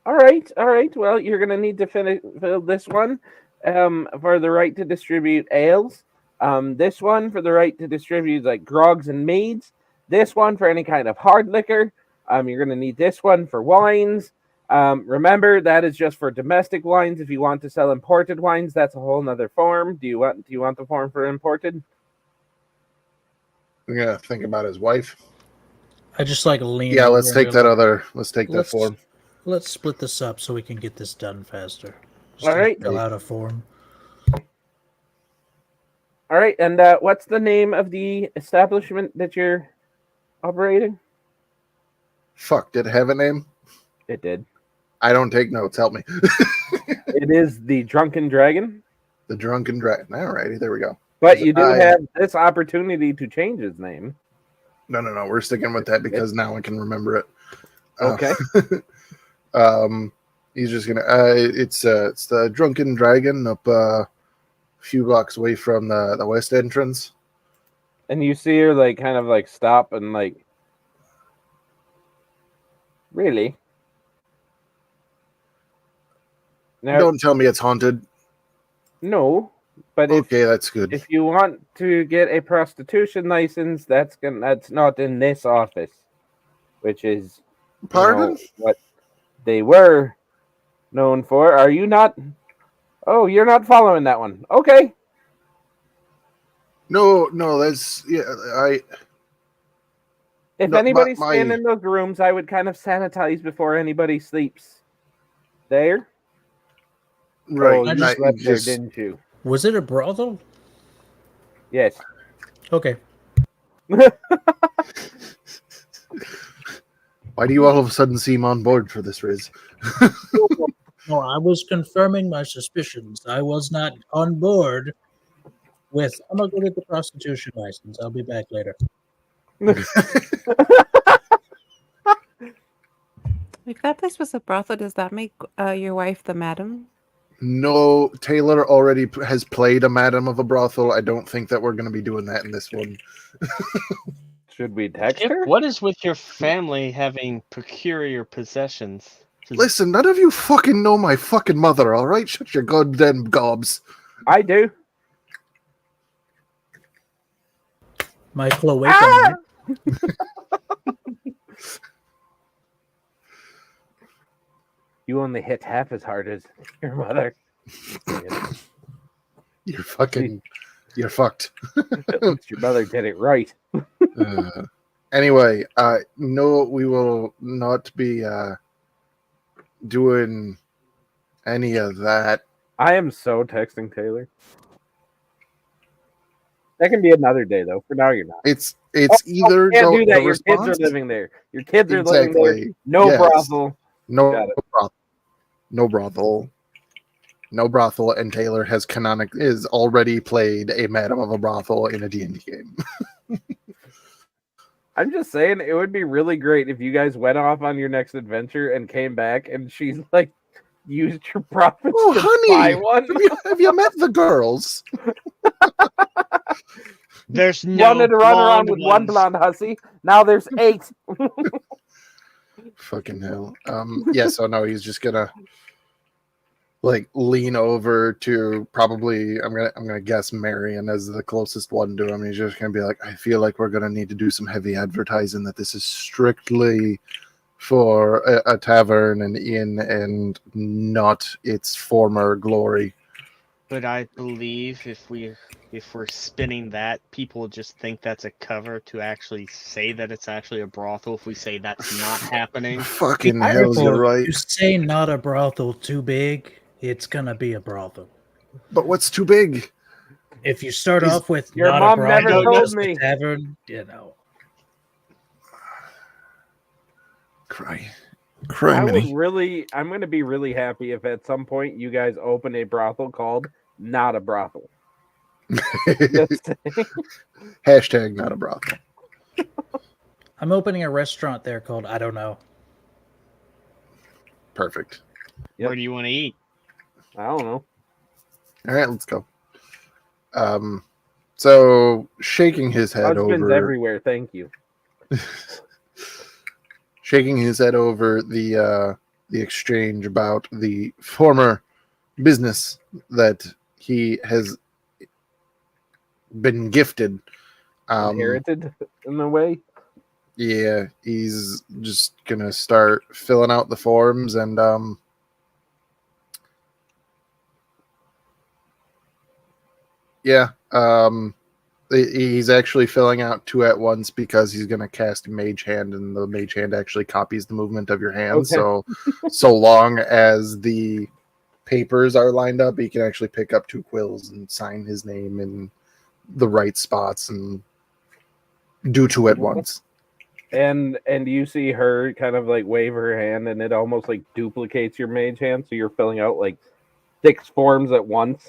All right. Well, you're gonna need to fill this one for the right to distribute ales. This one for the right to distribute like grogs and meads. This one for any kind of hard liquor. You're gonna need this one for wines. Remember, that is just for domestic wines. If you want to sell imported wines, that's a whole nother form. Do you want the form for imported? I'm gonna think about his wife. I just like lean. Yeah, over let's and take go that like, other. Let's take that form. Let's split this up so we can get this done faster. Just All right. Fill out a form. All right, and what's the name of the establishment that you're operating? Fuck, did it have a name? It did. I don't take notes. Help me. It is the Drunken Dragon. The Drunken Dragon. Alrighty, there we go. But you do have this opportunity to change his name. No. We're sticking with that because now I can remember it. Okay. He's just gonna. It's the Drunken Dragon up a few blocks away from the west entrance. And you see her like kind of like stop and like, really? Now, Don't tell me it's haunted. no, but Okay, that's good. if you want to get a prostitution license, that's not in this office, which is Pardon? what they were known for. Are you not? Oh, you're not following that one. Okay. No, that's If No, anybody's my- staying in those rooms, I would kind of sanitize before anybody sleeps. There? right. Oh, you I slept there, just- didn't you? Was it a brothel? Yes. Okay. Why do you all of a sudden seem on board for this, Riz? No, I was confirming my suspicions. I was not on board with. I'm gonna go get the prostitution license. I'll be back later. If that place was a brothel, does that make your wife the madam? No, Taylor already has played a madam of a brothel. I don't think that we're going to be doing that in this one. Should we text Chip, her? what is with your family having peculiar possessions? 'Cause Listen, none of you fucking know my fucking mother, all right? Shut your goddamn gobs. I do. Michael, awaken. You only hit half as hard as your mother. You're fucked. At least your mother did it right. Anyway, no, we will not be doing any of that. I am so texting Taylor. That can be another day, though. For now, you're not. It's either you can't do that. the Your response, kids are living there. Your kids are living there. Exactly. No Yes. brothel. no Got it. brothel, no brothel, and Taylor is already played a madam of a brothel in a D&D game. I'm just saying, it would be really great if you guys went off on your next adventure and came back, and she's like, used your profits Oh, to honey, buy one. have you met the girls? there's no Wanted to run around with one ones. blonde hussy. Now there's 8. Fucking hell. Yeah, so no, he's just gonna like lean over to probably I'm gonna guess Marion as the closest one to him. He's just gonna be like, I feel like we're gonna need to do some heavy advertising that this is strictly for a tavern and inn and not its former glory. But I believe if we're spinning that, people just think that's a cover to actually say that it's actually a brothel. If we say that's not happening, Fucking Be hell, careful. you're right. You say not a brothel too big, it's gonna be a brothel. But what's too big? If you start Is- off with Your not mom a never brothel, told just a me. tavern, you know. Cry I'm mini. going to be really happy if at some point you guys open a brothel called Not a Brothel. Just saying. Hashtag not a brothel. I'm opening a restaurant there called I don't know. Perfect. Yep. where do you want to eat? I don't know. All right, let's go. So shaking his head Husbands over, everywhere. Thank you. shaking his head over the exchange about the former business that he has been gifted. Inherited in a way. Yeah, he's just gonna start filling out the forms and he's actually filling out 2 at once because he's gonna cast Mage Hand, and the Mage Hand actually copies the movement of your hand. Okay. So long as the papers are lined up, he can actually pick up 2 quills and sign his name in the right spots and do 2 at once. And you see her kind of like wave her hand, and it almost like duplicates your mage hand, so you're filling out like 6 forms at once.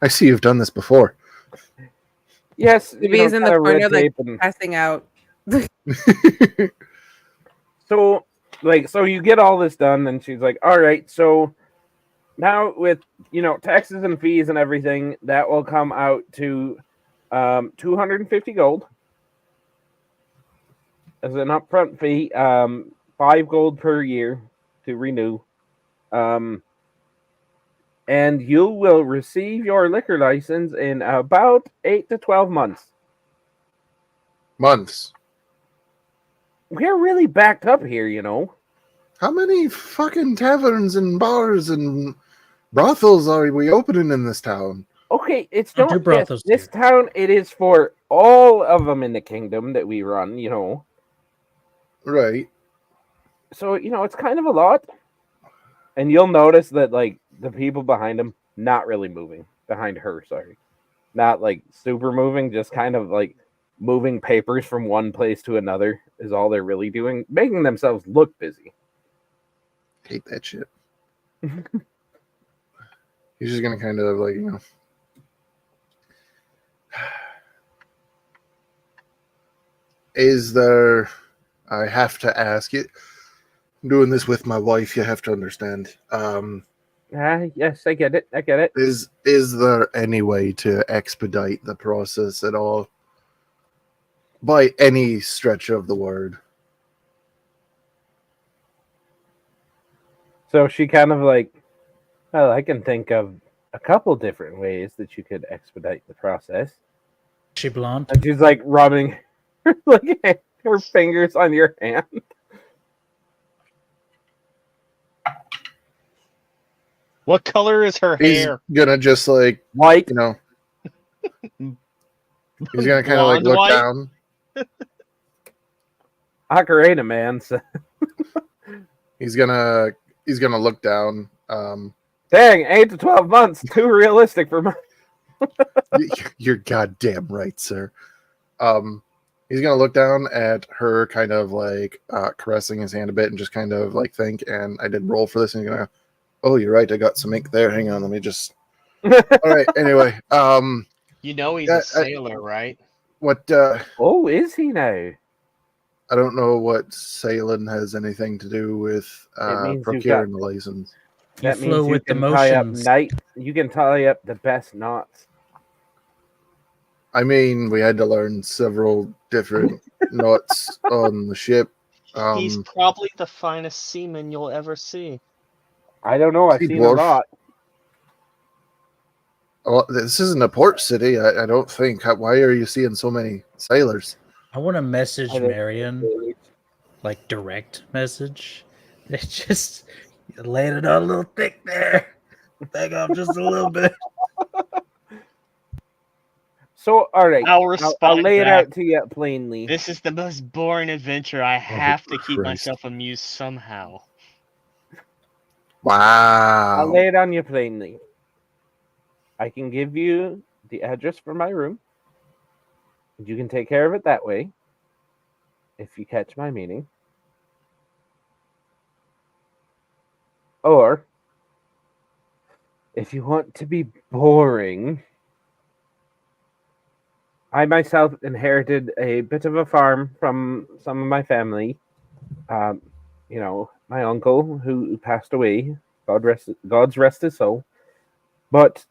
I see you've done this before. Yes, Maybe he's in the kinda red corner, like tape and- passing out. So you get all this done, and she's like, all right, so now with taxes and fees and everything, that will come out to 250 gold as an upfront fee, 5 gold per year to renew, and you will receive your liquor license in about 8 to 12 months. Months. We're really backed up here, How many fucking taverns and bars and brothels are we opening in this town? Okay, it's Don't not do brothels this here. town. It is for all of them in the kingdom that we run. Right. So it's kind of a lot. And you'll notice that like the people behind him not really moving. Behind her, sorry, not like super moving. Just kind of like moving papers from one place to another is all they're really doing, making themselves look busy. Hate that shit. He's just gonna kind of like, is there? I have to ask you. I'm doing this with my wife. You have to understand. Yes, I get it. I get it. Is there any way to expedite the process at all? By any stretch of the word. So she kind of like, well, I can think of a couple different ways that you could expedite the process. Is she blonde? And she's like rubbing like her fingers on your hand. What color is her He's hair? gonna just like, White. he's gonna kind of like Blonde look white? down. Ocarina, man. So, He's gonna look down. dang, 8 to 12 months. Too realistic for my. You're goddamn right, sir. He's gonna look down at her, kind of like caressing his hand a bit, and just kind of like think. And I did roll for this, and he's gonna. Oh, you're right. I got some ink there. Hang on, let me just. All right. Anyway, You know he's Yeah, a sailor, right? what? Oh, is he now? I don't know what sailing has anything to do with It means you've procuring the license. You That flow means you with the can tie up motions. You can tie up the best knots. I mean, we had to learn several different knots on the ship. He's probably the finest seaman you'll ever see. I don't know. I've Hey, seen dwarf. a lot. Well, this isn't a port city. I don't think. Why are you seeing so many sailors? I want to message I don't- Marion, like direct message. It just you laid it on a little thick there. Back up just a little bit. So, all right. I'll I'll respond lay it back. out to you plainly. This is the most boring adventure. I have to keep Christ. myself amused somehow. Wow. I'll lay it on you plainly. I can give you the address for my room. You can take care of it that way. If you catch my meaning. Or, if you want to be boring, I myself inherited a bit of a farm from some of my family. My uncle who passed away, God's rest his soul. But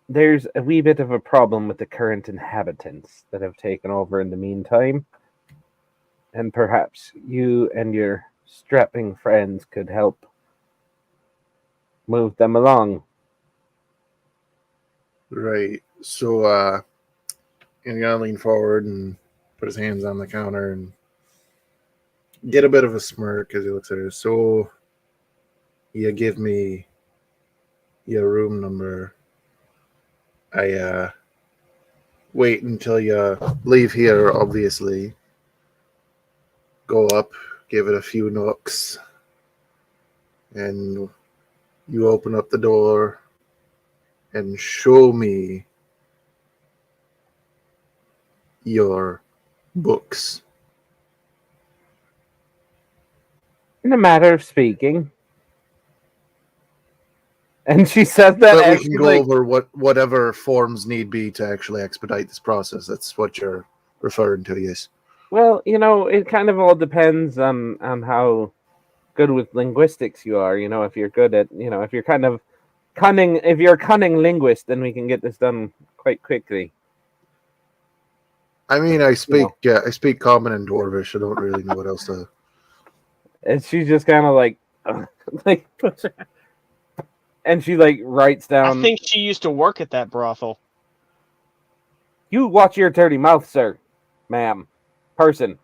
there's a wee bit of a problem with the current inhabitants that have taken over in the meantime. And perhaps you and your strapping friends could help move them along. Right. So, he's gonna lean forward and put his hands on the counter and get a bit of a smirk as he looks at her. So, you give me your room number. I wait until you leave here, obviously. Go up, give it a few knocks, and you open up the door and show me your books. In a matter of speaking. And she says that But as we can she's go like, over whatever forms need be to actually expedite this process. That's what you're referring to, yes. well, it kind of all depends on how good with linguistics you are. If you're good at, if you're kind of cunning, if you're a cunning linguist, then we can get this done quite quickly. I mean, I speak Common and Dwarvish. I don't really know what else to. And she's just kind of like, like, and she like writes I down. think she used to work at that brothel. You watch your dirty mouth, sir, ma'am, person.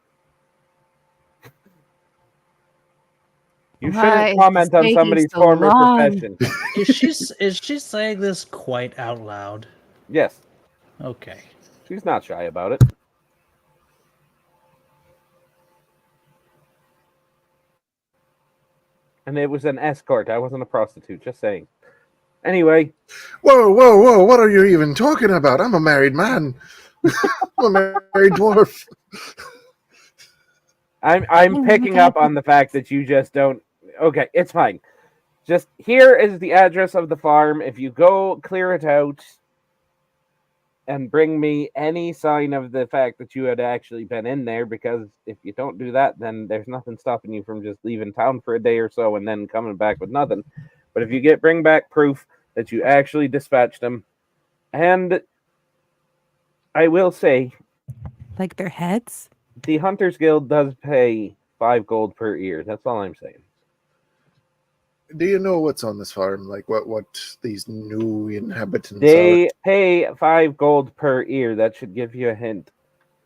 You Why shouldn't is comment this on taking somebody's so former long? profession. Is she saying this quite out loud? Yes, Okay. she's not shy about it. And it was an escort. I wasn't a prostitute. Just saying. Anyway, Whoa! What are you even talking about? I'm a married man. I'm a married dwarf. I'm picking up on the fact that you just don't. Okay, it's fine. Just here is the address of the farm. If you go clear it out and bring me any sign of the fact that you had actually been in there, because if you don't do that, then there's nothing stopping you from just leaving town for a day or so and then coming back with nothing. But if you bring back proof that you actually dispatched them, and I will say, Like their heads? the Hunters Guild does pay 5 gold per ear. That's all I'm saying. Do you know what's on this farm? Like what these new inhabitants They pay 5 gold per ear. That should give you a hint.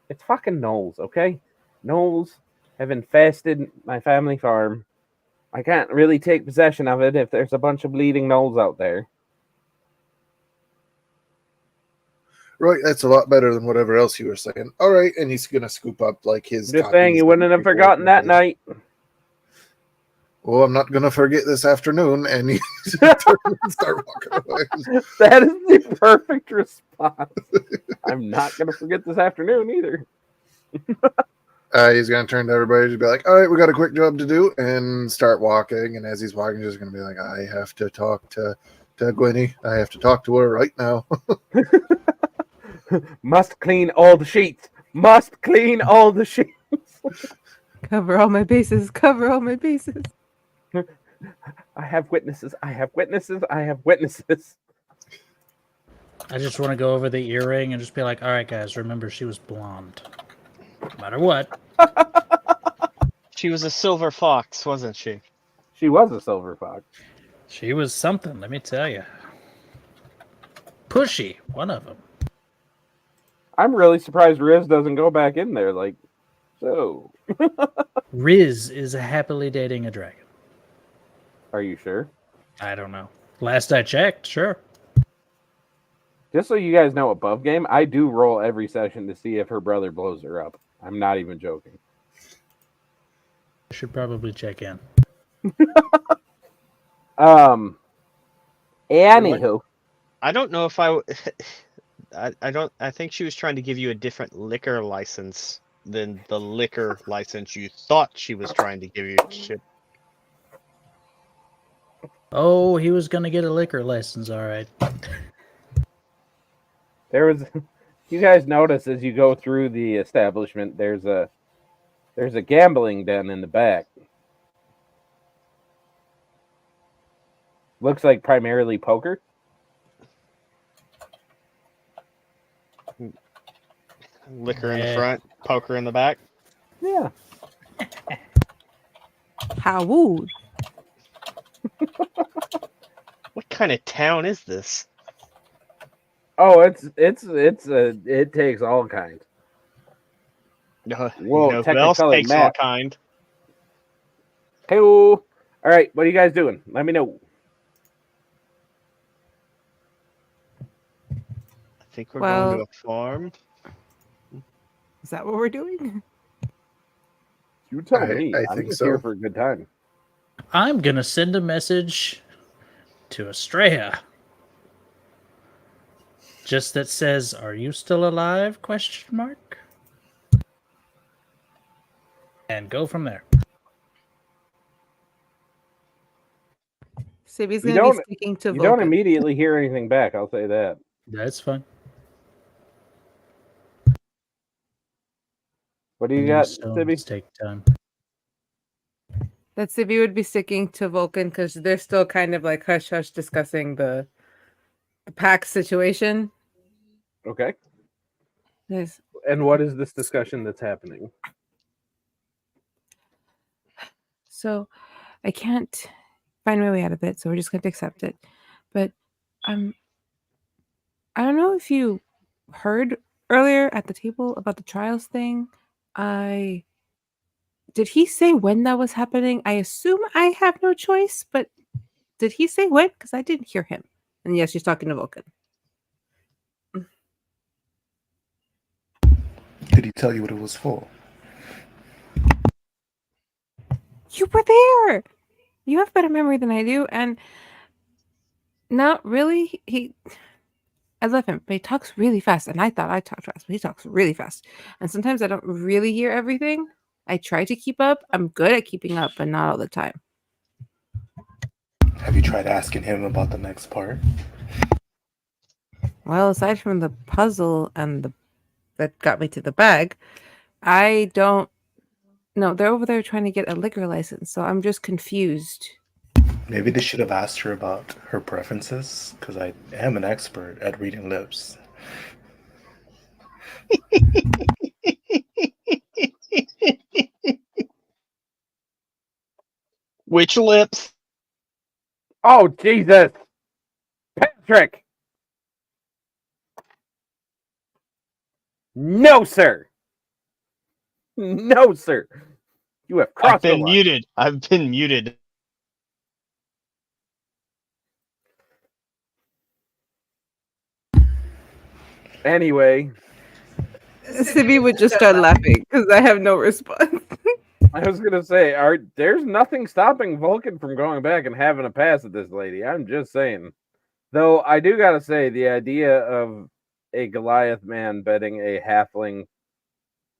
It's fucking gnolls, okay? Gnolls have infested my family farm. I can't really take possession of it if there's a bunch of bleeding gnolls out there. Right, that's a lot better than whatever else you were saying. All right, and he's gonna scoop up like his. I'm just saying, you wouldn't have forgotten that night. Well, I'm not gonna forget this afternoon, and he start walking away. That is the perfect response. I'm not gonna forget this afternoon either. He's gonna turn to everybody to be like, "All right, we got a quick job to do," and start walking. And as he's walking, he's just gonna be like, "I have to talk to Gwenny. I have to talk to her right now." Must clean all the sheets. Must clean all the sheets. Cover all my bases. Cover all my bases. I have witnesses. I have witnesses. I have witnesses. I just want to go over the earring and just be like, all right, guys, remember she was blonde. No matter what. She was a silver fox, wasn't she? She was a silver fox. She was something, let me tell you. Pushy, one of them. I'm really surprised Riz doesn't go back in there. Like, so. Riz is happily dating a dragon. Are you sure? I don't know. Last I checked, sure. Just so you guys know, above game, I do roll every session to see if her brother blows her up. I'm not even joking. I should probably check in. Anywho, I don't know if I think she was trying to give you a different liquor license than the liquor license you thought she was trying to give you. Shit. Oh, he was going to get a liquor license, all right. there was. You guys notice as you go through the establishment, there's a gambling den in the back. Looks like primarily poker. Liquor in the front, poker in the back. Yeah. How would? What kind of town is this? Oh, it takes all kinds. No, Whoa, who else technically takes all Matt. kind? Hey, all right, what are you guys doing? Let me know. I think we're going to a farm. Is that what we're doing? You tell me. I I'm think just so. here for a good time. I'm going to send a message to Estrella. Just that says, "Are you still alive?" ? And go from there. Sibby's You going to don't- be speaking to You Vulcan. don't immediately hear anything back, I'll say that. That's fine. What do you got, Stones Sibby? take time. That Sibby would be speaking to Vulcan because they're still kind of like hush hush discussing the pack situation. Okay. Yes. And what is this discussion that's happening? So I can't find my way out of it, so we're just going to accept it. But I don't know if you heard earlier at the table about the trials thing. Did he say when that was happening? I assume I have no choice, but did he say when? Because I didn't hear him. And yes, she's talking to Vulcan. Did he tell you what it was for? You were there. You have better memory than I do, and not really. I love him, but he talks really fast. And I thought I talked fast, but he talks really fast. And sometimes I don't really hear everything. I try to keep up. I'm good at keeping up, but not all the time. Have you tried asking him about the next part? Well, aside from the puzzle and that got me to the bag, I don't know. They're over there trying to get a liquor license, so I'm just confused. Maybe they should have asked her about her preferences, because I am an expert at reading lips. Which lips? Oh, Jesus! Patrick! No, sir! No, sir! You have I've crossed the been line. muted. I've been muted. Anyway, Sibby would just start laughing because I have no response. I was gonna say, there's nothing stopping Vulcan from going back and having a pass at this lady. I'm just saying. Though I do gotta say, the idea of a Goliath man betting a halfling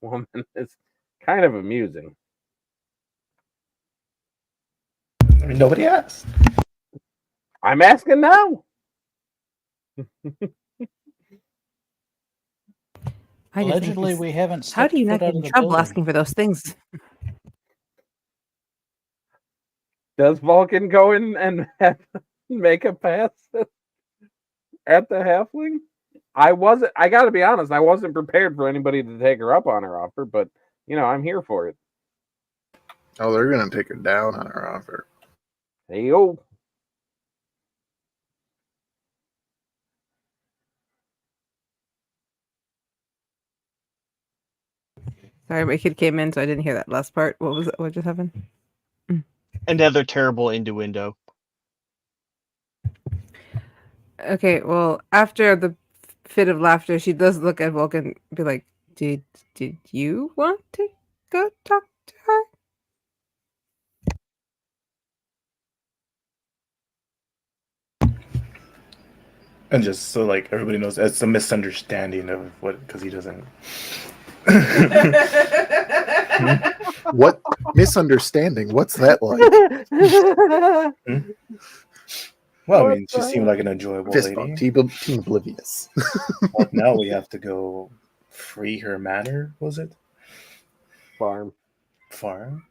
woman is kind of amusing. I mean, nobody asked. I'm asking now. I just think Allegedly, this- we haven't. How do you not stepped foot get out in of the trouble building. asking for those things? Does Vulcan go in and make a pass at the halfling? I gotta be honest, I wasn't prepared for anybody to take her up on her offer, but I'm here for it. Oh, they're gonna take her down on her offer. There you go. Sorry, my kid came in, so I didn't hear that last part. What was it? What just happened? Another terrible innuendo. Okay, well, after the fit of laughter, she does look at Vulcan and be like, Did you want to go talk to her? And just so like everybody knows, it's a misunderstanding of what, because he doesn't. What misunderstanding? What's that like? Well, I mean, she seemed like an enjoyable Fist lady. bump, team oblivious. But now we have to go free her manor, was it? Farm. Farm?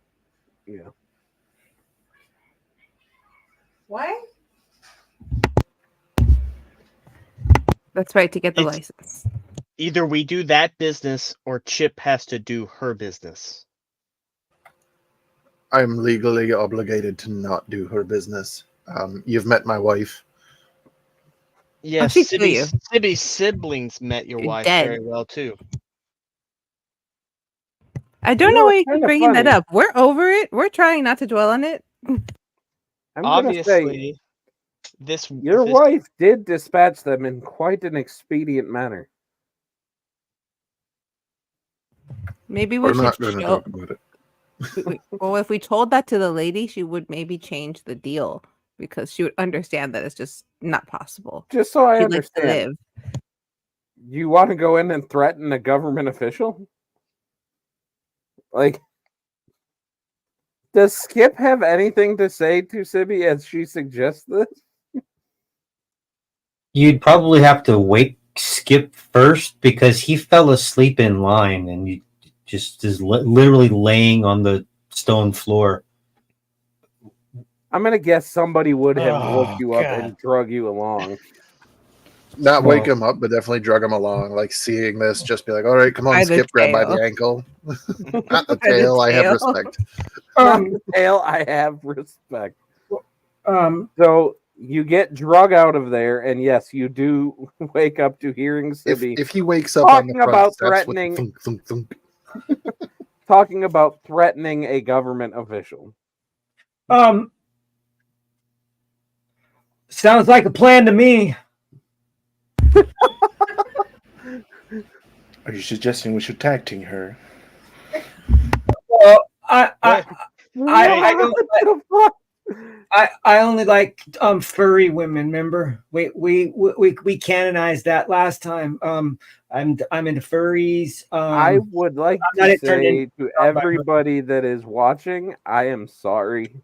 Yeah. Why? That's right, to get the It's- license. Either we do that business or Chip has to do her business. I'm legally obligated to not do her business. You've met my wife. Yes, she feel you. Sibby's siblings met your You're wife dead. very well too. I don't You know know, why you it's keep kinda bringing that funny. up. We're over it. We're trying not to dwell on it. I'm gonna say Obviously, your this- wife did dispatch them in quite an expedient manner. Maybe we We're should not going to show. talk about it. Well, if we told that to the lady, she would maybe change the deal because she would understand that it's just not possible. Just so I She'd like to understand, live. you want to go in and threaten a government official? Like, does Skip have anything to say to Sibby as she suggests this? You'd probably have to wake Skip first because he fell asleep in line and you just is literally laying on the stone floor. I'm gonna guess somebody would have Oh, woke you up God. and drug you along. Not wake Well- him up, but definitely drug him along. Like seeing this, just be like, "All right, come on, By the Skip, grab by tail. the ankle, not the By the tail." I have tail. respect. Hale, I have respect. Um, So you get drug out of there, and yes, you do wake up to hearing If, Sibby if he wakes up on the talking front about steps with the threatening- thunk, thunk, thunk, talking about threatening a government official. sounds like a plan to me. Are you suggesting we should tag team her? Well, I don't. What the fuck? I only like furry women. Remember, we canonized that last time. I'm into furries. I would like I'm not to turned say into to by her. everybody that is watching, I am sorry.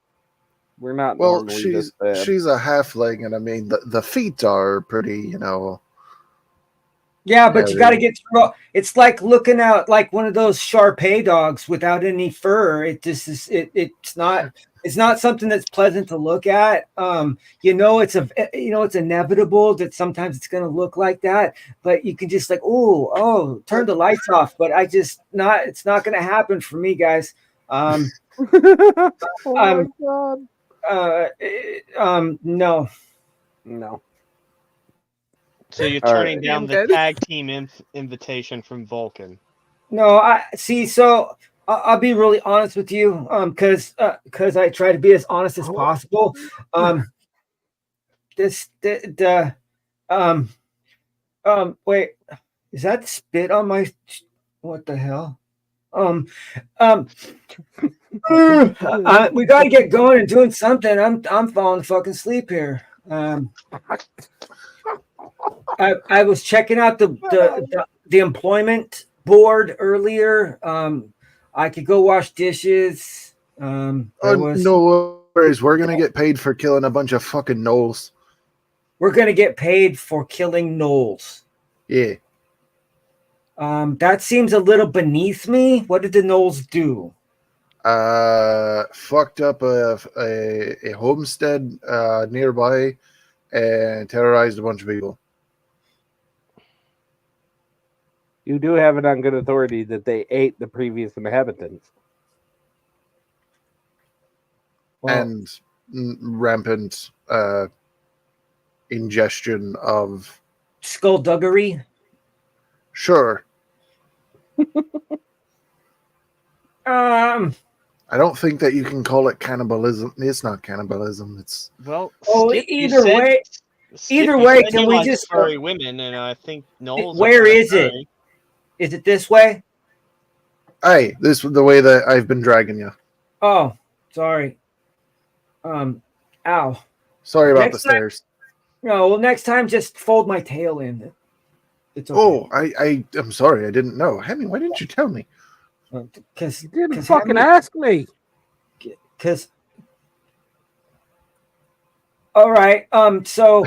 We're not Well, normally this bad. she's a halfling, and I mean the feet are pretty, Yeah, but you got to hairy. get through. It's like looking out like one of those Shar-Pei dogs without any fur. It just is. It's not. It's not something that's pleasant to look at. It's inevitable that sometimes it's going to look like that. But you can just like, oh, turn the lights off. But it's not going to happen for me, guys. Oh my god. No. No. So you're All turning right. down I'm the good. tag team invitation from Vulcan. No, I see. So I'll be really honest with you, because I try to be as honest as possible. Wait, is that spit on my? What the hell? We got to get going and doing something. I'm falling fucking asleep here. I was checking out the employment board earlier. I could go wash dishes. No worries. We're gonna get paid for killing a bunch of fucking gnolls. We're gonna get paid for killing gnolls. Yeah. That seems a little beneath me. What did the gnolls do? Fucked up a homestead nearby and terrorized a bunch of people. You do have it on good authority that they ate the previous inhabitants. Well, And rampant ingestion of skullduggery. sure. I don't think that you can call it cannibalism. It's not cannibalism. It's Well, Oh, Skip, you either said- way- Skip, either you way, said can you we like just- furry women, and I think Knowles. Where is it? Is it this way? hey, this the way that I've been dragging you. Oh, sorry. Ow. Sorry about Next the stairs. No, well, next time just fold my tail in. It's okay. Oh, I'm sorry. I didn't know. Hemi, why didn't you tell me? Because You didn't fucking ask me. Because. All right. So,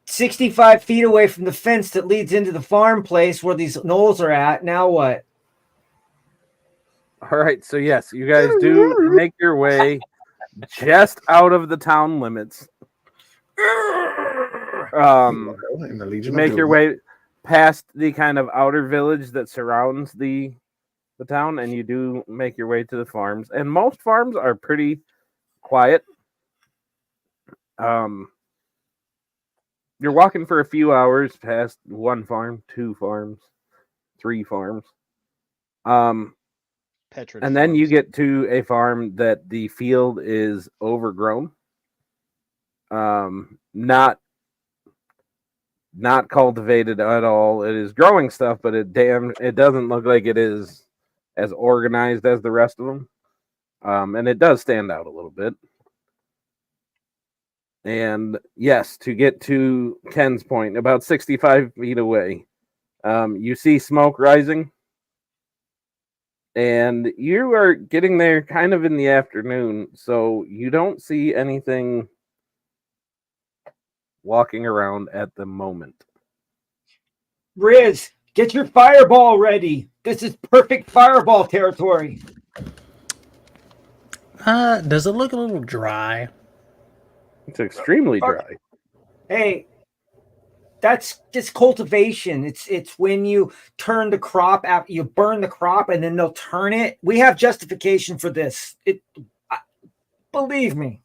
65 feet away from the fence that leads into the farm place where these gnolls are at. Now what? All right, so yes, you guys do make your way just out of the town limits. In the Legion You of make your Doom. way past the kind of outer village that surrounds the town, and you do make your way to the farms. And most farms are pretty quiet. You're walking for a few hours past one farm, 2 farms, 3 farms. Petra And then you farms. get to a farm that the field is overgrown. Not cultivated at all. It is growing stuff, but it doesn't look like it is as organized as the rest of them. And it does stand out a little bit. And yes, to get to Ken's point, about 65 feet away, you see smoke rising. And you are getting there kind of in the afternoon, so you don't see anything walking around at the moment. Riz, get your fireball ready. This is perfect fireball territory. Does it look a little dry? It's extremely dry. Hey, that's just cultivation. It's when you turn the crop out, you burn the crop, and then they'll turn it. We have justification for this. Believe me.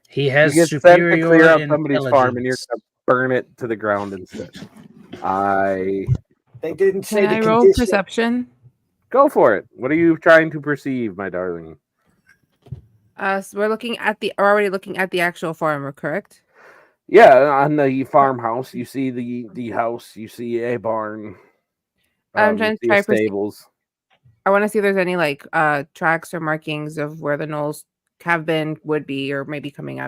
He You has get sent to superior clear out somebody's farm, and you're intelligence. going to burn it to the ground instead. They didn't say Can the I roll condition. perception? Go for it. What are you trying to perceive, my darling? So we're already looking at the actual farmer, correct? Yeah, on the farmhouse, you see the house, you see a barn. I'm you trying to see try perceive. stables. I want to see if there's any tracks or markings of where the gnolls have been, would be, or maybe coming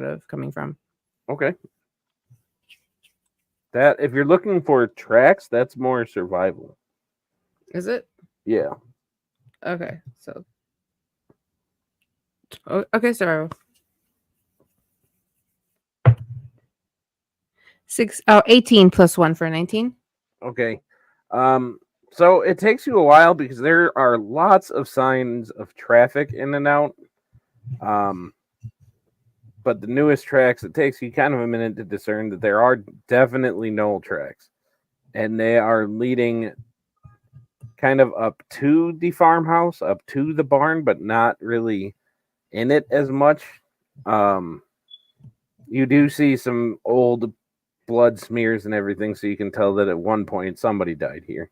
from. Okay. That if you're looking for tracks, that's more survival. Is it? Yeah. Okay, so. Okay, survival. 18 plus 1 for 19. Okay. So it takes you a while because there are lots of signs of traffic in and out. But the newest tracks, it takes you kind of a minute to discern that there are definitely Knoll tracks. And they are leading kind of up to the farmhouse, up to the barn, but not really in it as much. You do see some old blood smears and everything, so you can tell that at one point somebody died here.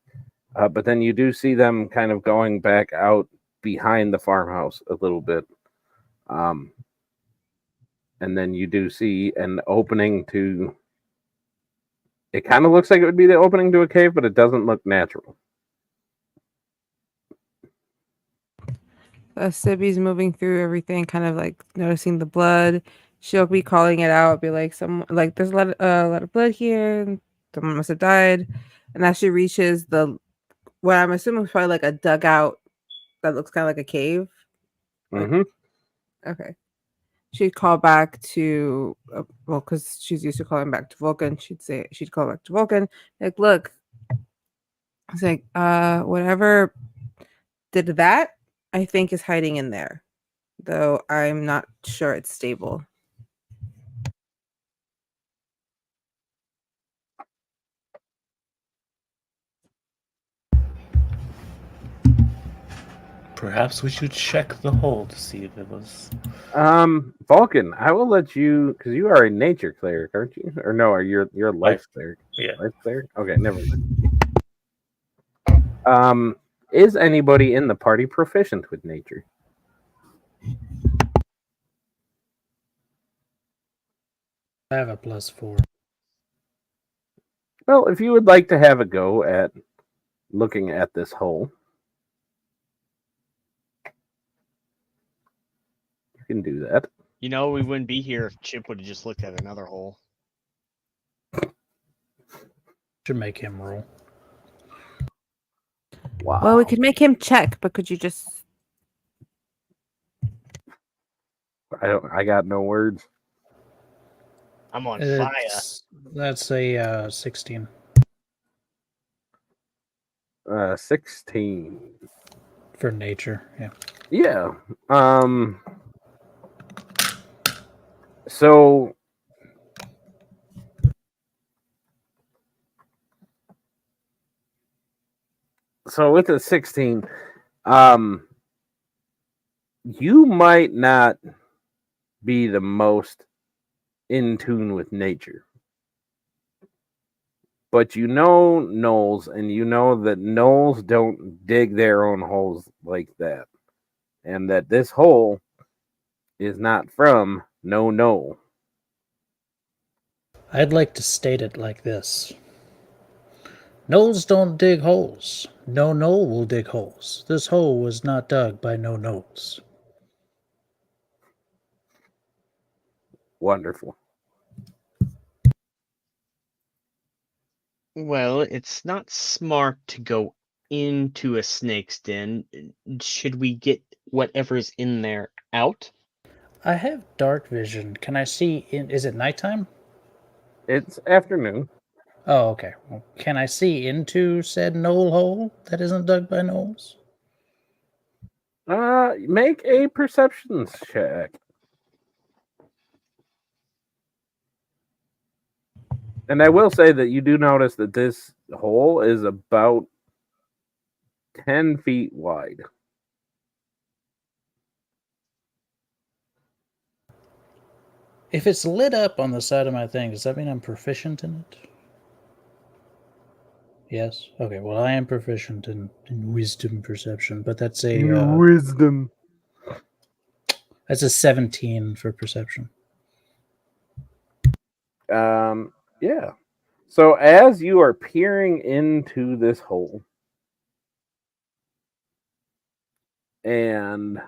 But then you do see them kind of going back out behind the farmhouse a little bit. And then you do see an opening to... It kind of looks like it would be the opening to a cave, but it doesn't look natural. Sibby's moving through everything, kind of like noticing the blood. She'll be calling it out, be like, there's a lot of blood here. Someone must have died. And as she reaches what I'm assuming is probably like a dugout that looks kind of like a cave. Mm-hmm. Okay. She'd call back to, because she's used to calling back to Vulcan. She'd call back to Vulcan. Like, look, it's like, whatever did that, I think is hiding in there, though I'm not sure it's stable. Perhaps we should check the hole to see if it was. Vulcan, I will let you, because you are a nature cleric, aren't you? Or no, you're a life cleric. Yeah. Life cleric? Okay, never mind. Is anybody in the party proficient with nature? I have a +4. Well, if you would like to have a go at looking at this hole, you can do that. You know, we wouldn't be here if Chip would have just looked at another hole. Should make him roll. Wow. Well, we could make him check, but could you just... I got no words. I'm on fire. That's a 16. 16. For nature, yeah. Yeah. So with a 16, you might not be the most in tune with nature. But you know gnolls, and you know that gnolls don't dig their own holes like that. And that this hole is not from no gnoll. I'd like to state it like this. Gnolls don't dig holes. No gnoll will dig holes. This hole was not dug by no gnolls. Wonderful. Well, it's not smart to go into a snake's den. Should we get whatever's in there out? I have dark vision. Can I see in... Is it nighttime? It's afternoon. Oh, okay. Well, can I see into said gnoll hole that isn't dug by gnolls? Make a perception check. And I will say that you do notice that this hole is about 10 feet wide. If it's lit up on the side of my thing, does that mean I'm proficient in it? Yes? Okay, well, I am proficient in wisdom perception, but that's a... wisdom. That's a 17 for perception. Yeah. So as you are peering into this hole, and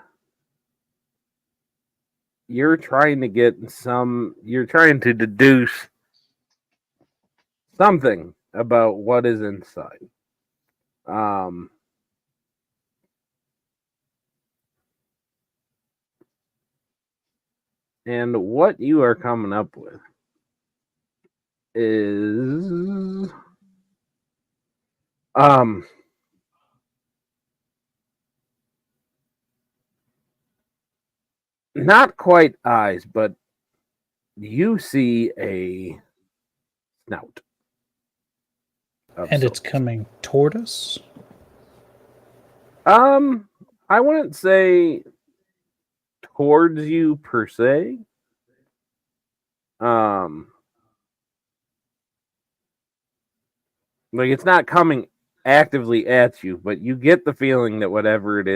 you're trying to deduce something about what is inside. And what you are coming up with is not quite eyes, but you see a snout. And it's coming toward us? I wouldn't say towards you per se. Like it's not coming actively at you, but you get the feeling that whatever it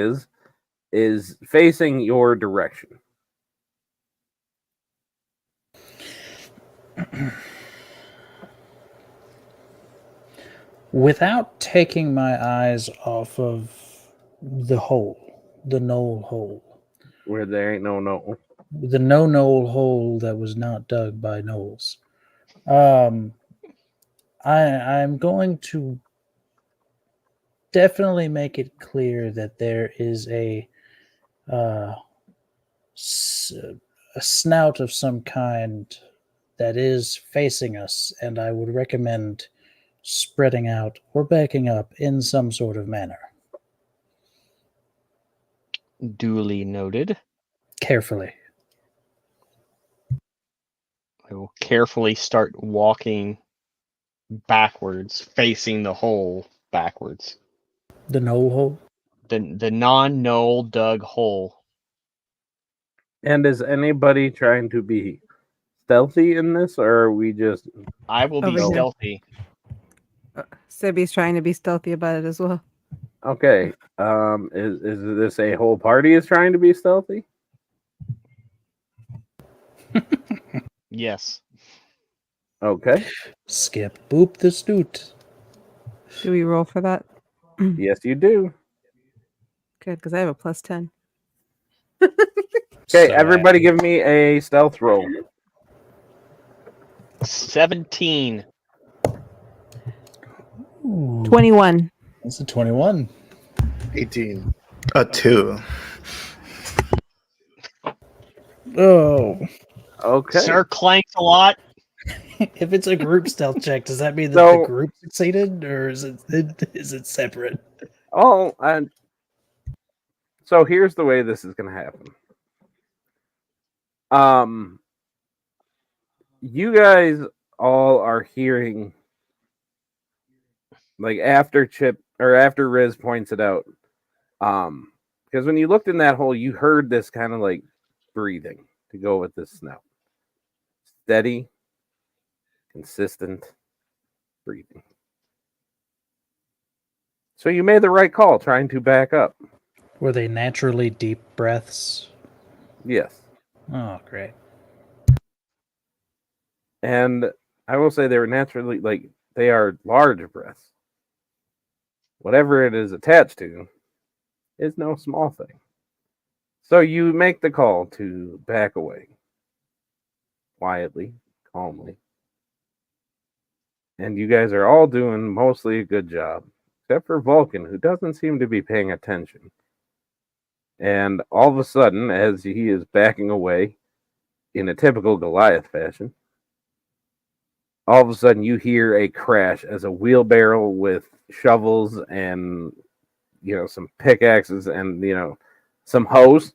is facing your direction. Without taking my eyes off of the hole, the knoll hole, Where there ain't no knoll. the no knoll hole that was not dug by gnolls, I'm going to definitely make it clear that there is a snout of some kind that is facing us, and I would recommend spreading out or backing up in some sort of manner. Duly noted. Carefully. I will carefully start walking backwards, facing the hole backwards. The knoll hole? The non-knoll dug hole. And is anybody trying to be stealthy in this, or are we just... I will be Over here. stealthy. Sibby's trying to be stealthy about it as well. Okay. Is this a whole party is trying to be stealthy? Yes. Okay. Skip boop the snoot. Do we roll for that? Yes, you do. Good, because I have a +10. Okay, everybody give me a stealth roll. 17. Ooh, 21. that's a 21. 18. A 2. Oh. Okay. Sir clanks a lot. If it's a group stealth check, does that mean that So- the group succeeded, or is it separate? Oh, and so here's the way this is going to happen. You guys all are hearing, like after Chip or after Riz points it out, because when you looked in that hole, you heard this kind of like breathing to go with this snout. Steady, consistent breathing. So you made the right call trying to back up. Were they naturally deep breaths? Yes. Oh, great. And I will say they were naturally, like, they are large breaths. Whatever it is attached to is no small thing. So you make the call to back away. Quietly, calmly. And you guys are all doing mostly a good job. Except for Vulcan, who doesn't seem to be paying attention. And all of a sudden, as he is backing away in a typical Goliath fashion, all of a sudden you hear a crash as a wheelbarrow with shovels and, some pickaxes and, some hose.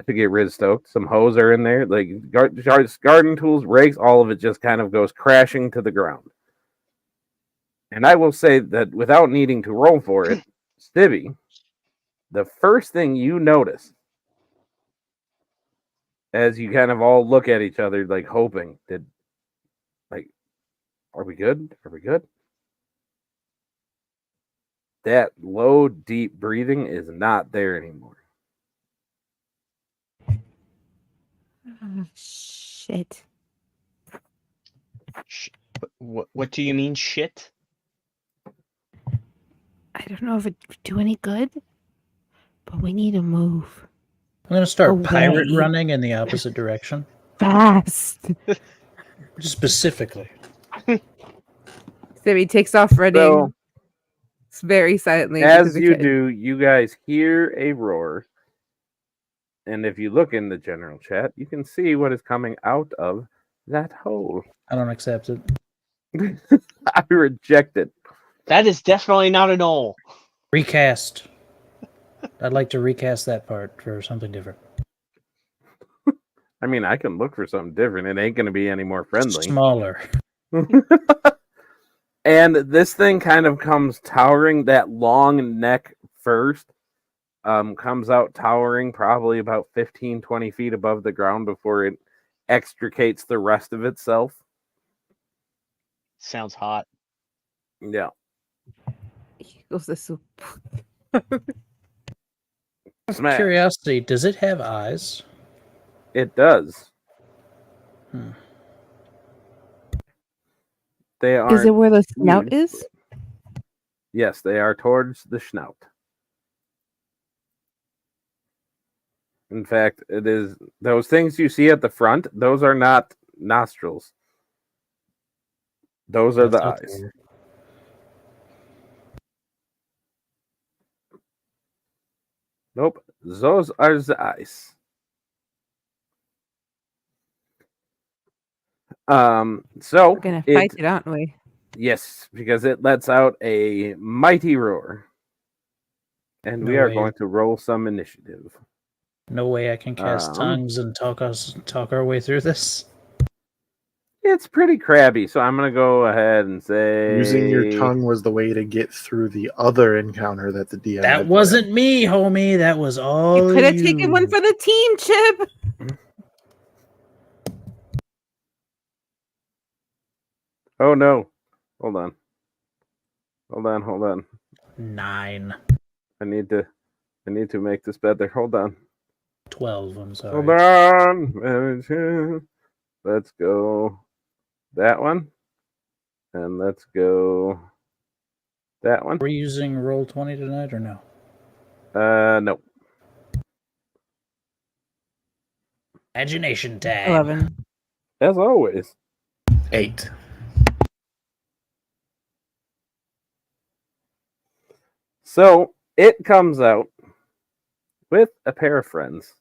To get Riz stoked. Some hose are in there. Like garden tools, rakes, all of it just kind of goes crashing to the ground. And I will say that without needing to roll for it, Stibby, the first thing you notice as you kind of all look at each other, like hoping, are we good? Are we good? That low, deep breathing is not there anymore. Shit. What do you mean, shit? I don't know if it would do any good, but we need to move. I'm going to start Away. pirate running in the opposite direction. Fast. Specifically. Sibby takes off running So, very silently. as because the you kid- do, you guys hear a roar. And if you look in the general chat, you can see what is coming out of that hole. I don't accept it. I reject it. That is definitely not a knoll. Recast. I'd like to recast that part for something different. I mean, I can look for something different. It ain't going to be any more friendly. Smaller. And this thing kind of comes towering, that long neck first, comes out towering probably about 15, 20 feet above the ground before it extricates the rest of itself. Sounds hot. Yeah. He goes the soup. Smash. Curiosity, does it have eyes? It does. Hmm. They are. Is it where the snout is? Yes, they are towards the snout. In fact, it is those things you see at the front, those are not nostrils. Those are the That's eyes. weird. Nope, those are the eyes. So We're gonna fight it, it, aren't we? yes, because it lets out a mighty roar. And we No are way. going to roll some initiative. No way I can cast Um, tongues and talk our way through this. It's pretty crabby, so I'm gonna go ahead and say Using your tongue was the way to get through the other encounter that the DM. That had wasn't me, homie. That was all You could have taken one for the team, Chip. Oh no. Hold on. Hold on. 9. I need to make this better. Hold on. 12, I'm sorry. Hold on. Let's go that one. And let's go that one. Are we using Roll20 tonight or no? No. Imagination tag. 11. As always. 8. So it comes out with a pair of friends.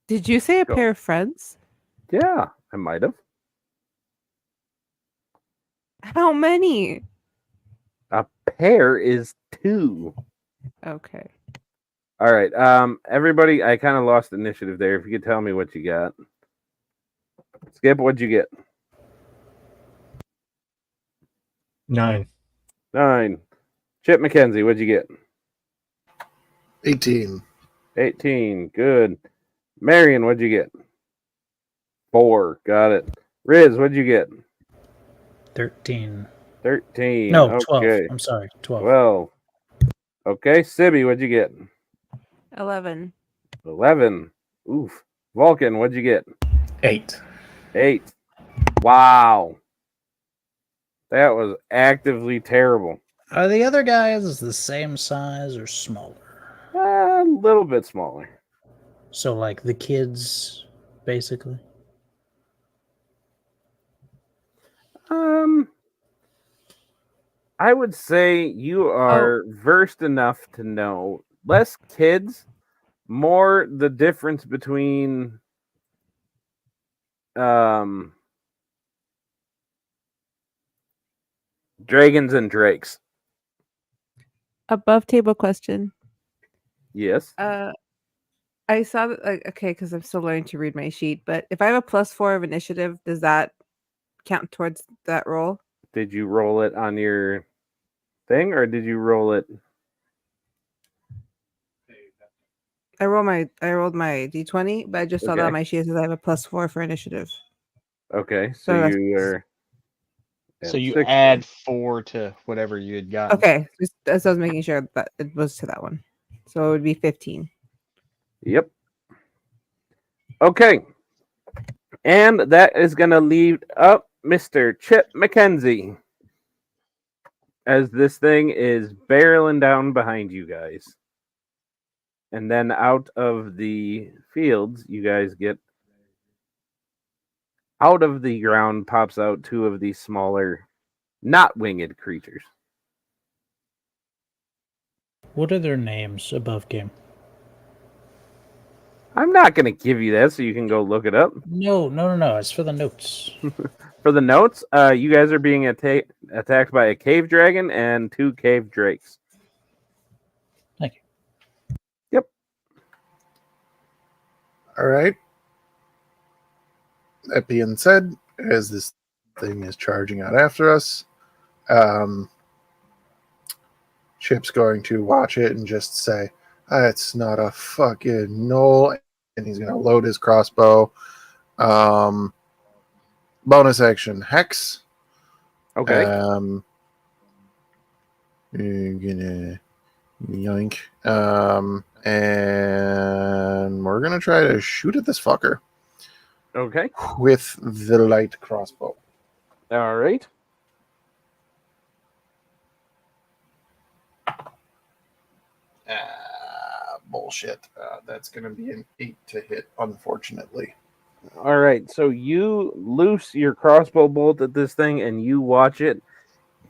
Did you say a Go. pair of friends? Yeah, I might have. How many? A pair is 2. Okay. All right. Everybody, I kind of lost initiative there. If you could tell me what you got. Skip, what'd you get? 9. 9. Chip McKenzie, what'd you get? 18. 18. Good. Marion, what'd you get? 4. Got it. Riz, what'd you get? 13. 13. No, 12. Okay. I'm sorry, 12. 12. Okay. Sibby, what'd you get? 11. 11. Oof. Vulcan, what'd you get? 8. 8. Wow. That was actively terrible. Are the other guys the same size or smaller? A little bit smaller. So, like the kids, basically? I would say you are versed enough to know less kids, more the difference between dragons and drakes. Above table question. Yes. I saw that. Okay, because I'm still learning to read my sheet. But if I have a +4 of initiative, does that count towards that roll? Did you roll it on your thing, or did you roll it? I rolled my d20, but I just saw that Okay. on my sheet says I have a +4 for initiative. Okay, So so that's- you are. So at you 6. add 4 to whatever you had gotten. Okay, just as I was making sure that it was to that one, so it would be 15. Yep. Okay. And that is going to leave up Mr. Chip McKenzie. as this thing is barreling down behind you guys. And then out of the fields, you guys get out of the ground pops out two of these smaller, not winged creatures. What are their names above game? I'm not going to give you that so you can go look it up. No. It's for the notes. For the notes, you guys are being attacked by a cave dragon and two cave drakes. Thank you. Yep. All right. That being said, as this thing is charging out after us, Chip's going to watch it and just say, "That's not a fucking knoll," and he's going to load his crossbow. Bonus action Hex. Okay. You're gonna yoink. And we're gonna try to shoot at this fucker Okay. with the light crossbow. All right. Bullshit. That's gonna be an 8 to hit, unfortunately. All right. So you loose your crossbow bolt at this thing and you watch it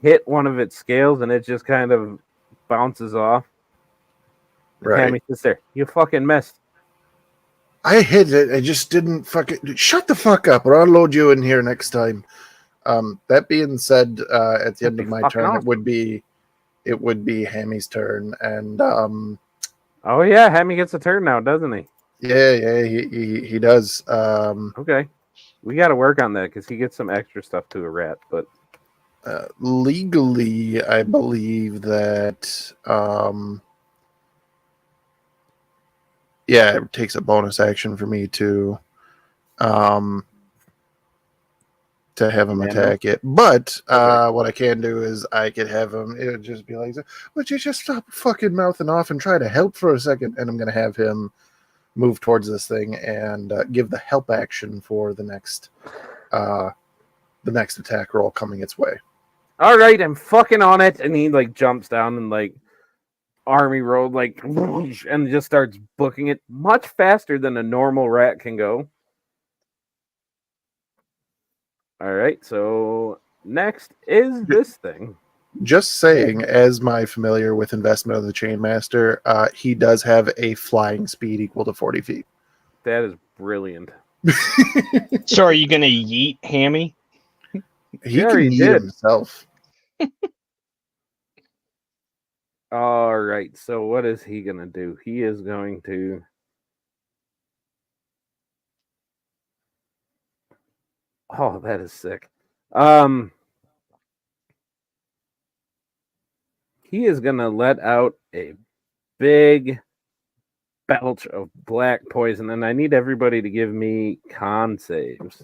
hit one of its scales and it just kind of bounces off. Right. Hammy sits there. You fucking missed. I hit it. I just didn't fucking shut the fuck up, or I'll load you in here next time. That being said, at the end of my turn, awesome. it would be Hammy's turn, and Oh yeah, Hammy gets a turn now, doesn't he? yeah, he does. Okay. We got to work on that because he gets some extra stuff to a rat, but Legally, I believe that yeah, it takes a bonus action for me to have him attack it. But what I can do is I could have him. It would just be like, "Would you just stop fucking mouthing off and try to help for a second?" And I'm gonna have him move towards this thing and give the help action for the next attack roll coming its way. all right, I'm fucking on it. And he like jumps down and like army road, like, and just starts booking it much faster than a normal rat can go. All right, so next is this thing. Just saying, as my familiar with Investment of the Chainmaster, he does have a flying speed equal to 40 feet. That is brilliant. So are you gonna yeet Hammy? He Yeah, can he eat did. himself. All right, so what is he gonna do? He is going to. Oh, that is sick. He is gonna let out a big belch of black poison, and I need everybody to give me con saves.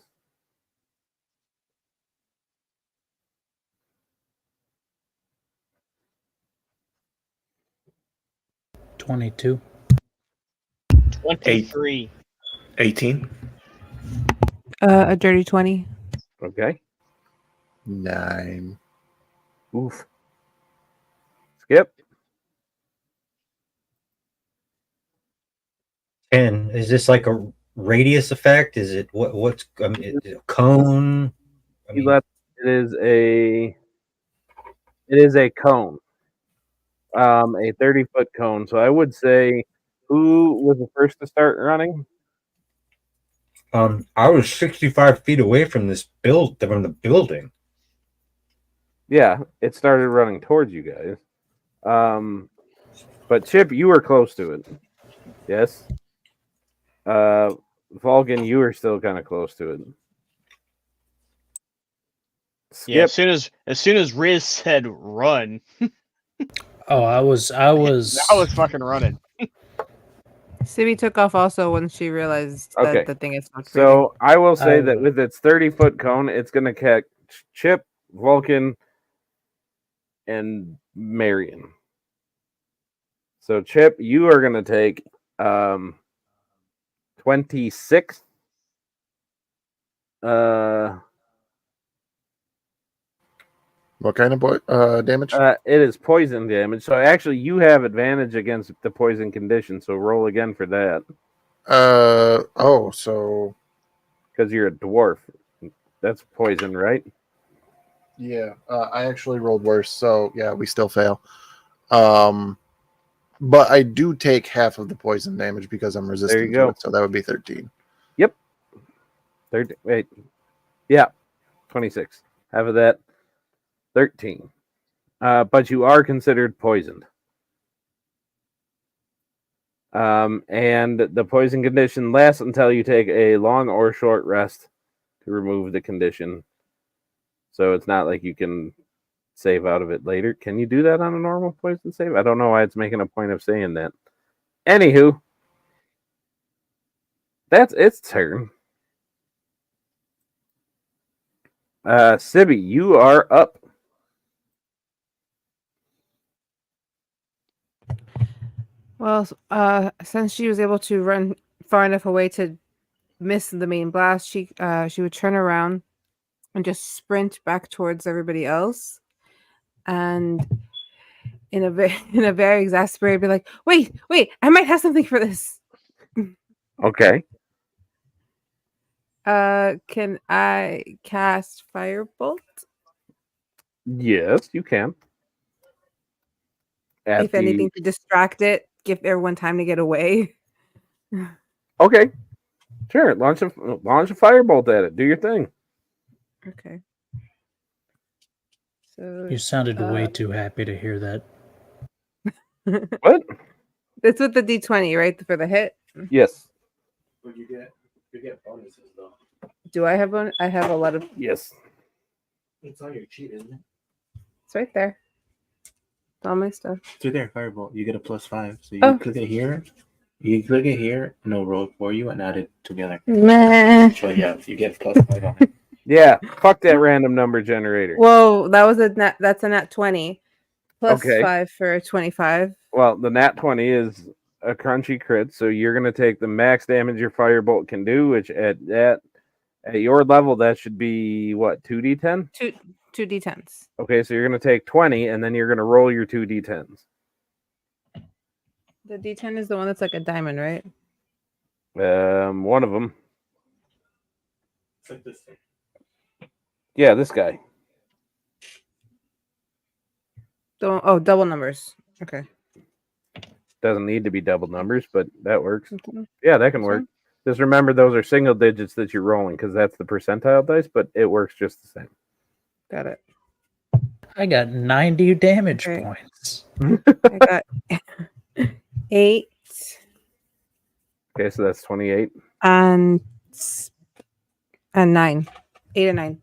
$22. 23. 18. A dirty 20. Okay. 9. Oof. Skip. 10. Is this like a radius effect? Is it what's I mean, is it a cone? I He mean, left. It is a cone. A 30-foot cone. So I would say, who was the first to start running? I was 65 feet away from the building. Yeah, it started running towards you guys. But Chip, you were close to it. Yes. Vulcan, you were still kind of close to it. Skip. Yeah, as soon as Riz said run, Oh, I was I was fucking running. Sibby took off also when she realized that Okay. the thing is not So I will say I that will- with its 30-foot cone, it's going to catch Chip, Vulcan, and Marion. So Chip, you are going to take 26. What kind of damage? It is poison damage. So actually, you have advantage against the poison condition. So roll again for that So because you're a dwarf. That's poison, right? yeah, I actually rolled worse. So yeah, we still fail. But I do take half of the poison damage because I'm resistant to go. it. So that would be 13. Yep. 30. Wait. Yeah. 26. Half of that. 13. But you are considered poisoned. And the poison condition lasts until you take a long or short rest to remove the condition. So it's not like you can save out of it later. Can you do that on a normal poison save? I don't know why it's making a point of saying that. Anywho, that's its turn. Sibby, you are up. Well, since she was able to run far enough away to miss the main blast, she would turn around and just sprint back towards everybody else, and in a very exasperated, be like, "Wait! I might have something for this." Okay. Can I cast Firebolt? Yes, you can. If anything, to distract it, give everyone time to get away. Okay. Sure. Launch a firebolt at it. Do your thing. Okay. So You sounded way too happy to hear that. What? That's with the D20, right? For the hit. Yes. But you get bonuses though. Do I have one? I have a lot of. Yes. It's on your cheat, isn't it? It's right there. It's all my stuff. It's right there, Firebolt. You get a +5. So you Oh. click it here. You click it here, and it'll roll it for you and add it together. Meh. So yeah, you get +5 on it. Yeah. Fuck that random number generator. Whoa, that was a nat. That's a nat 20. Plus Okay. 5 for 25. Well, the nat 20 is a crunchy crit, so you're gonna take the max damage your firebolt can do, which at your level that should be what, 2d10? 2 D10s. Okay, so you're gonna take 20, and then you're gonna roll your 2 d10s. The D10 is the one that's like a diamond, right? One of them. It's like this thing. Yeah, this guy. Double numbers. Okay. Doesn't need to be double numbers, but that works. Mhm. Yeah, that can work. Just remember those are single digits that you're rolling because that's the percentile dice, but it works just the same. Got it. I got 90 damage Okay. points. I got 8 Okay, so that's 28. and 9. 8 and 9.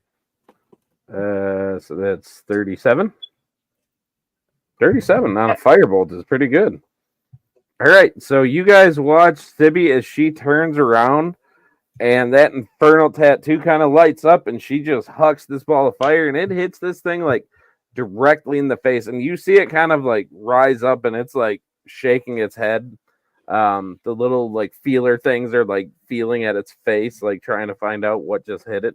So that's 37. 37 on a firebolt is pretty good. All right, so you guys watch Sibby as she turns around, and that infernal tattoo kind of lights up, and she just hucks this ball of fire, and it hits this thing like directly in the face, and you see it kind of like rise up, and it's like shaking its head. The little like feeler things are like feeling at its face, like trying to find out what just hit it.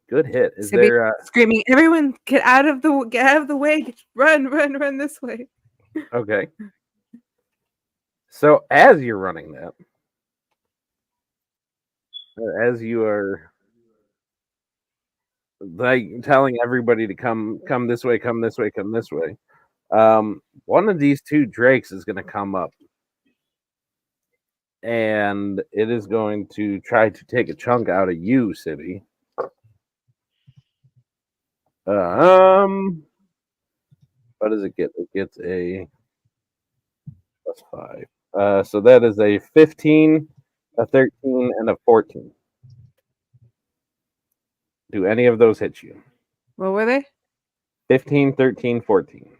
Good hit. Is Sibby there screaming, "Everyone get out of the way. Run this way." okay. So as you're running that, as you are like telling everybody to come this way, come this way, come this way, one of these two drakes is going to come up, and it is going to try to take a chunk out of you, Sibby. What does it get? It gets a +5. So that is a 15, a 13, and a 14. Do any of those hit you? What were they? 15, 13, 14.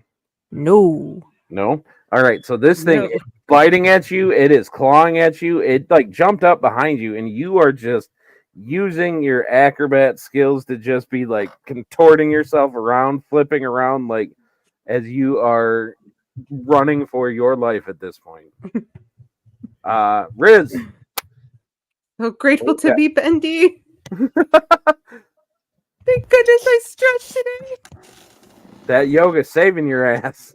No. No? All right. So this thing No. is biting at you. It is clawing at you. It like jumped up behind you, and you are just using your acrobat skills to just be like contorting yourself around, flipping around, like as you are running for your life at this point. Riz. So grateful to Okay. be Bendy. Thank goodness I stretched today. That yoga's saving your ass.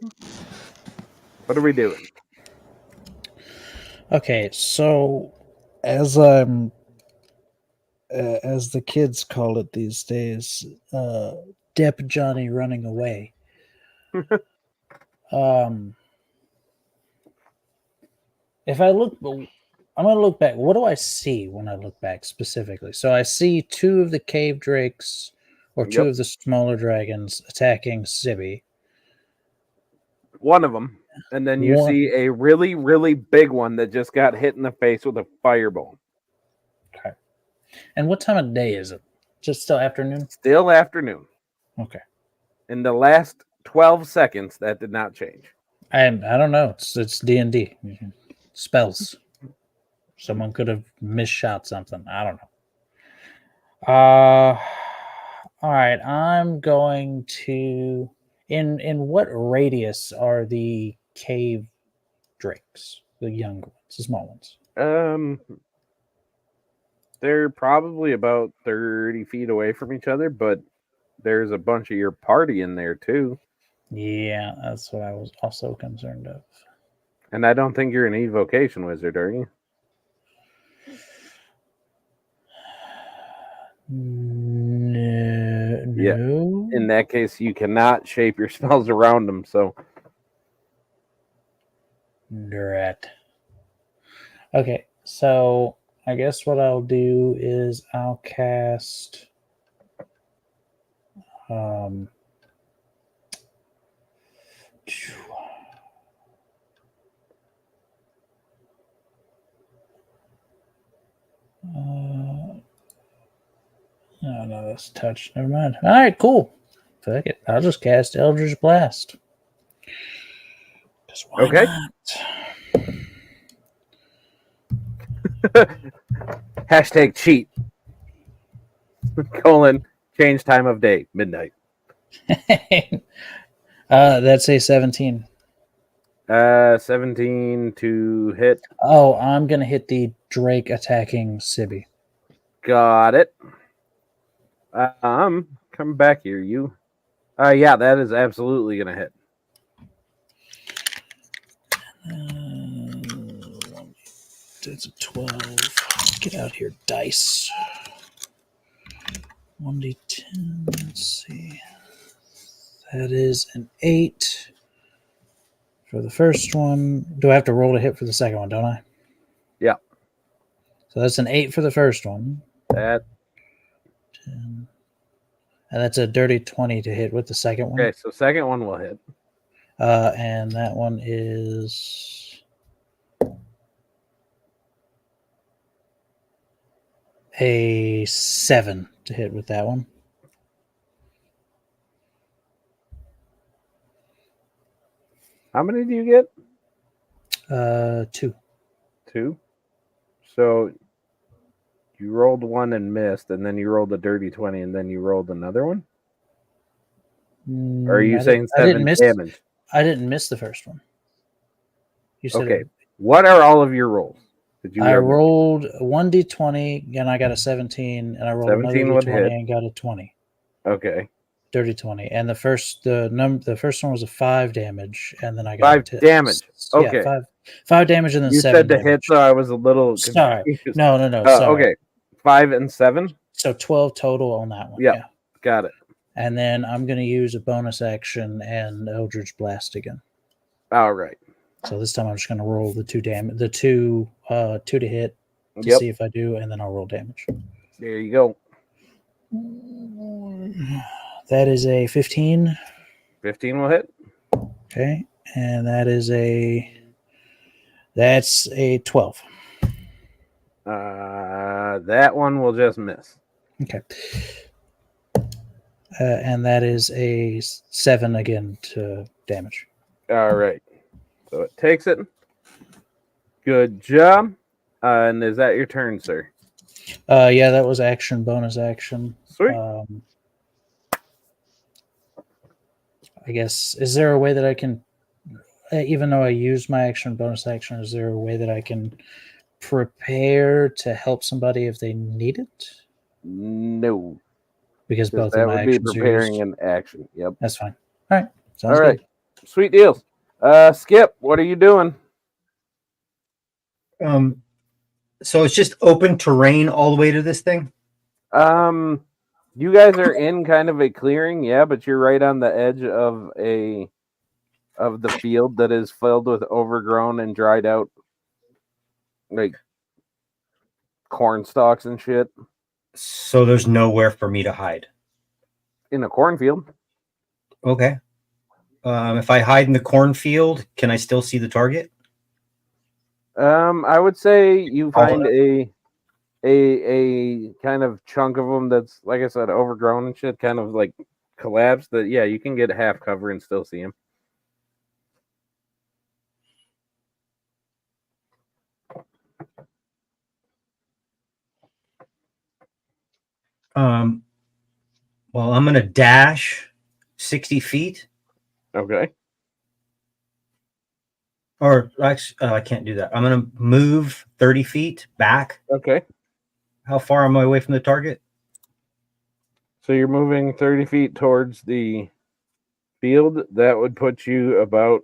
What are we doing? Okay, so as I'm as the kids call it these days, Dep Johnny running away. If I look, I'm going to look back. What do I see when I look back specifically? So I see two of the cave drakes, or two Yep. of the smaller dragons attacking Sibby. One of them. And then you One- see a really, really big one that just got hit in the face with a fireball. Okay. And what time of day is it? Just still afternoon? Still afternoon. Okay. In the last 12 seconds, that did not change. I don't know. It's D&D. Spells. Someone could have misshot something. I don't know. All right. I'm going to. In what radius are the cave drakes? The young ones, the small ones. They're probably about 30 feet away from each other, but there's a bunch of your party in there too. Yeah, that's what I was also concerned of. And I don't think you're an evocation wizard, are you? No. Yeah. In that case, you cannot shape your spells around them. So, Drat. Okay, so I guess what I'll do is I'll cast no, that's touch. Never mind. All right, cool. Fuck it. I'll just cast Eldritch Blast. 'Cause why Okay. not? Hashtag cheat. Colon, change time of day, midnight. That's a 17. 17 to hit. Oh, I'm gonna hit the Drake attacking Sibby. Got it. Come back here, you. Yeah, that is absolutely gonna hit. That's a 12. Get out here, dice. 1d10. Let's see. That is an 8 for the first one. Do I have to roll to hit for the second one, don't I? Yeah. So that's an 8 for the first one. That 10. And that's a dirty 20 to hit with the second one. okay, so second one will hit. And that one is a 7 to hit with that one. How many do you get? 2. 2. So you rolled one and missed, and then you rolled a dirty 20, and then you rolled another one? Or are you saying 7 damage? I didn't miss the first one. You said Okay. What are all of your rolls? Did you I ever- rolled 1d20 and I got a 17, and I rolled 17 another would d20 hit. and got a 20. Okay. Dirty 20. And the first one was a 5 damage, and then I got 5 a damage. Okay. Yeah, 5 damage and then You 7 said to damage. hit, so I was a little Sorry. confused. No, sorry. Okay. 5 and 7? So 12 total on that one. Yep. Yeah. Got it. And then I'm going to use a bonus action and Eldritch Blast again. All right. So this time I'm just going to roll the 2 to hit to Yep. see if I do, and then I'll roll damage. There you go. That is a 15. 15 will hit. Okay. And that's a 12. That one will just miss. Okay. And that is a 7 again to damage. All right. So it takes it. Good job. And is that your turn, sir? Yeah, that was action, bonus action. Sweet. I guess, is there a way that I can, even though I used my action, bonus action, is there a way that I can prepare to help somebody if they need it? No. because Because both that of my would be actions are preparing used. an action. Yep. That's fine. All right. Sounds All right. good. Sweet deals. Skip, what are you doing? So it's just open terrain all the way to this thing. You guys are in kind of a clearing, yeah, but you're right on the edge of the field that is filled with overgrown and dried out like corn stalks and shit So there's nowhere for me to hide. in a cornfield. Okay. If I hide in the cornfield, can I still see the target? I would say you find a kind of chunk of them that's, like I said, overgrown and shit, kind of like collapsed. That yeah, you can get half cover and still see them. Well, I'm gonna dash 60 feet. Okay. Or actually, I can't do that. I'm gonna move 30 feet back. Okay. How far am I away from the target? So you're moving 30 feet towards the field. That would put you about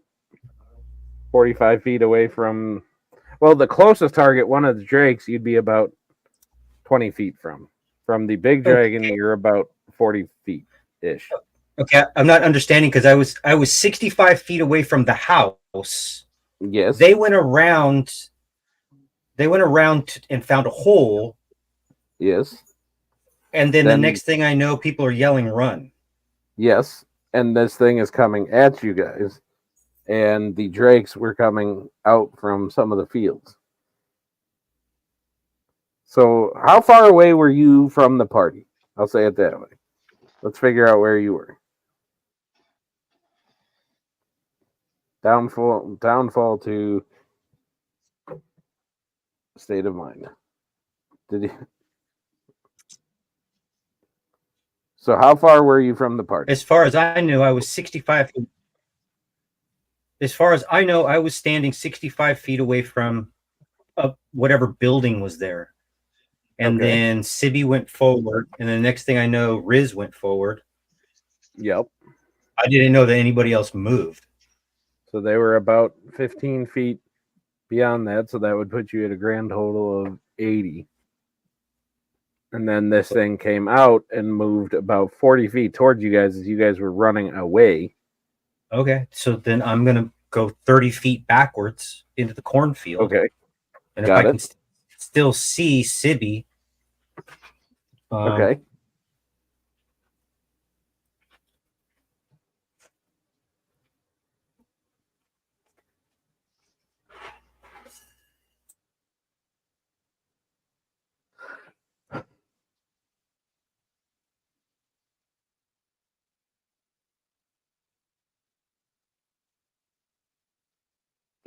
45 feet away from, well, the closest target, one of the drakes, you'd be about 20 feet from. From the big dragon, you're about 40 feet ish. Okay, I'm not understanding because I was 65 feet away from the house. Yes. They went around and found a hole. Yes. And then the next thing I know, people are yelling, "Run!" Yes. And this thing is coming at you guys. And the drakes were coming out from some of the fields. So, how far away were you from the party? I'll say it that way. Let's figure out where you were. Downfall to state of mind. Did you? So, how far were you from the party? As far as I knew, I was 65 feet. As far as I know, I was standing 65 feet away from whatever building was there. And then Sibby went forward, and the next thing I know, Riz went forward. Yep. I didn't know that anybody else moved. So they were about 15 feet beyond that, so that would put you at a grand total of 80. And then this thing came out and moved about 40 feet towards you guys as you guys were running away. Okay, so then I'm going to go 30 feet backwards into the cornfield. Okay. And if I can still see Sibby. Okay.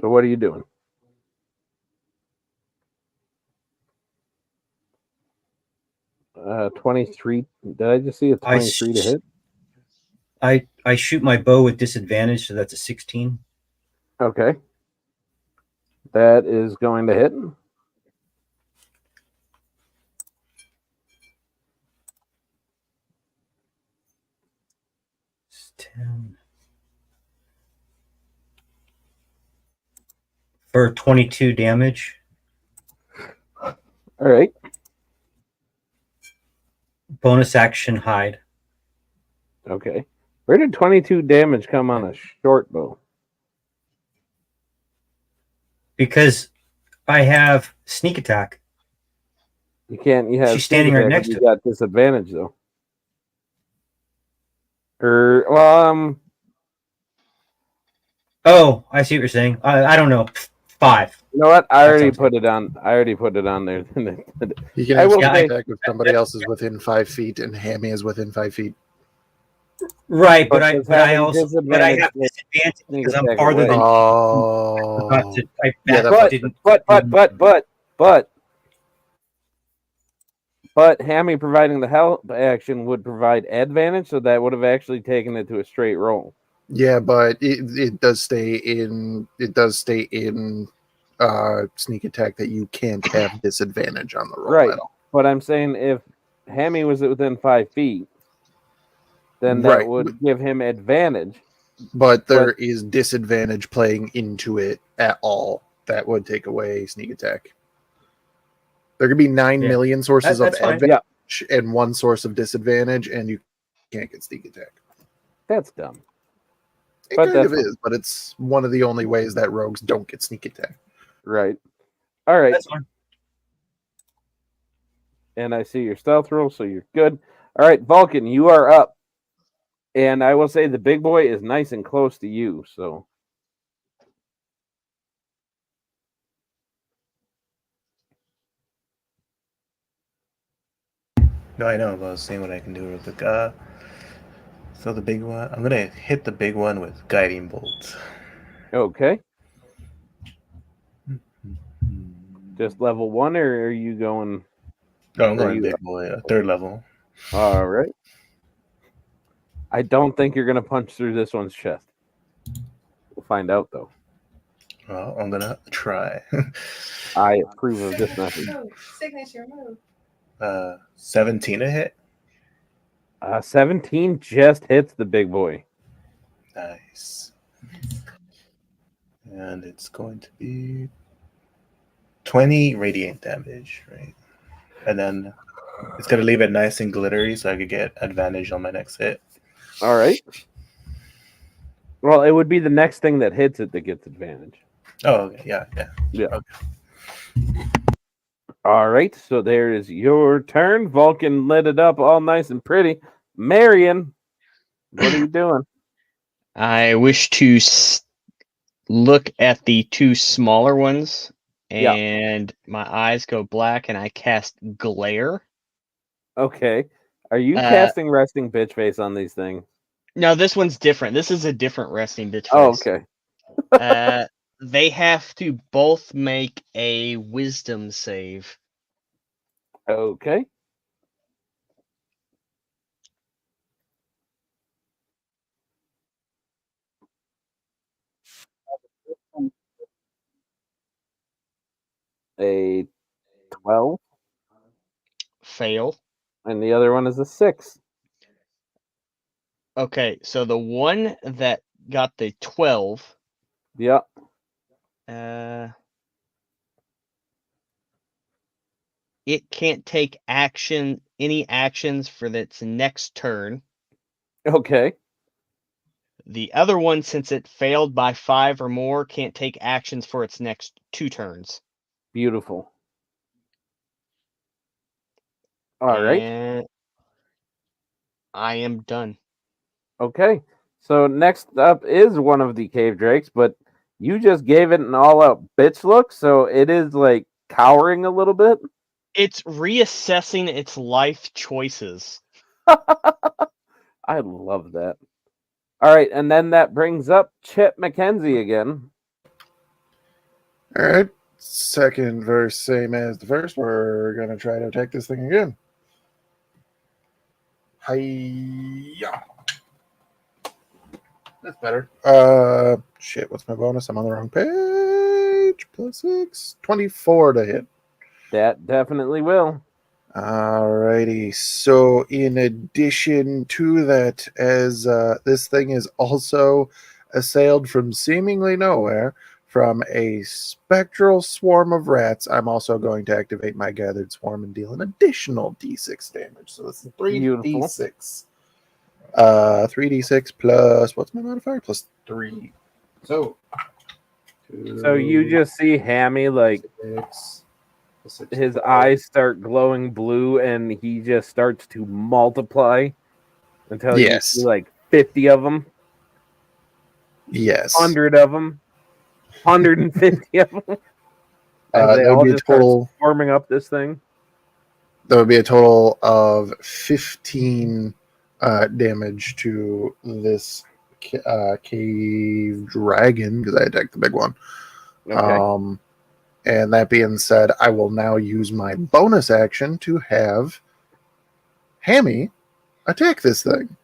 So what are you doing? Uh, 23. Did I just see a 23 to hit? I shoot my bow with disadvantage, so that's a 16. Okay. That is going to hit. It's 10. For 22 damage. All right. Bonus action hide. Okay. Where did 22 damage come on a short bow? Because I have sneak attack. You can't. You have. She's standing right next to you. Got disadvantage though. Or Oh, I see what you're saying. I don't know. 5. You know what? I already put it on. I already put it on there. You can have sneak attack if somebody else is within 5 feet and Hammy is within 5 feet. Right, but I have disadvantage because I'm farther than. Oh. But Hammy providing the help action would provide advantage, so that would have actually taken it to a straight roll. Yeah, but it does stay in. It does stay in sneak attack that you can't have disadvantage on the roll. Right. At all. But I'm saying if Hammy was within 5 feet, then that Right. would give him advantage. But there is disadvantage playing into it at all. That would take away sneak attack. There could be 9,000,000 sources of That's fine. advantage and one source of disadvantage, and you can't get sneak attack. That's dumb. It But kind that's of is, but it's one of the only ways that rogues don't get sneak attack. Right. All right. That's fine. And I see your stealth roll, so you're good. All right, Vulcan, you are up. And I will say the big boy is nice and close to you, so. No, I know, but I was saying what I can do real quick. So the big one, I'm gonna hit the big one with guiding bolt. Okay. Just level 1, or are you going? No, I'm Are going you- big boy, third level. All right. I don't think you're going to punch through this one's chest. We'll find out, though. Well, I'm gonna try. I approve of this method. Signature move. 17 a hit. 17 just hits the big boy. Nice. And it's going to be 20 radiant damage, right? And then it's gonna leave it nice and glittery, so I could get advantage on my next hit. All right. Well, it would be the next thing that hits it that gets advantage. Oh, okay. Yeah. Yeah. Okay. All right. So there is your turn. Vulcan lit it up all nice and pretty. Marion, what are you doing? I wish to look at the two smaller ones, Yeah. and my eyes go black, and I cast Glare. Okay. Are you Uh, casting resting bitch face on these things? No, this one's different. This is a different resting bitch face. Oh, okay. They have to both make a wisdom save. Okay. A 12, Fail. and the other one is a 6. Okay, so the one that got the 12, Yeah. it can't take any actions for its next turn. Okay. The other one, since it failed by 5 or more, can't take actions for its next 2 turns. Beautiful. All right. And I am done. Okay. So next up is one of the cave drakes, but you just gave it an all-out bitch look, so it is like cowering a little bit. It's reassessing its life choices. I love that. All right, and then that brings up Chip McKenzie again. All right. Second verse, same as the first. We're going to try to attack this thing again. Hiya. That's better. Shit, what's my bonus? I'm on the wrong page. +6. 24 to hit. That definitely will. Alrighty. So, in addition to that, as this thing is also assailed from seemingly nowhere from a spectral swarm of rats, I'm also going to activate my gathered swarm and deal an additional d6 damage. So this is 3d6. 3d6 plus what's my modifier? Plus 3. So you just see Hammy like his eyes start glowing blue, and he just starts to multiply until you Yes. see like 50 of them, Yes. 100 of them, 150 of them. And they that all would be a just start total. swarming up this thing. That would be a total of 15 damage to this cave dragon because I attacked the big one. Okay. And that being said, I will now use my bonus action to have Hammy attack this thing.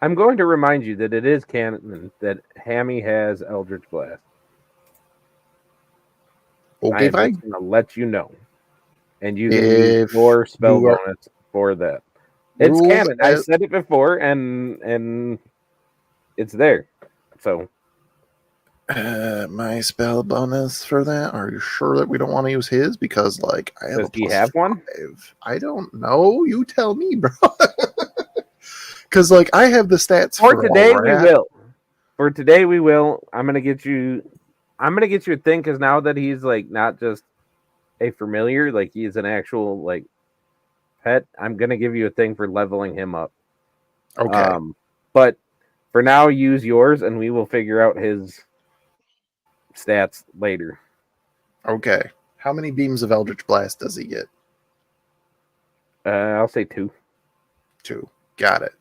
I'm going to remind you that it is canon that Hammy has Eldritch Blast. Okay, I'm fine. just going to let you know. And you can If use your spell you are- bonus for that. It's Rules canon. I as- said it before, and it's there. So my spell bonus for that. Are you sure that we don't want to use his? Because like I have does a he plus have one? 5. I don't know. You tell me, bro. Because like I have the stats For for today, a we rat. will. For today, we will. I'm gonna get you a thing because now that he's like not just a familiar, like he's an actual like pet. I'm gonna give you a thing for leveling him up. Okay. But for now, use yours, and we will figure out his stats later. Okay. How many beams of Eldritch Blast does he get? I'll say 2. 2. Got it.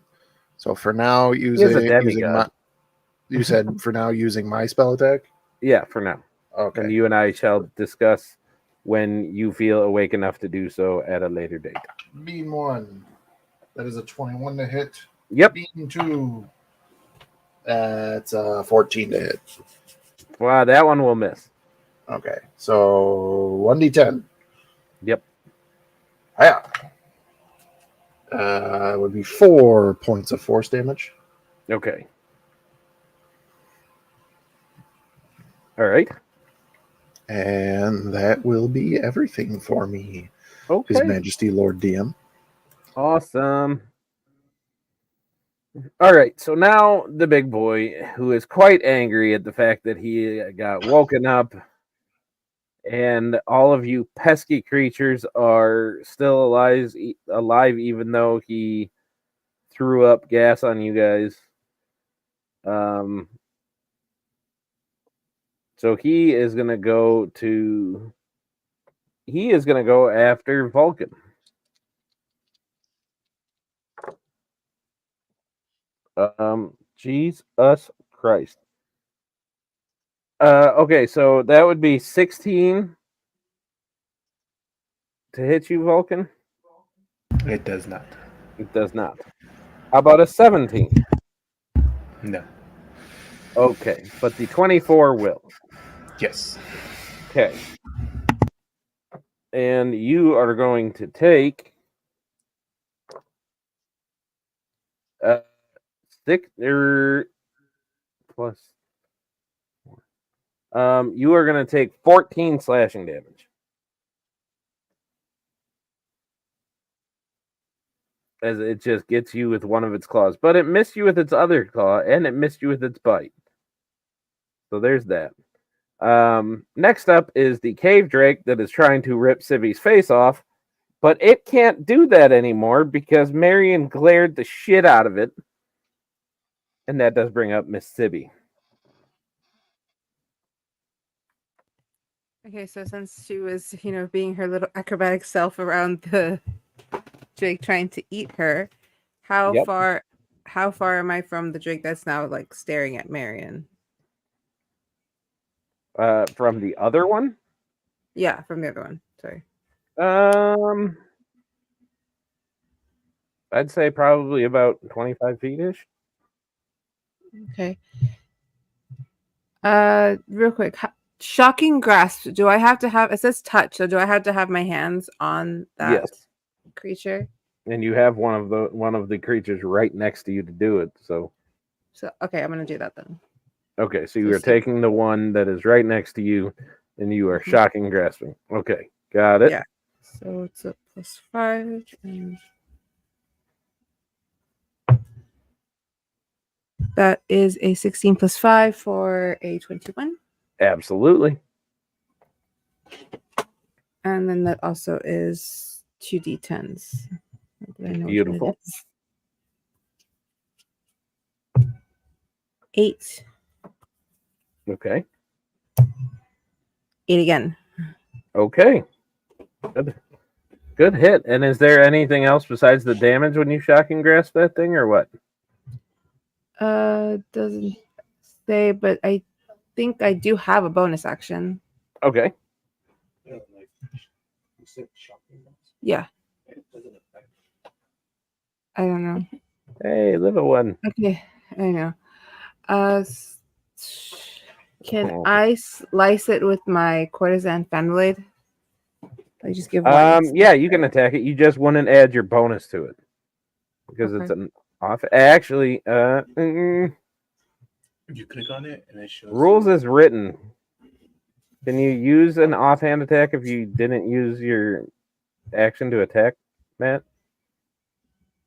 So for now, is a using demigod. my, you said for now using my spell attack. Yeah, for now. Okay. And you and I shall discuss when you feel awake enough to do so at a later date. Beam 1. That is a 21 to hit. Yep. Beam 2. That's a 14 to hit. Wow, that one will miss. Okay. So 1d10. Yep. Yeah. It would be 4 points of force damage. Okay. All right. And that will be everything for me. Okay. His Majesty Lord DM. Awesome. All right. So now the big boy, who is quite angry at the fact that he got woken up, and all of you pesky creatures are still alive, even though he threw up gas on you guys. So he is gonna go after Vulcan. Jesus Christ. Okay, so that would be 16 to hit you, Vulcan. It does not. It does not. How about a 17? No. Okay, but the 24 will. Yes. Okay. And you are going to take 6 plus. You are going to take 14 slashing damage. As it just gets you with one of its claws. But it missed you with its other claw, and it missed you with its bite. So there's that. Next up is the cave drake that is trying to rip Civi's face off, but it can't do that anymore because Marion glared the shit out of it. And that does bring up Miss Civi. Okay, so since she was, being her little acrobatic self around the drake trying to eat her, how Yep. far am I from the drake that's now like staring at Marion? From the other one? Yeah, from the other one. Sorry. I'd say probably about 25 feet-ish. Okay. Real quick. Shocking grasp. Do I have to have, it says touch, so do I have to have my hands on that Yes. creature? And you have one of the creatures right next to you to do it, so So okay, I'm gonna do that then. okay, so you So are see- taking the one that is right next to you, and you are shocking grasping. Okay, got it. Yeah. So it's a +5 and that is a 16 + 5 for a 21. Absolutely. And then that also is 2d10s. Hopefully I know which one it Beautiful. is. 8. Okay. 8 again. Okay. Good hit. And is there anything else besides the damage when you shocking grasp that thing, or what? Doesn't say, but I think I do have a bonus action. Okay. Yeah. I don't know. Hey, little one. Okay, I know. Can Oh. I slice it with my courtesan fan blade? I just give one. Yeah, you can attack it. You just wouldn't add your bonus to it. because it's Okay. an off. Actually, You click on it and it shows rules you- is written. Can you use an offhand attack if you didn't use your action to attack, Matt?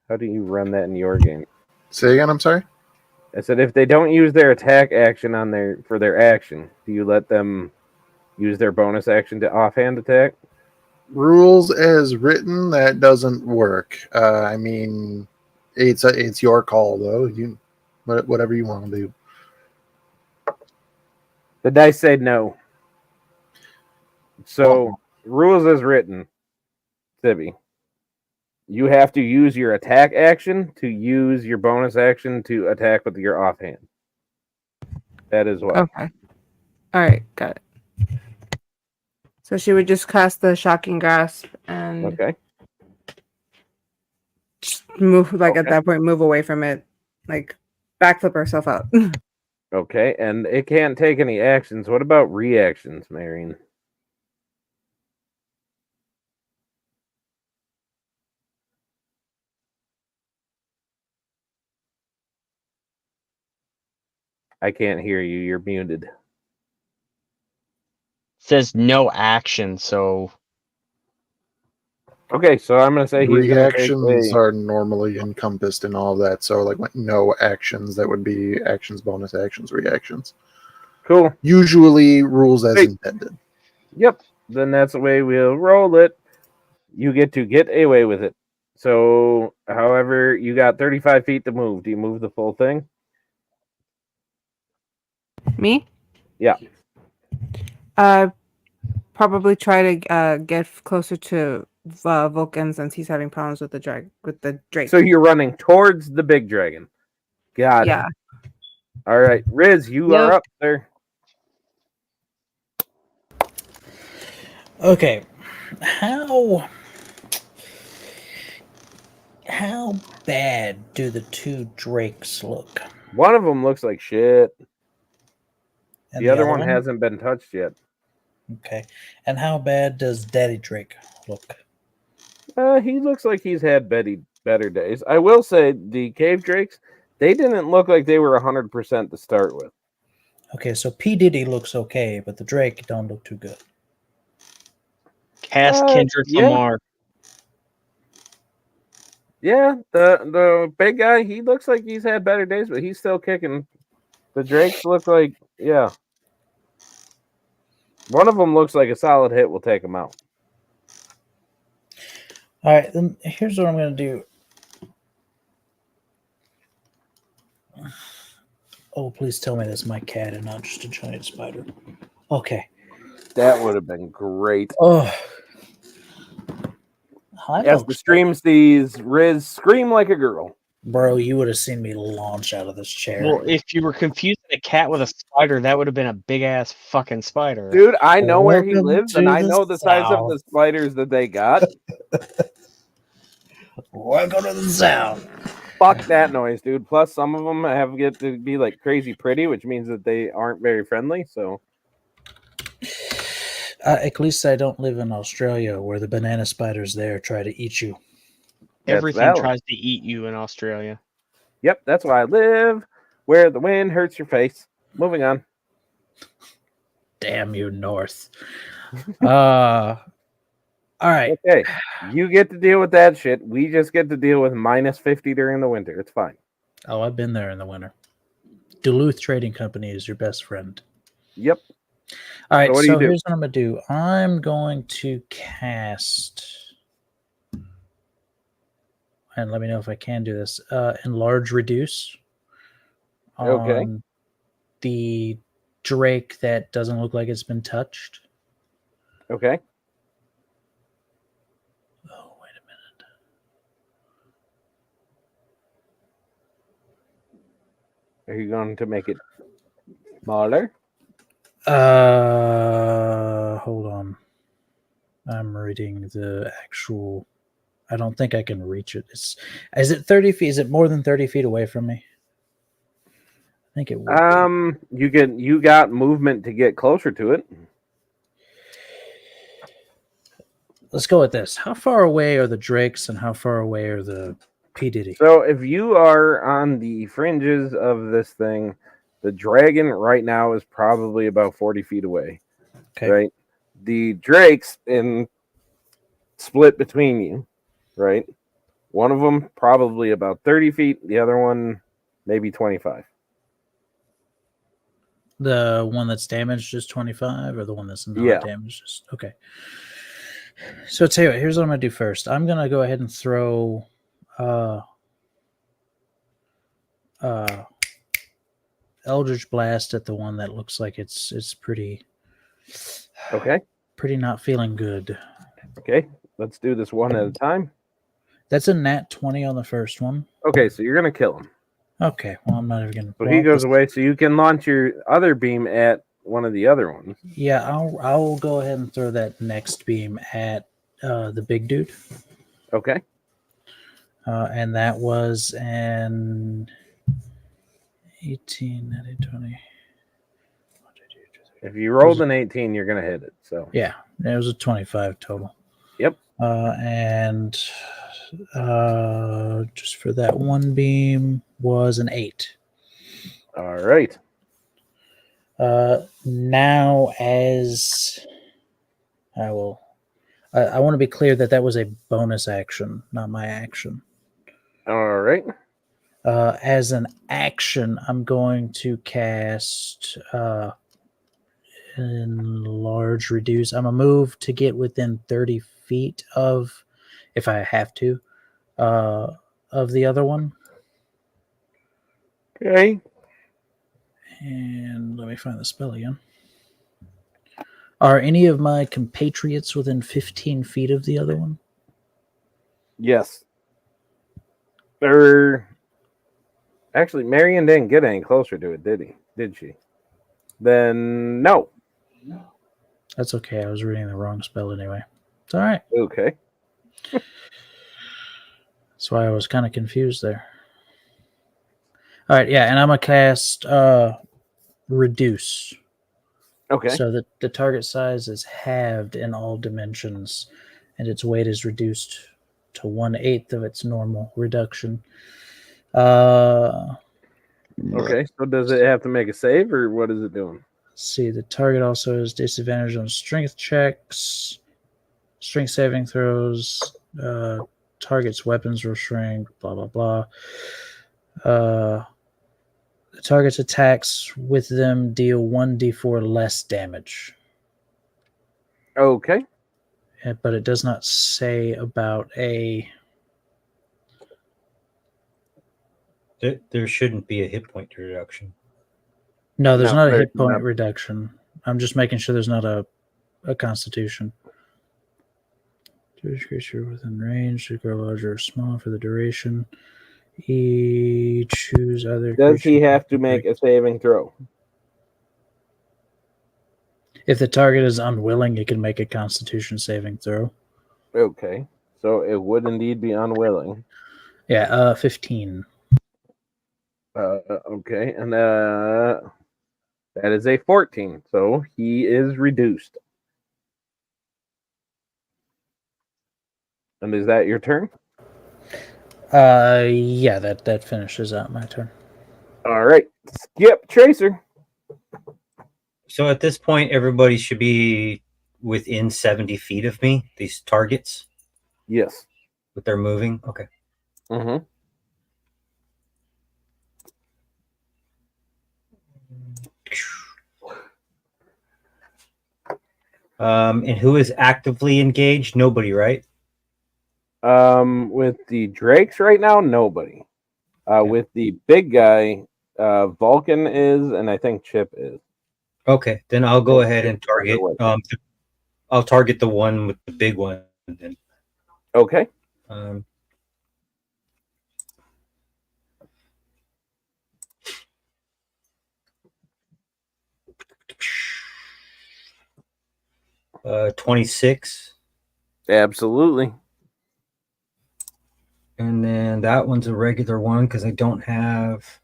How do you run that in your game? Say again. I'm sorry. I said if they don't use their attack action for their action, do you let them use their bonus action to offhand attack? Rules as written, that doesn't work. I mean, it's your call though. You whatever you want to do. The dice say no. So rules as written, Sibby. You have to use your attack action to use your bonus action to attack with your offhand. That is what. Okay. All right, got it. So she would just cast the shocking grasp and Okay. just move, like at Okay. that point, move away from it, like backflip herself out. Okay, and it can't take any actions. What about reactions, Marion? I can't hear you. You're muted. Says no action, so Okay, so I'm gonna say he's gonna take Reactions a, are normally encompassed in all of that. So like no actions, that would be actions, bonus actions, reactions. cool. Usually rules as Hey. intended. Yep. Then that's the way we'll roll it. You get to get away with it. So, however, you got 35 feet to move. Do you move the full thing? Me? Yeah. Probably try to get closer to Vulcan since he's having problems with the Drake. So you're running towards the big dragon. Got yeah. it. All right, Riz, you are Yep. up there. Okay, how bad do the two drakes look? One of them looks like shit. And The other one hasn't been touched yet. Okay, and how bad does Daddy Drake look? He looks like he's had better days. I will say the cave drakes, they didn't look like they were 100% to start with. Okay, so P Diddy looks okay, but the Drake don't look too good. cast Kendrick yeah. Lamar. Yeah, the big guy, he looks like he's had better days, but he's still kicking. The drakes look like, yeah. One of them looks like a solid hit. We'll take him out. All right, then here's what I'm going to do. Oh, please tell me that's my cat and not just a giant spider. Okay. That would have been great. Oh. As the stream sees Riz scream like a girl. Bro, you would have seen me launch out of this chair. Well, if you were confusing a cat with a spider, that would have been a big ass fucking spider. Dude, I know where he Welcome lives, to and I the know the size of the South. spiders that they got. Welcome to the South. Fuck that noise, dude. Plus, some of them get to be like crazy pretty, which means that they aren't very friendly. So, At least I don't live in Australia where the banana spiders there try to eat you. Everything valid. tries to eat you in Australia. yep, that's why I live. Where the wind hurts your face. Moving on. Damn you, North. All right. Okay, you get to deal with that shit. We just get to deal with minus 50 during the winter. It's fine. Oh, I've been there in the winter. Duluth Trading Company is your best friend. Yep. All right, So what do so you do? here's what I'm going to do. I'm going to cast, and let me know if I can do this, Enlarge Reduce on Okay. the Drake that doesn't look like it's been touched. Okay. Oh, wait a minute. Are you going to make it smaller? Hold on. I'm reading the actual. I don't think I can reach it. Is it 30 feet? Is it more than 30 feet away from me? I think it would. You got movement to get closer to it. Let's go with this. How far away are the drakes and how far away are the P. Diddy. So if you are on the fringes of this thing, the dragon right now is probably about 40 feet away. Okay. Right? The drakes in split between you, right? One of them probably about 30 feet, the other one maybe 25. The one that's damaged is 25, or the one that's not Yeah. damaged is okay. So tell you what, here's what I'm gonna do first. I'm gonna go ahead and throw Eldritch Blast at the one that looks like it's pretty Okay. pretty not feeling good. Okay. Let's do this one at a time. That's a nat 20 on the first one. Okay, so you're gonna kill him. Okay, well I'm not even gonna. So he goes away, so you can launch your other beam at one of the other ones. Yeah, I'll go ahead and throw that next beam at the big dude. Okay. And that was an 18, 19, 20. If you rolled an 18, you're gonna hit it. So Yeah, it was a 25 total. Yep. And just for that one beam was an 8. All right. Now, as I will, I want to be clear that that was a bonus action, not my action. All right. As an action, I'm going to cast enlarge reduce. I'm a move to get within 30 feet of, if I have to, of the other one. Okay. And let me find the spell again. Are any of my compatriots within 15 feet of the other one? Yes. Actually, Marion didn't get any closer to it, did he? Did she? Then no. That's okay. I was reading the wrong spell anyway. It's all right. Okay. That's why I was kind of confused there. All right, yeah, and I'm going to cast Reduce. Okay. So that the target size is halved in all dimensions, and its weight is reduced to 1/8 of its normal reduction. Okay. So does it have to make a save, or what is it doing? See, the target also has disadvantage on strength checks, strength saving throws, target's weapons will shrink, blah, blah, blah. The target's attacks with them deal 1d4 less damage. Okay. But it does not say about a... There shouldn't be a hit point reduction. No, there's No, not a there's hit point not. reduction. I'm just making sure there's not a constitution. Jewish creature within range to grow larger or smaller for the duration. Choose other. Does he creature- have to make a saving throw? If the target is unwilling, it can make a Constitution saving throw. Okay. So it would indeed be unwilling. Yeah, 15. Okay. And that is a 14. So he is reduced. And is that your turn? Yeah, that finishes out my turn. All right. Skip Tracer. So at this point, everybody should be within 70 feet of me, these targets, Yes. but they're moving. Okay. Mm-hmm. And who is actively engaged? Nobody, right? With the Drakes right now, nobody. With the big guy, Vulcan is, and I think Chip is. Okay, then I'll go ahead and target. Either way. I'll target the one with the big one. Then. Okay. 26. Absolutely. And then that one's a regular one because I don't have.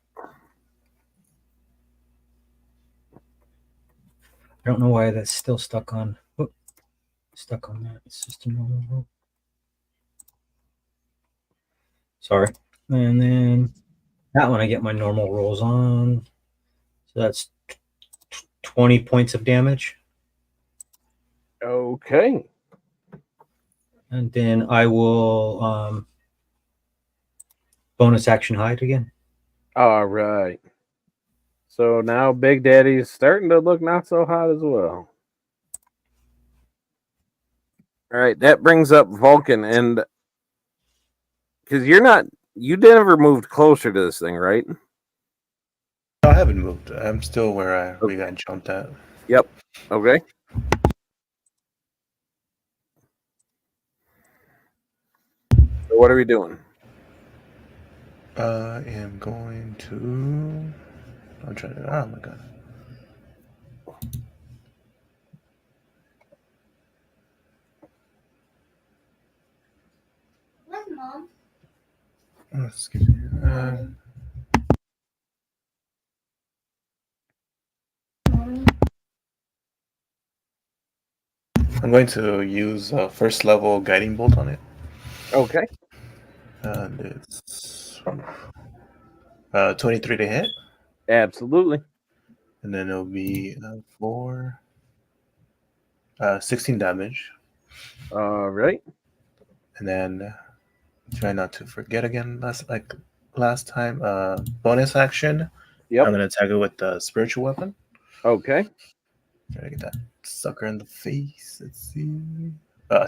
I don't know why that's still stuck on. Stuck on that. It's just a normal roll. Sorry. And then that one I get my normal rolls on. So that's 20 points of damage. Okay. And then I will bonus action hide again. All right. So now Big Daddy's starting to look not so hot as well. All right, that brings up Vulcan, and because you never moved closer to this thing, right? No, I haven't moved. I'm still where we got jumped at. Yep. Okay. So what are we doing? I am going to. I'm trying to. Oh my god. Where's Mom? Excuse me. I'm going to use first level guiding bolt on it. Okay. And it's 23 to hit. Absolutely. And then it'll be 16 damage. All right. And then try not to forget again. Last time, bonus action. Yep. I'm gonna attack it with the spiritual weapon. Okay. Try to get that sucker in the face. Let's see.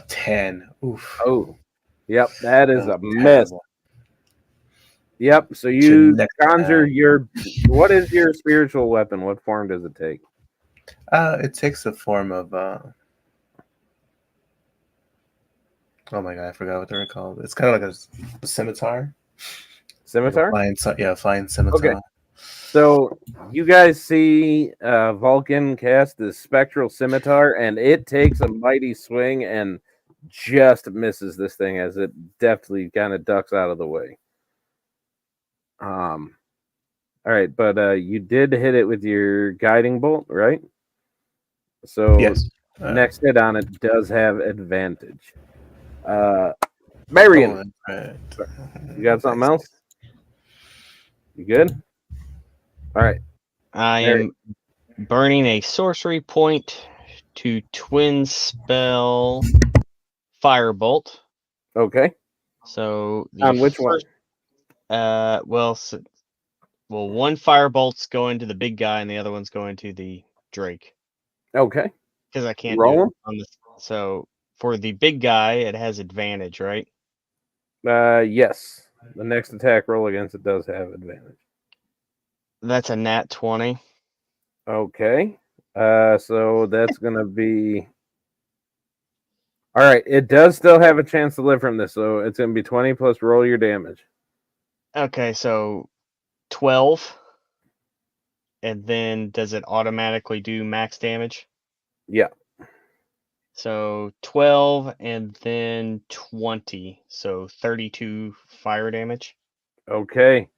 10. Oof. Oh. Yep. That is a miss. Terrible. Yep. So you Next conjure attack. your. What is your spiritual weapon? What form does it take? It takes the form of. Oh my god, I forgot what they're called. It's kind of like a scimitar. Scimitar? Flying scimitar. Okay. So you guys see Vulcan cast the spectral scimitar, and it takes a mighty swing and just misses this thing as it deftly kind of ducks out of the way. All right, but you did hit it with your guiding bolt, right? So Yes. next hit on it does have advantage. Marion, you got something else? You good? All right. I am burning a sorcery point to twin spell Firebolt. Okay. So On which one? Well, one Firebolt's going to the big guy, and the other one's going to the Drake. Okay. Because I can't Roll do 'em? it on this. So for the big guy, it has advantage, right? Yes. The next attack roll against it does have advantage. That's a nat 20. Okay. So that's gonna be all right. It does still have a chance to live from this, so it's gonna be 20 plus roll your damage. Okay, so 12. And then does it automatically do max damage? Yeah. So 12 and then 20. So 32 fire damage. Okay.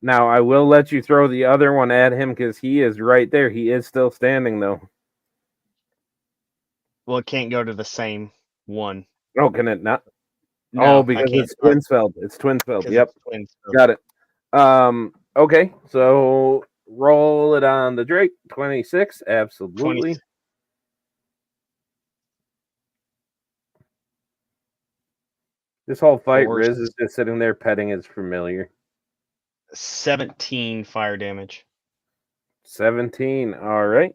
Now I will let you throw the other one at him because he is right there. He is still standing though. Well, it can't go to the same one. Oh, can it not? No, Oh, because I can't it's Twinsfeld. It's Twinsfeld. 'cause Yep. it's twins, so- Got it. Okay, so roll it on the Drake. 26. Absolutely. 20. This whole fight, Force. Riz is just sitting there petting his familiar. 17 fire damage. 17. All right.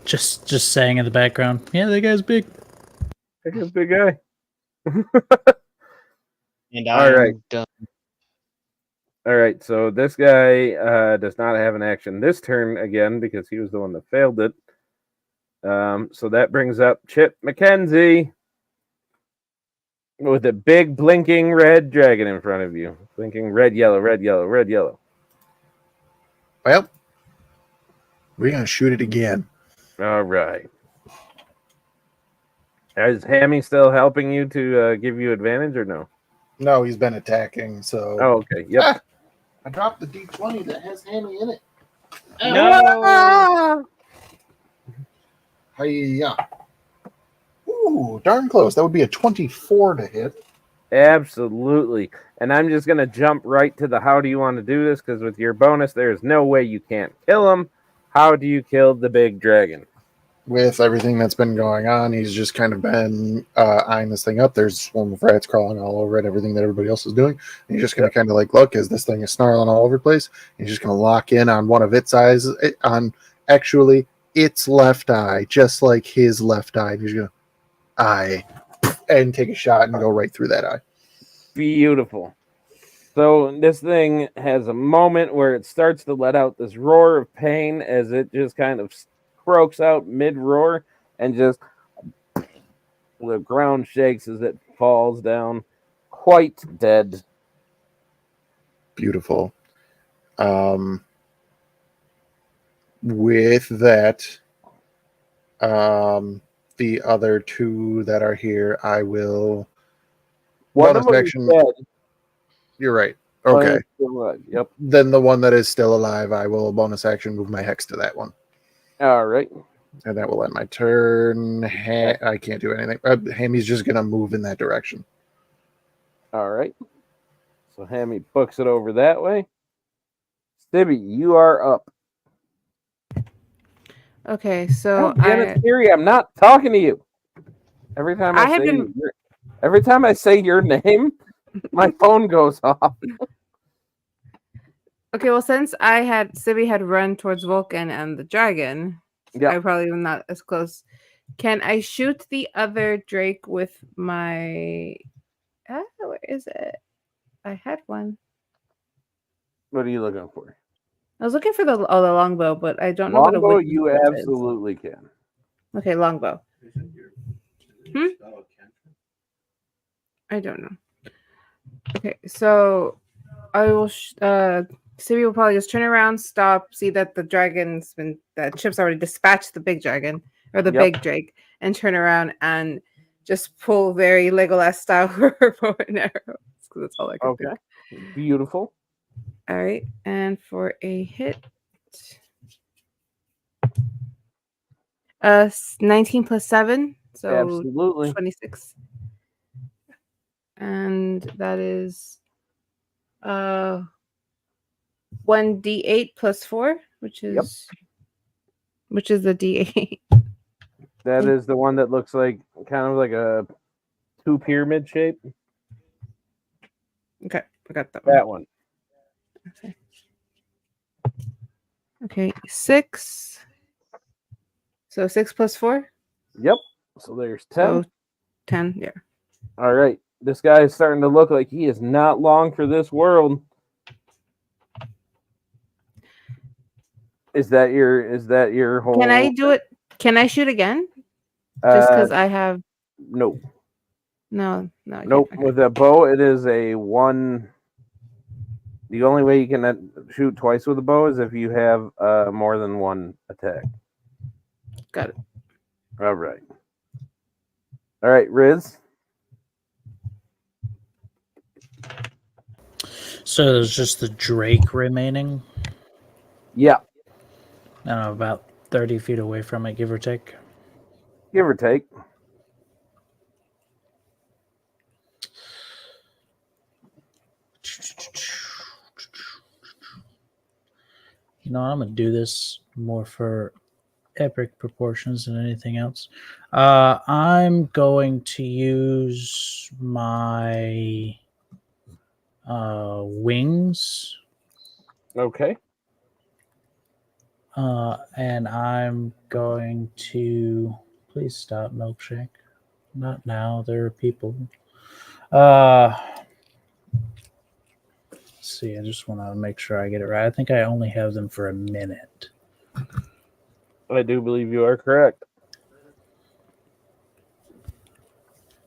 Just saying in the background. Yeah, that guy's big. That guy's a big guy. And All I'm right. done. All right. So this guy does not have an action this turn again because he was the one that failed it. So that brings up Chip McKenzie with a big blinking red dragon in front of you. Blinking red, yellow, red, yellow, red, yellow. Well, we're going to shoot it again. All right. Is Hammy still helping you to give you advantage or no? No, he's been attacking, so. Oh, okay. Yep. Ah, I dropped the D20 that has Hammy in it. No. Hiya. Ooh, darn close. That would be a 24 to hit. Absolutely. And I'm just going to jump right to the how do you want to do this, because with your bonus, there's no way you can't kill him. How do you kill the big dragon? With everything that's been going on, he's just kind of been eyeing this thing up. There's one with rats crawling all over it, everything that everybody else is doing. And he's just going to kind of like look as this thing is snarling all over the place. He's just going to lock in on one of its eyes, on actually its left eye, just like his left eye. And he's going to eye and take a shot and go right through that eye. Beautiful. So this thing has a moment where it starts to let out this roar of pain as it just kind of croaks out mid-roar, and just the ground shakes as it falls down, quite dead. Beautiful. With that, the other two that are here, I will. One bonus of them action. is dead. You're right. One Okay. is still alive. Yep. Then the one that is still alive, I will bonus action move my hex to that one. All right. And that will end my turn. I can't do anything. Hammy's just going to move in that direction. All right. So Hammy books it over that way. Stibby, you are up. Okay, so Siri, I'm not talking to you. Every time every time I say your name, my phone goes off. okay. Well, since Sibby had run towards Vulcan and the dragon, Yeah. I probably am not as close. Can I shoot the other Drake with my? Where is it? I had one. What are you looking for? I was looking for the longbow, but I don't know what a Longbow, wooden you bow is. absolutely can. Okay, longbow. I don't know. Okay, so I will. Siri will probably just turn around, stop, see that that Chip's already dispatched the big dragon or the big Drake, and turn around and just pull very Legolas style her bow and arrows, because that's all I can think. Beautiful. All right, and for a hit, 19 plus 7, so Absolutely. 26, and that is 1d8 plus 4, which is the d8. That is the one that looks like kind of like a 2 pyramid shape. Okay, I got that one. Okay, 6. So 6 plus 4? Yep. So there's 10. So 10, yeah. All right. This guy is starting to look like he is not long for this world. Is that your whole? Can I do it? Can I shoot again? Just because I have. No. No. I Nope. can't. Okay. With a bow, it is a 1. The only way you can shoot twice with a bow is if you have more than one attack. Got it. All right. All right, Riz. So there's just the Drake remaining. Yeah. I don't know, about 30 feet away from it, give or take. Give or take. You know, I'm going to do this more for epic proportions than anything else. I'm going to use my wings. Okay. And I'm going to... Please stop, Milkshake. Not now. There are people. Let's see. I just want to make sure I get it right. I think I only have them for a minute. I do believe you are correct.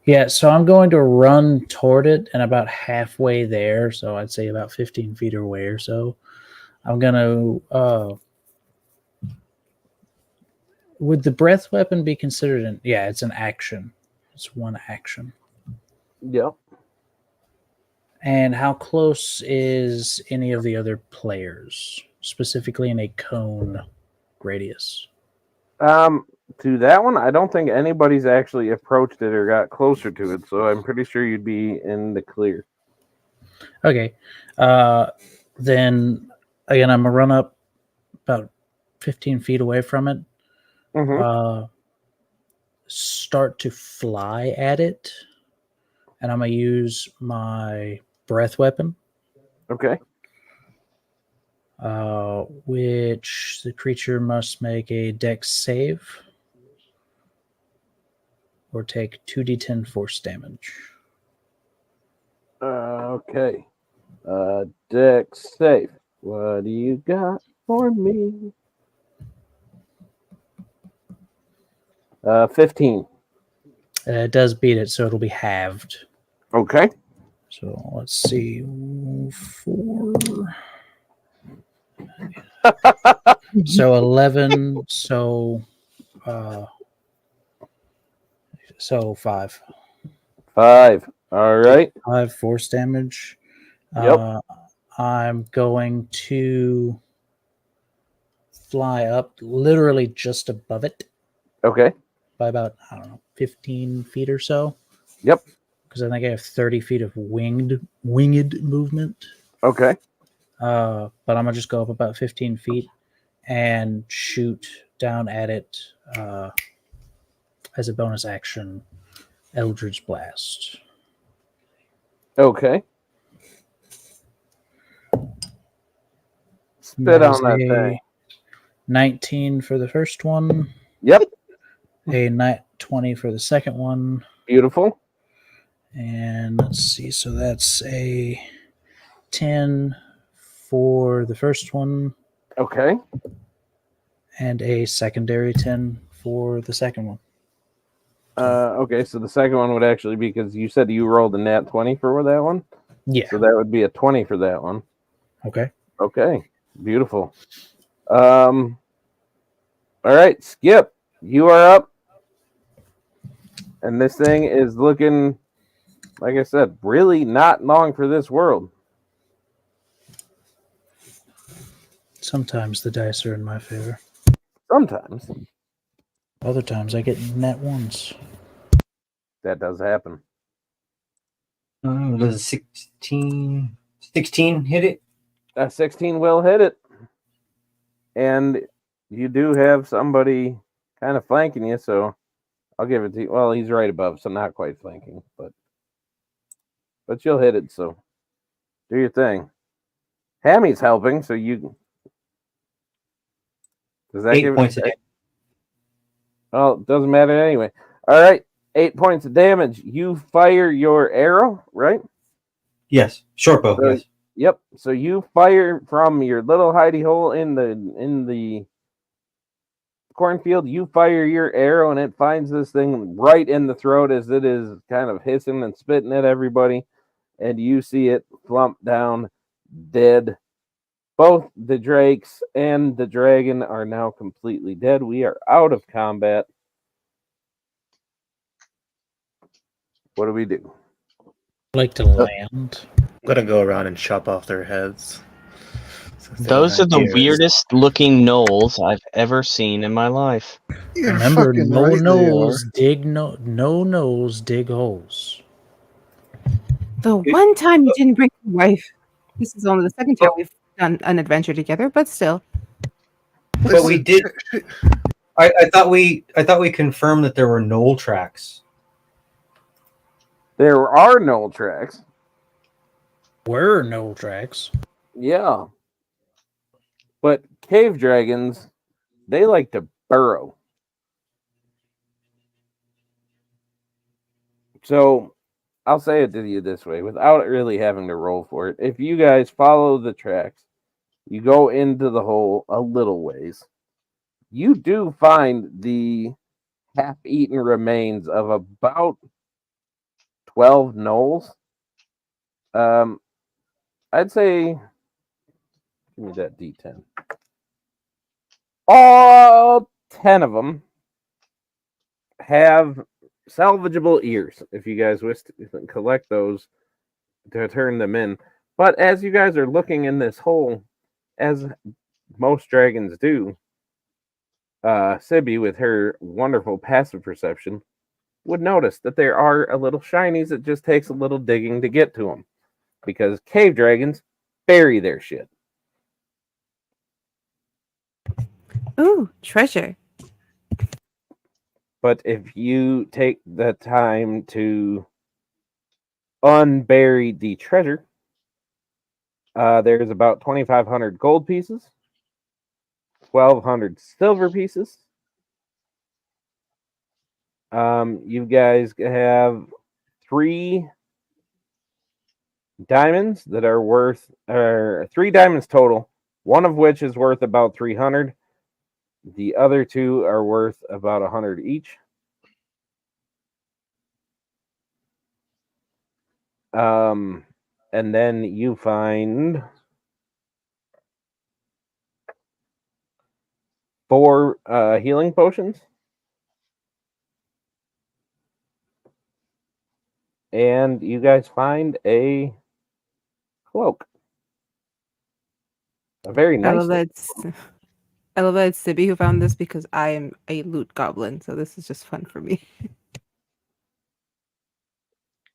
Yeah, so I'm going to run toward it, and about halfway there, so I'd say about 15 feet away or so, I'm going to... would the breath weapon be considered an... Yeah, it's an action. It's one action. Yep. And how close is any of the other players, specifically in a cone radius? To that one, I don't think anybody's actually approached it or got closer to it, so I'm pretty sure you'd be in the clear. Okay. Then again, I'm gonna run up about 15 feet away from it. Mm-hmm. Start to fly at it, and I'm gonna use my breath weapon, Okay. which the creature must make a dex save or take 2d10 force damage. Okay. Dex safe. What do you got for me? 15. It does beat it, so it'll be halved. Okay. So let's see. 4. So 11. So 5. 5. All right. 5 force damage. Yep. I'm going to fly up literally just above it Okay. by about, 15 feet or so. Yep. Because I think I have 30 feet of winged movement. Okay. But I'm going to just go up about 15 feet and shoot down at it as a bonus action, Eldritch Blast. Okay. Spit That is on that a thing. 19 for the first one, Yep. a 20 for the second one, Beautiful. and let's see. So that's a 10 for the first one, Okay. and a secondary 10 for the second one. Okay, so the second one would actually be because you said you rolled a nat 20 for that one. Yeah. So that would be a 20 for that one. Okay. Okay. Beautiful. All right, Skip, you are up. And this thing is looking, like I said, really not long for this world. Sometimes the dice are in my favor. Sometimes Other times I get net ones. that does happen. Does 16 hit it? 16 will hit it. And you do have somebody kind of flanking you, so I'll give it to you. Well, he's right above, so not quite flanking, but you'll hit it, so do your thing. Hammy's helping, so you... Does that 8 give points it? of damage. Well, it doesn't matter anyway. All right, 8 points of damage. You fire your arrow, right? Yes, short bow. So, Yes. Yep. So you fire from your little hidey hole in the cornfield. You fire your arrow, and it finds this thing right in the throat as it is kind of hissing and spitting at everybody. And you see it flump down dead. Both the drakes and the dragon are now completely dead. We are out of combat. What do we do? Like to land. I'm gonna go around and chop off their heads. Since they Those don't are have the ears. weirdest looking gnolls I've ever seen in my life. You're Remember, fucking no right, they gnolls are. dig no gnolls dig holes. The one time you didn't bring your wife. This is only the second time we've done an adventure together, but still. But we did. I thought we confirmed that there were knoll tracks. There are knoll tracks. Were knoll tracks. Yeah. But cave dragons, they like to burrow. So I'll say it to you this way without really having to roll for it. If you guys follow the tracks, you go into the hole a little ways, you do find the half-eaten remains of about 12 gnolls. I'd say, give me that D10. All 10 of them have salvageable ears, if you guys wish to collect those to turn them in. But as you guys are looking in this hole, as most dragons do, Sibby, with her wonderful passive perception, would notice that there are a little shinies. It just takes a little digging to get to them, because cave dragons bury their shit. Ooh, treasure. But if you take the time to unbury the treasure, there's about 2,500 gold pieces, 1,200 silver pieces. You guys have 3 diamonds that are worth, 3 diamonds total, one of which is worth about 300. The other 2 are worth about 100 each. And then you find 4 healing potions. And you guys find a cloak. A very nice I love that it's Sibby who found this, because I am a loot goblin, so this is just fun for me.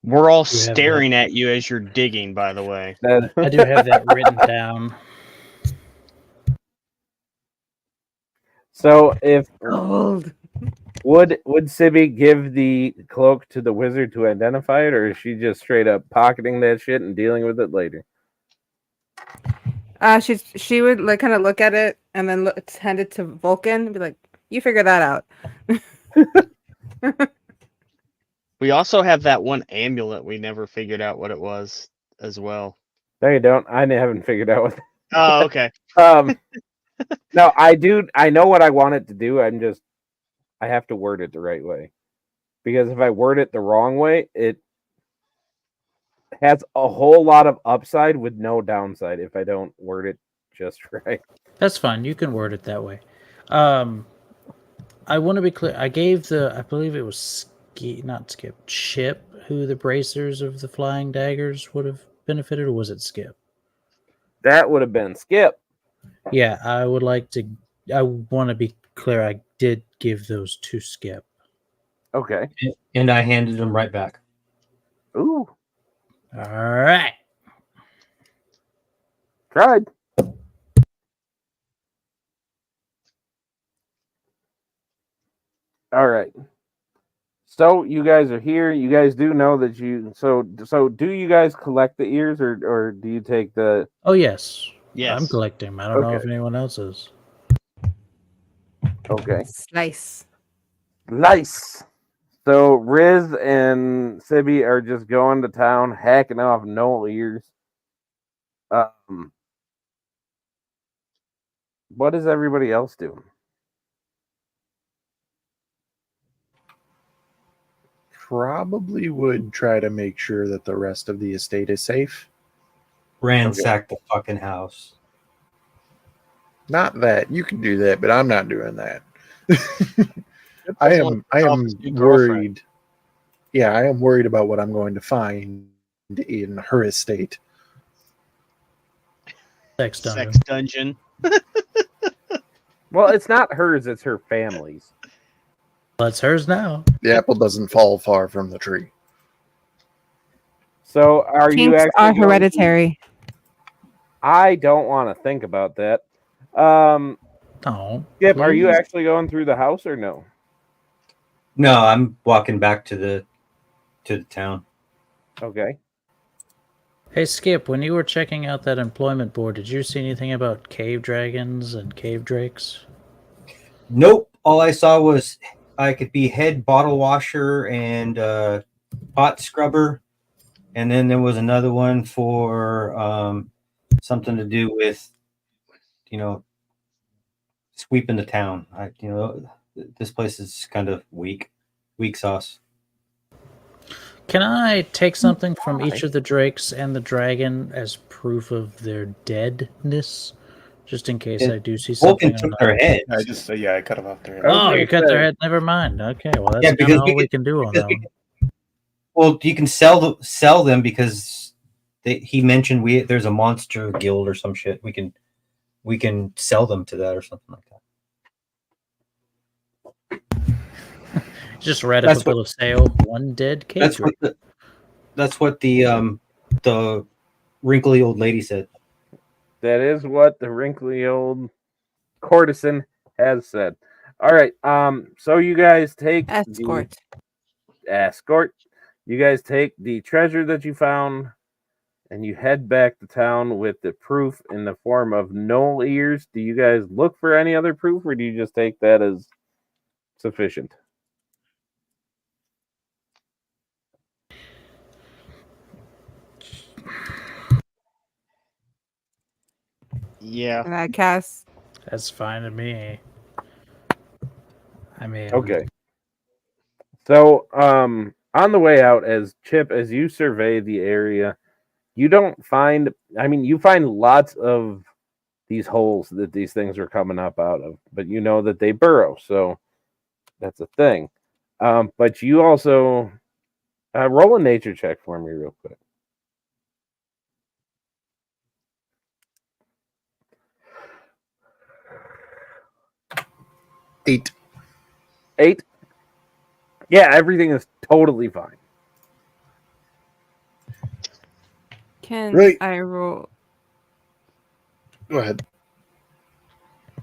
We're all You have that. staring at you as you're digging, by the way. I do have that written down. So if Gold. would Sibby give the cloak to the wizard to identify it, or is she just straight up pocketing that shit and dealing with it later? She would like kind of look at it and then hand it to Vulcan and be like, "You figure that out." We also have that one amulet we never figured out what it was as well. No, you don't. I haven't figured out what. Oh, okay. No, I do. I know what I want it to do. I have to word it the right way, because if I word it the wrong way, it has a whole lot of upside with no downside if I don't word it just right. That's fine. You can word it that way. I want to be clear. I gave I believe it was Chip, who the bracers of the flying daggers would have benefited, or was it Skip? That would have been Skip. Yeah, I want to be clear. I did give those to Skip. Okay. And I handed them right back. Ooh. All right. Tried. All right. So you guys are here. You guys do know that so do you guys collect the ears, or do you take the? Oh yes. Yes. I'm collecting them. I don't know if Okay. anyone else is. Okay. Slice. Nice. So Riz and Sibby are just going to town, hacking off no ears. What is everybody else doing? Probably would try to make sure that the rest of the estate is safe. Ransack the fucking house. Not that you can do that, but I'm not doing that. I am New girlfriend. worried. Yeah, I am worried about what I'm going to find in her estate. Sex dungeon. Sex dungeon. Well, it's not hers; it's her family's. Well, it's hers now. The apple doesn't fall far from the tree. So, are you Kinks actually are going hereditary. I don't want to think about that. Oh, Skip, are you please. actually going through the house or no? No, I'm walking back to the town. Okay. Hey Skip, when you were checking out that employment board, did you see anything about cave dragons and cave drakes? Nope. All I saw was I could be head bottle washer and pot scrubber, and then there was another one for something to do with, sweeping the town. This place is kind of weak sauce. Can I take something from each of the drakes and the dragon as proof of their deadness? Just in case I do see something. Vulcan took their heads. I cut off their head. Oh, you cut their head. Never mind. Okay, well that's Yeah, kind because of all we can do on that one. Well, you can sell them because he mentioned there's a monster guild or some shit. We can sell them to that or something like that. Just read a That's bill of sale. One dead cage. That's what the wrinkly old lady said. That is what the wrinkly old courtesan has said. All right. So you guys take Escort. the escort. You guys take the treasure that you found, and you head back to town with the proof in the form of knoll ears. Do you guys look for any other proof, or do you just take that as sufficient? Yeah. And I cast. That's fine to me. I mean, Okay. So, on the way out, as you survey the area, you don't find. I mean, you find lots of these holes that these things are coming up out of, but you know that they burrow, so that's a thing. But you also roll a nature check for me, real quick. Eight. 8. Yeah, everything is totally fine. Can Right. I roll? Go ahead.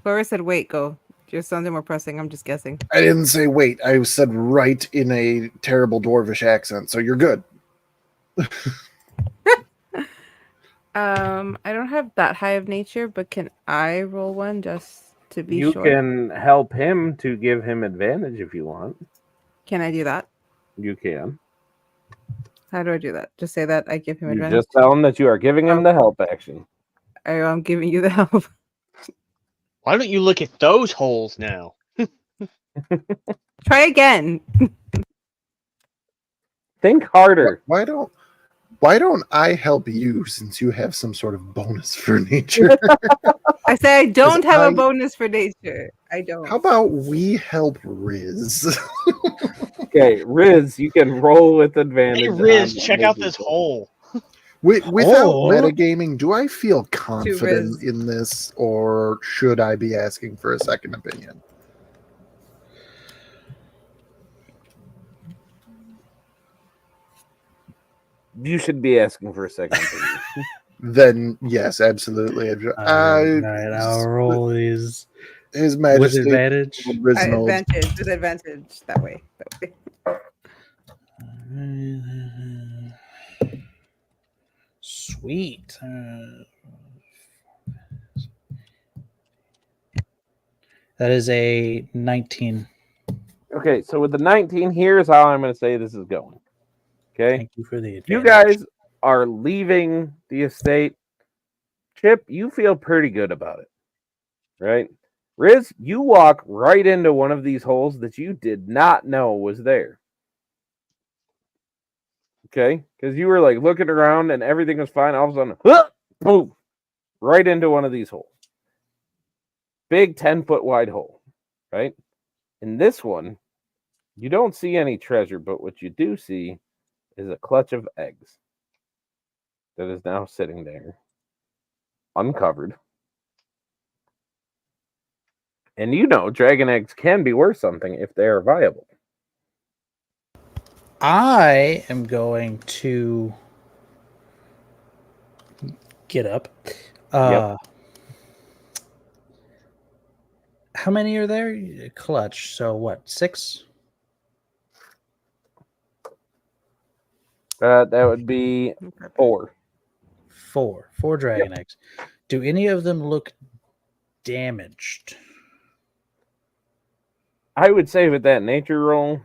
Whoever said wait, go. There's something more pressing. I'm just guessing. I didn't say wait. I said right in a terrible dwarvish accent, so you're good. I don't have that high of nature, but can I roll one just to be You sure? can help him to give him advantage if you want. Can I do that? You can. How do I do that? Just say that I give him You advantage. just tell him that you are giving him the help action. I'm giving you the help. Why don't you look at those holes now? Try again. Think harder. Why don't I help you since you have some sort of bonus for nature? I say I don't have I- a bonus for nature. I don't. How about we help Riz? Okay, Riz, you can roll with advantage. Hey, Riz, on check out nature this check. hole. Without Oh. metagaming, do I feel confident Riz. in this, or should I be asking for a second opinion? You should be asking for a second opinion. Then yes, absolutely. all right, I'll roll these His with Majesty advantage. Riz I knows. advantage with advantage that way. Sweet. That is a 19. Okay, so with the 19, here's how I'm going to say this is going. Okay, Thank you for the advantage. you guys are leaving the estate. Chip, you feel pretty good about it, right? Riz, you walk right into one of these holes that you did not know was there. Okay, because you were like looking around and everything was fine. All of a sudden, boom, right into one of these holes. Big 10-foot wide hole, right? In this one, you don't see any treasure, but what you do see is a clutch of eggs that is now sitting there, uncovered. And you know, dragon eggs can be worth something if they are viable. I am going to get up. How many are there? Clutch. So what? 6? That would be 4. 4. 4 dragon eggs. Do any of them look damaged? I would say with that nature roll,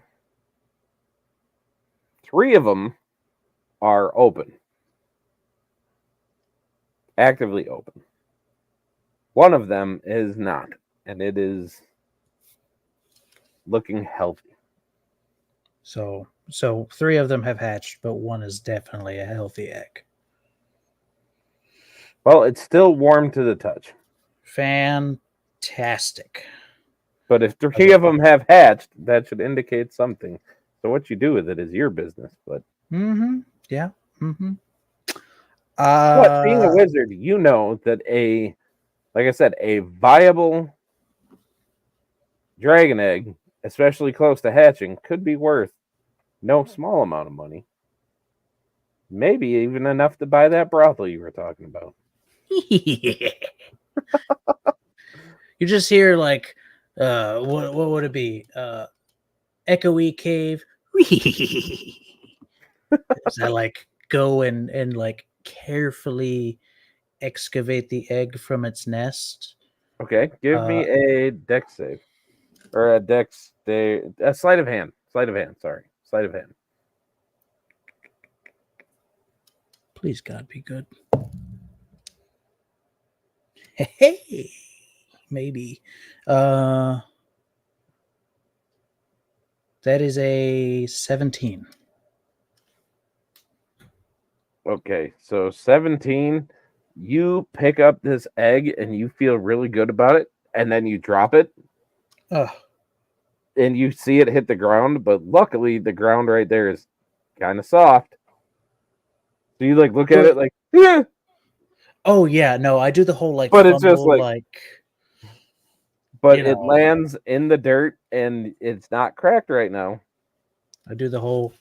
3 of them are open. Actively open. One of them is not, and it is looking healthy. So 3 of them have hatched, but one is definitely a healthy egg. Well, it's still warm to the touch. Fantastic. But if 3 of them have hatched, that should indicate something. So what you do with it is your business. But Yeah. but being a wizard, you know that like I said, a viable dragon egg especially close to hatching, could be worth no small amount of money. Maybe even enough to buy that brothel you were talking about. You just hear like what would it be? Echoey cave. As I like go and like carefully excavate the egg from its nest. Okay, give me a dex save. Or a dex a sleight of hand. Sleight of hand, sorry. Sleight of hand. Please God be good. Hey, maybe. That is a 17. Okay, so 17, you pick up this egg and you feel really good about it, and then you drop it, Oh, and you see it hit the ground, but luckily the ground right there is kind of soft. So you like look at it like, yeah. oh yeah, no, I do the whole like But it's just fumble, like- But You it know. lands in the dirt and it's not cracked right now. I do the whole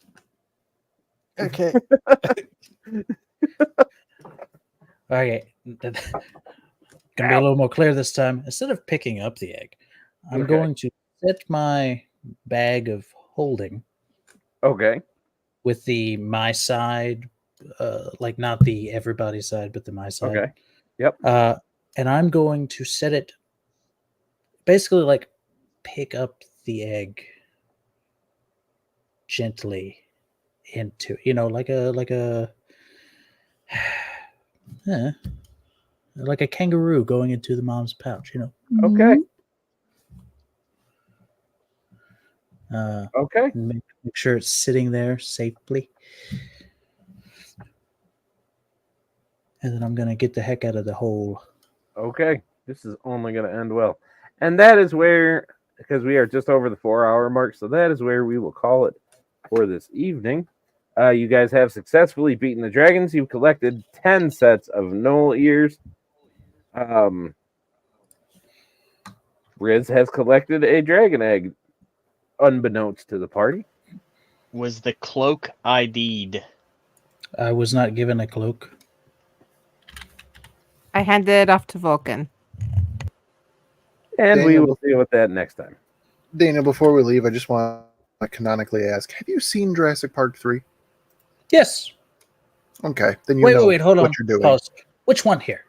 Okay. okay. Gonna be a little more clear this time. Instead of picking up the egg, I'm Okay. going to set my bag of holding Okay. with the my side, like not the everybody side, but the my side. Okay. Yep. And I'm going to set it basically like pick up the egg gently into, like a like a kangaroo going into the mom's pouch, Okay. Okay. Make sure it's sitting there safely. And then I'm going to get the heck out of the hole. Okay. This is only going to end well. And that is where, because we are just over the 4-hour mark, so that is where we will call it for this evening. You guys have successfully beaten the dragons. You've collected 10 sets of Knoll ears. Riz has collected a dragon egg, unbeknownst to the party. Was the cloak ID'd? I was not given a cloak. I handed it off to Vulcan. And we Daniel. will deal with that next time. Dana, before we leave, I just want to canonically ask: have you seen Jurassic Park 3? Yes. Okay, then you Wait, know hold what on. you're doing. Pause. Which one here?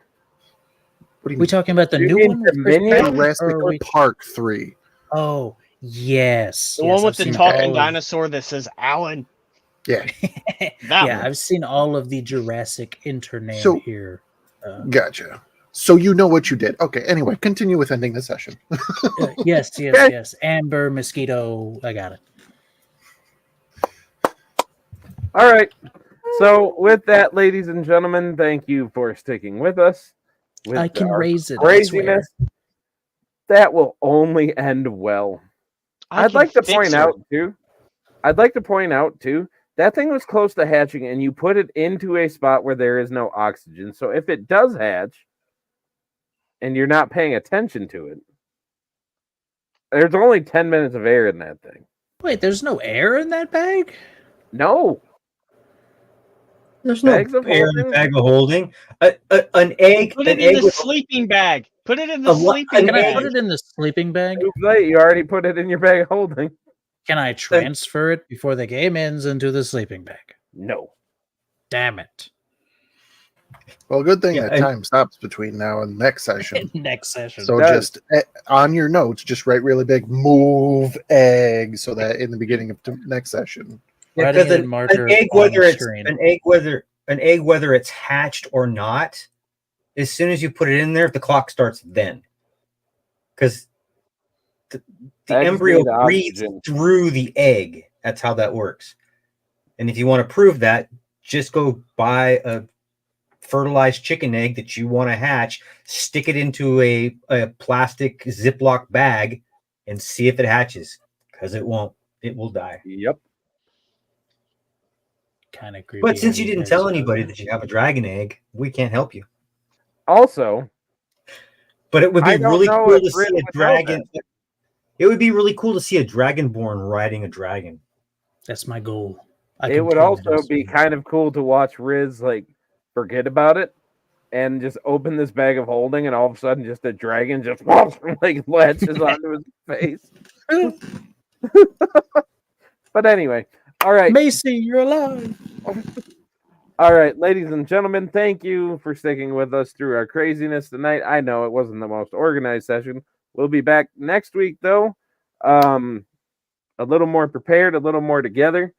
What do you We mean? talking about the You new mean one? with Chris Dominion? Pratt, Jurassic or are we- Park 3. Oh, yes. The yes, one with I've the seen talking all of- dinosaur that says Alan. Yeah, That yeah, one. I've seen all of the Jurassic intername So- here. gotcha. So you know what you did. Okay, anyway, continue with ending the session. Yes. Amber, mosquito. I got it. All right. So, with that, ladies and gentlemen, thank you for sticking with us. With I can our raise it. I swear. craziness. That will only end well. I I'd can like to fix point her. out too. That thing was close to hatching, and you put it into a spot where there is no oxygen. So if it does hatch, and you're not paying attention to it, there's only 10 minutes of air in that thing. Wait, there's no air in that bag? No. There's no Bags of air in the holding? bag of holding. An egg. Put An it in egg the with sleeping bag. Put it in the A what? sleeping An Can I bag. put it in the sleeping bag? Too late. You already put it in your bag of holding. Can I transfer it before the game ends into the sleeping bag? No. Damn it. Well, good thing Yeah, that and- time stops between now and next session. Next session. So does. just on your notes, just write really big "move egg" so that in the beginning of next session. Yeah, Writing because it in marker an egg, on whether the it's screen. an egg, whether it's hatched or not, as soon as you put it in there, the clock starts then. Because the Eggs embryo need breathes oxygen. through the egg. That's how that works. And if you want to prove that, just go buy a fertilized chicken egg that you want to hatch, stick it into a plastic Ziploc bag, and see if it hatches. Because it won't. It will die. Yep. Kind of creepy. But since you how didn't guys tell are- anybody that you have a dragon egg, we can't help you. Also, But it would I be don't really know cool if to Riz see would a know dragon. It would be really cool to see a Dragonborn riding a dragon. That's my goal. I It can would totally also be see it. kind of cool to watch Riz like forget about it and just open this bag of holding, and all of a sudden, just a dragon just like latches onto his face. But anyway, all right. Macy, you're alive. All right, ladies and gentlemen, thank you for sticking with us through our craziness tonight. I know it wasn't the most organized session. We'll be back next week, though. A little more prepared, a little more together.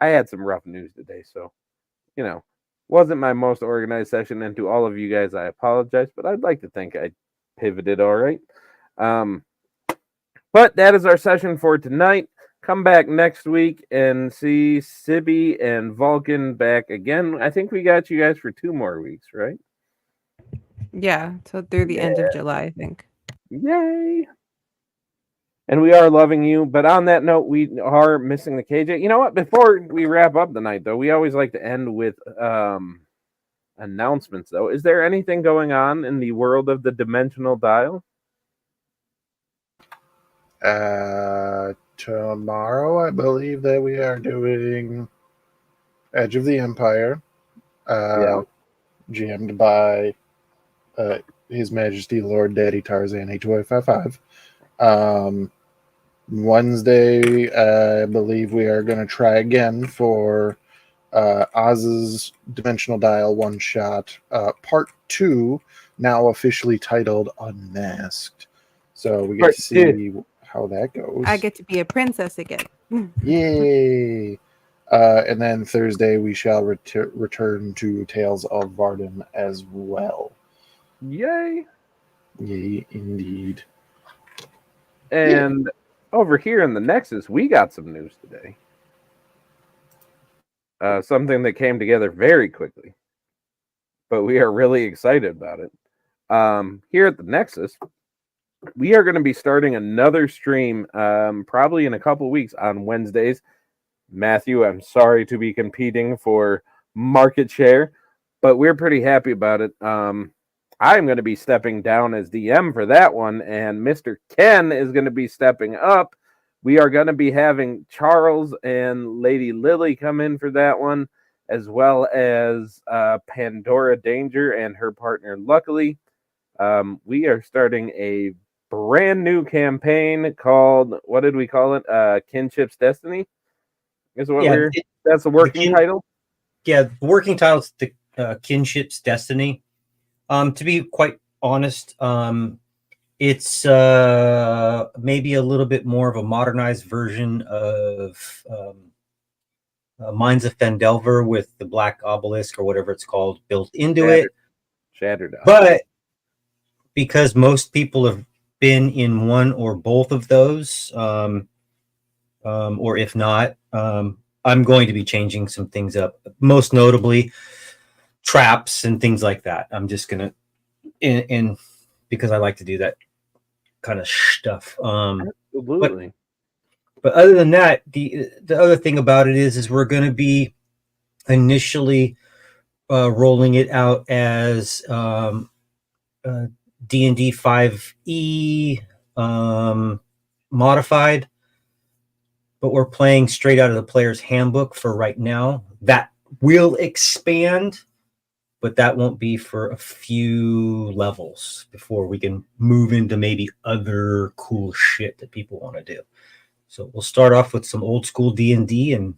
I had some rough news today, so, wasn't my most organized session. And to all of you guys, I apologize, but I'd like to think I pivoted all right. But that is our session for tonight. Come back next week and see Sibby and Vulcan back again. I think we got you guys for 2 more weeks, right? Yeah, so through the end of July, I think. Yay! And we are loving you. But on that note, we are missing the KJ. You know what? Before we wrap up the night, though, we always like to end with announcements, though. Is there anything going on in the world of the Dimensional Dial? Tomorrow, I believe that we are doing Edge of the Empire, GM'd by His Majesty Lord Daddy Tarzan 8255. Wednesday, I believe we are going to try again for Oz's Dimensional Dial one shot, part 2, now officially titled Unmasked. So we get to see how that goes. I get to be a princess again. Yay! And then Thursday we shall return to Tales of Varden as well. Yay! Yay, indeed. And over here in the Nexus, we got some news today. Something that came together very quickly, but we are really excited about it. Here at the Nexus, we are going to be starting another stream probably in a couple weeks on Wednesdays. Matthew, I'm sorry to be competing for market share, but we're pretty happy about it. I'm going to be stepping down as DM for that one, and Mr. Ken is going to be stepping up. We are going to be having Charles and Lady Lily come in for that one, as well as Pandora Danger and her partner, Luckily. We are starting a brand new campaign called, what did we call it? Kinship's Destiny is what that's the working title. Yeah, the working title is the Kinship's Destiny. To be quite honest, it's maybe a little bit more of a modernized version of Mines of Fendelver with the Black Obelisk or whatever it's called built into it. Shattered. But because most people have been in one or both of those, or if not, I'm going to be changing some things up, most notably traps and things like that. I'm just gonna, in because I like to do that kind of stuff. Absolutely. But other than that, the other thing about it is we're going to be initially rolling it out as D&D 5e modified, but we're playing straight out of the player's handbook for right now. That will expand, but that won't be for a few levels before we can move into maybe other cool shit that people want to do. So we'll start off with some old school D&D and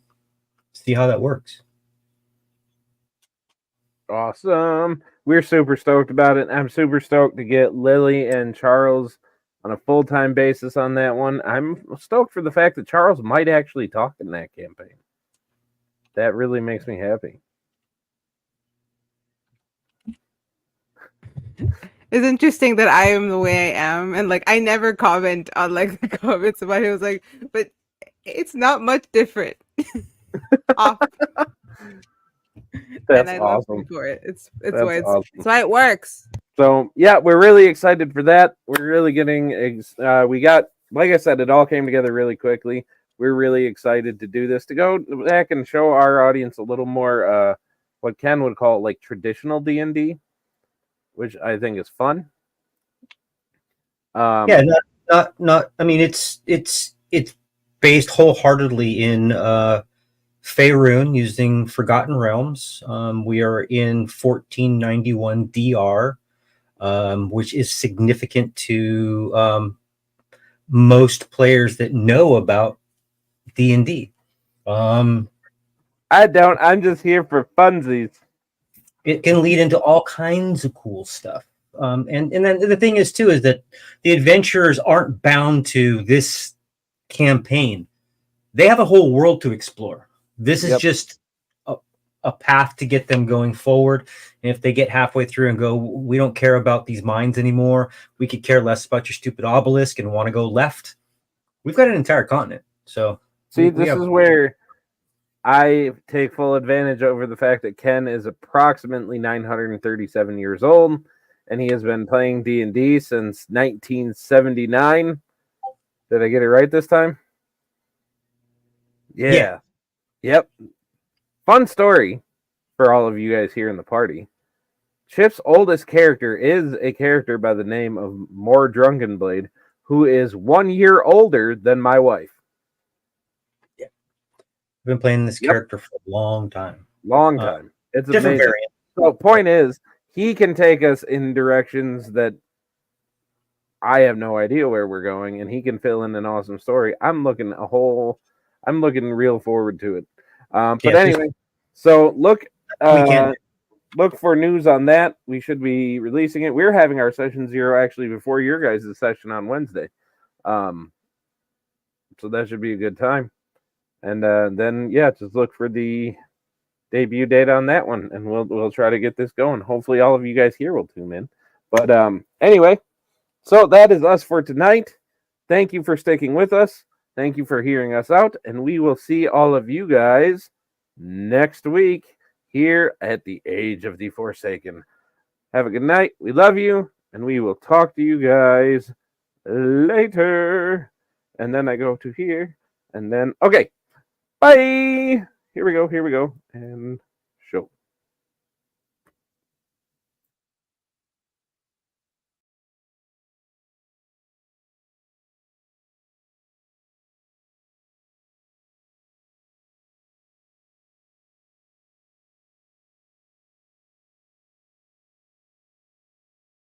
see how that works. Awesome. We're super stoked about it. I'm super stoked to get Lily and Charles on a full-time basis on that one. I'm stoked for the fact that Charles might actually talk in that campaign. That really makes me happy. It's interesting that I am the way I am, and like I never comment on like the comments about it. It was like, but it's not much different. That's and I awesome. love you for it. It's That's why awesome. it's why it works. So yeah, we're really excited for that. We're really getting we got, like I said, it all came together really quickly. We're really excited to do this, to go back and show our audience a little more what Ken would call like traditional D&D, which I think is fun. Yeah, not. I mean, it's based wholeheartedly in Faerun using Forgotten Realms. We are in 1491 DR, which is significant to most players that know about D&D. I don't. I'm just here for funsies. It can lead into all kinds of cool stuff. And then the thing is too is that the adventurers aren't bound to this campaign. They have a whole world to explore. This is just a path to get them going forward. And if they get halfway through and go, we don't care about these mines anymore, we could care less about your stupid obelisk and want to go left, we've got an entire continent. So see, this is where I take full advantage over the fact that Ken is approximately 937 years old, and he has been playing D&D since 1979. Did I get it right this time? Yeah. Yep. Fun story for all of you guys here in the party. Chip's oldest character is a character by the name of More Drunkenblade, who is 1 year older than my wife. I've been playing this character for a long time. Long time. It's different amazing. variant. So point is, he can take us in directions that I have no idea where we're going, and he can fill in an awesome story. I'm looking real forward to it. But anyway, so look for news on that. We should be releasing it. We're having our session 0 actually before your guys' session on Wednesday. So that should be a good time. And then just look for the debut date on that one, and we'll try to get this going. Hopefully all of you guys here will tune in. But anyway, so that is us for tonight. Thank you for sticking with us. Thank you for hearing us out, and we will see all of you guys next week here at the Age of the Forsaken. Have a good night. We love you, and we will talk to you guys later. And then I go to here, and then okay. Bye. Here we go. And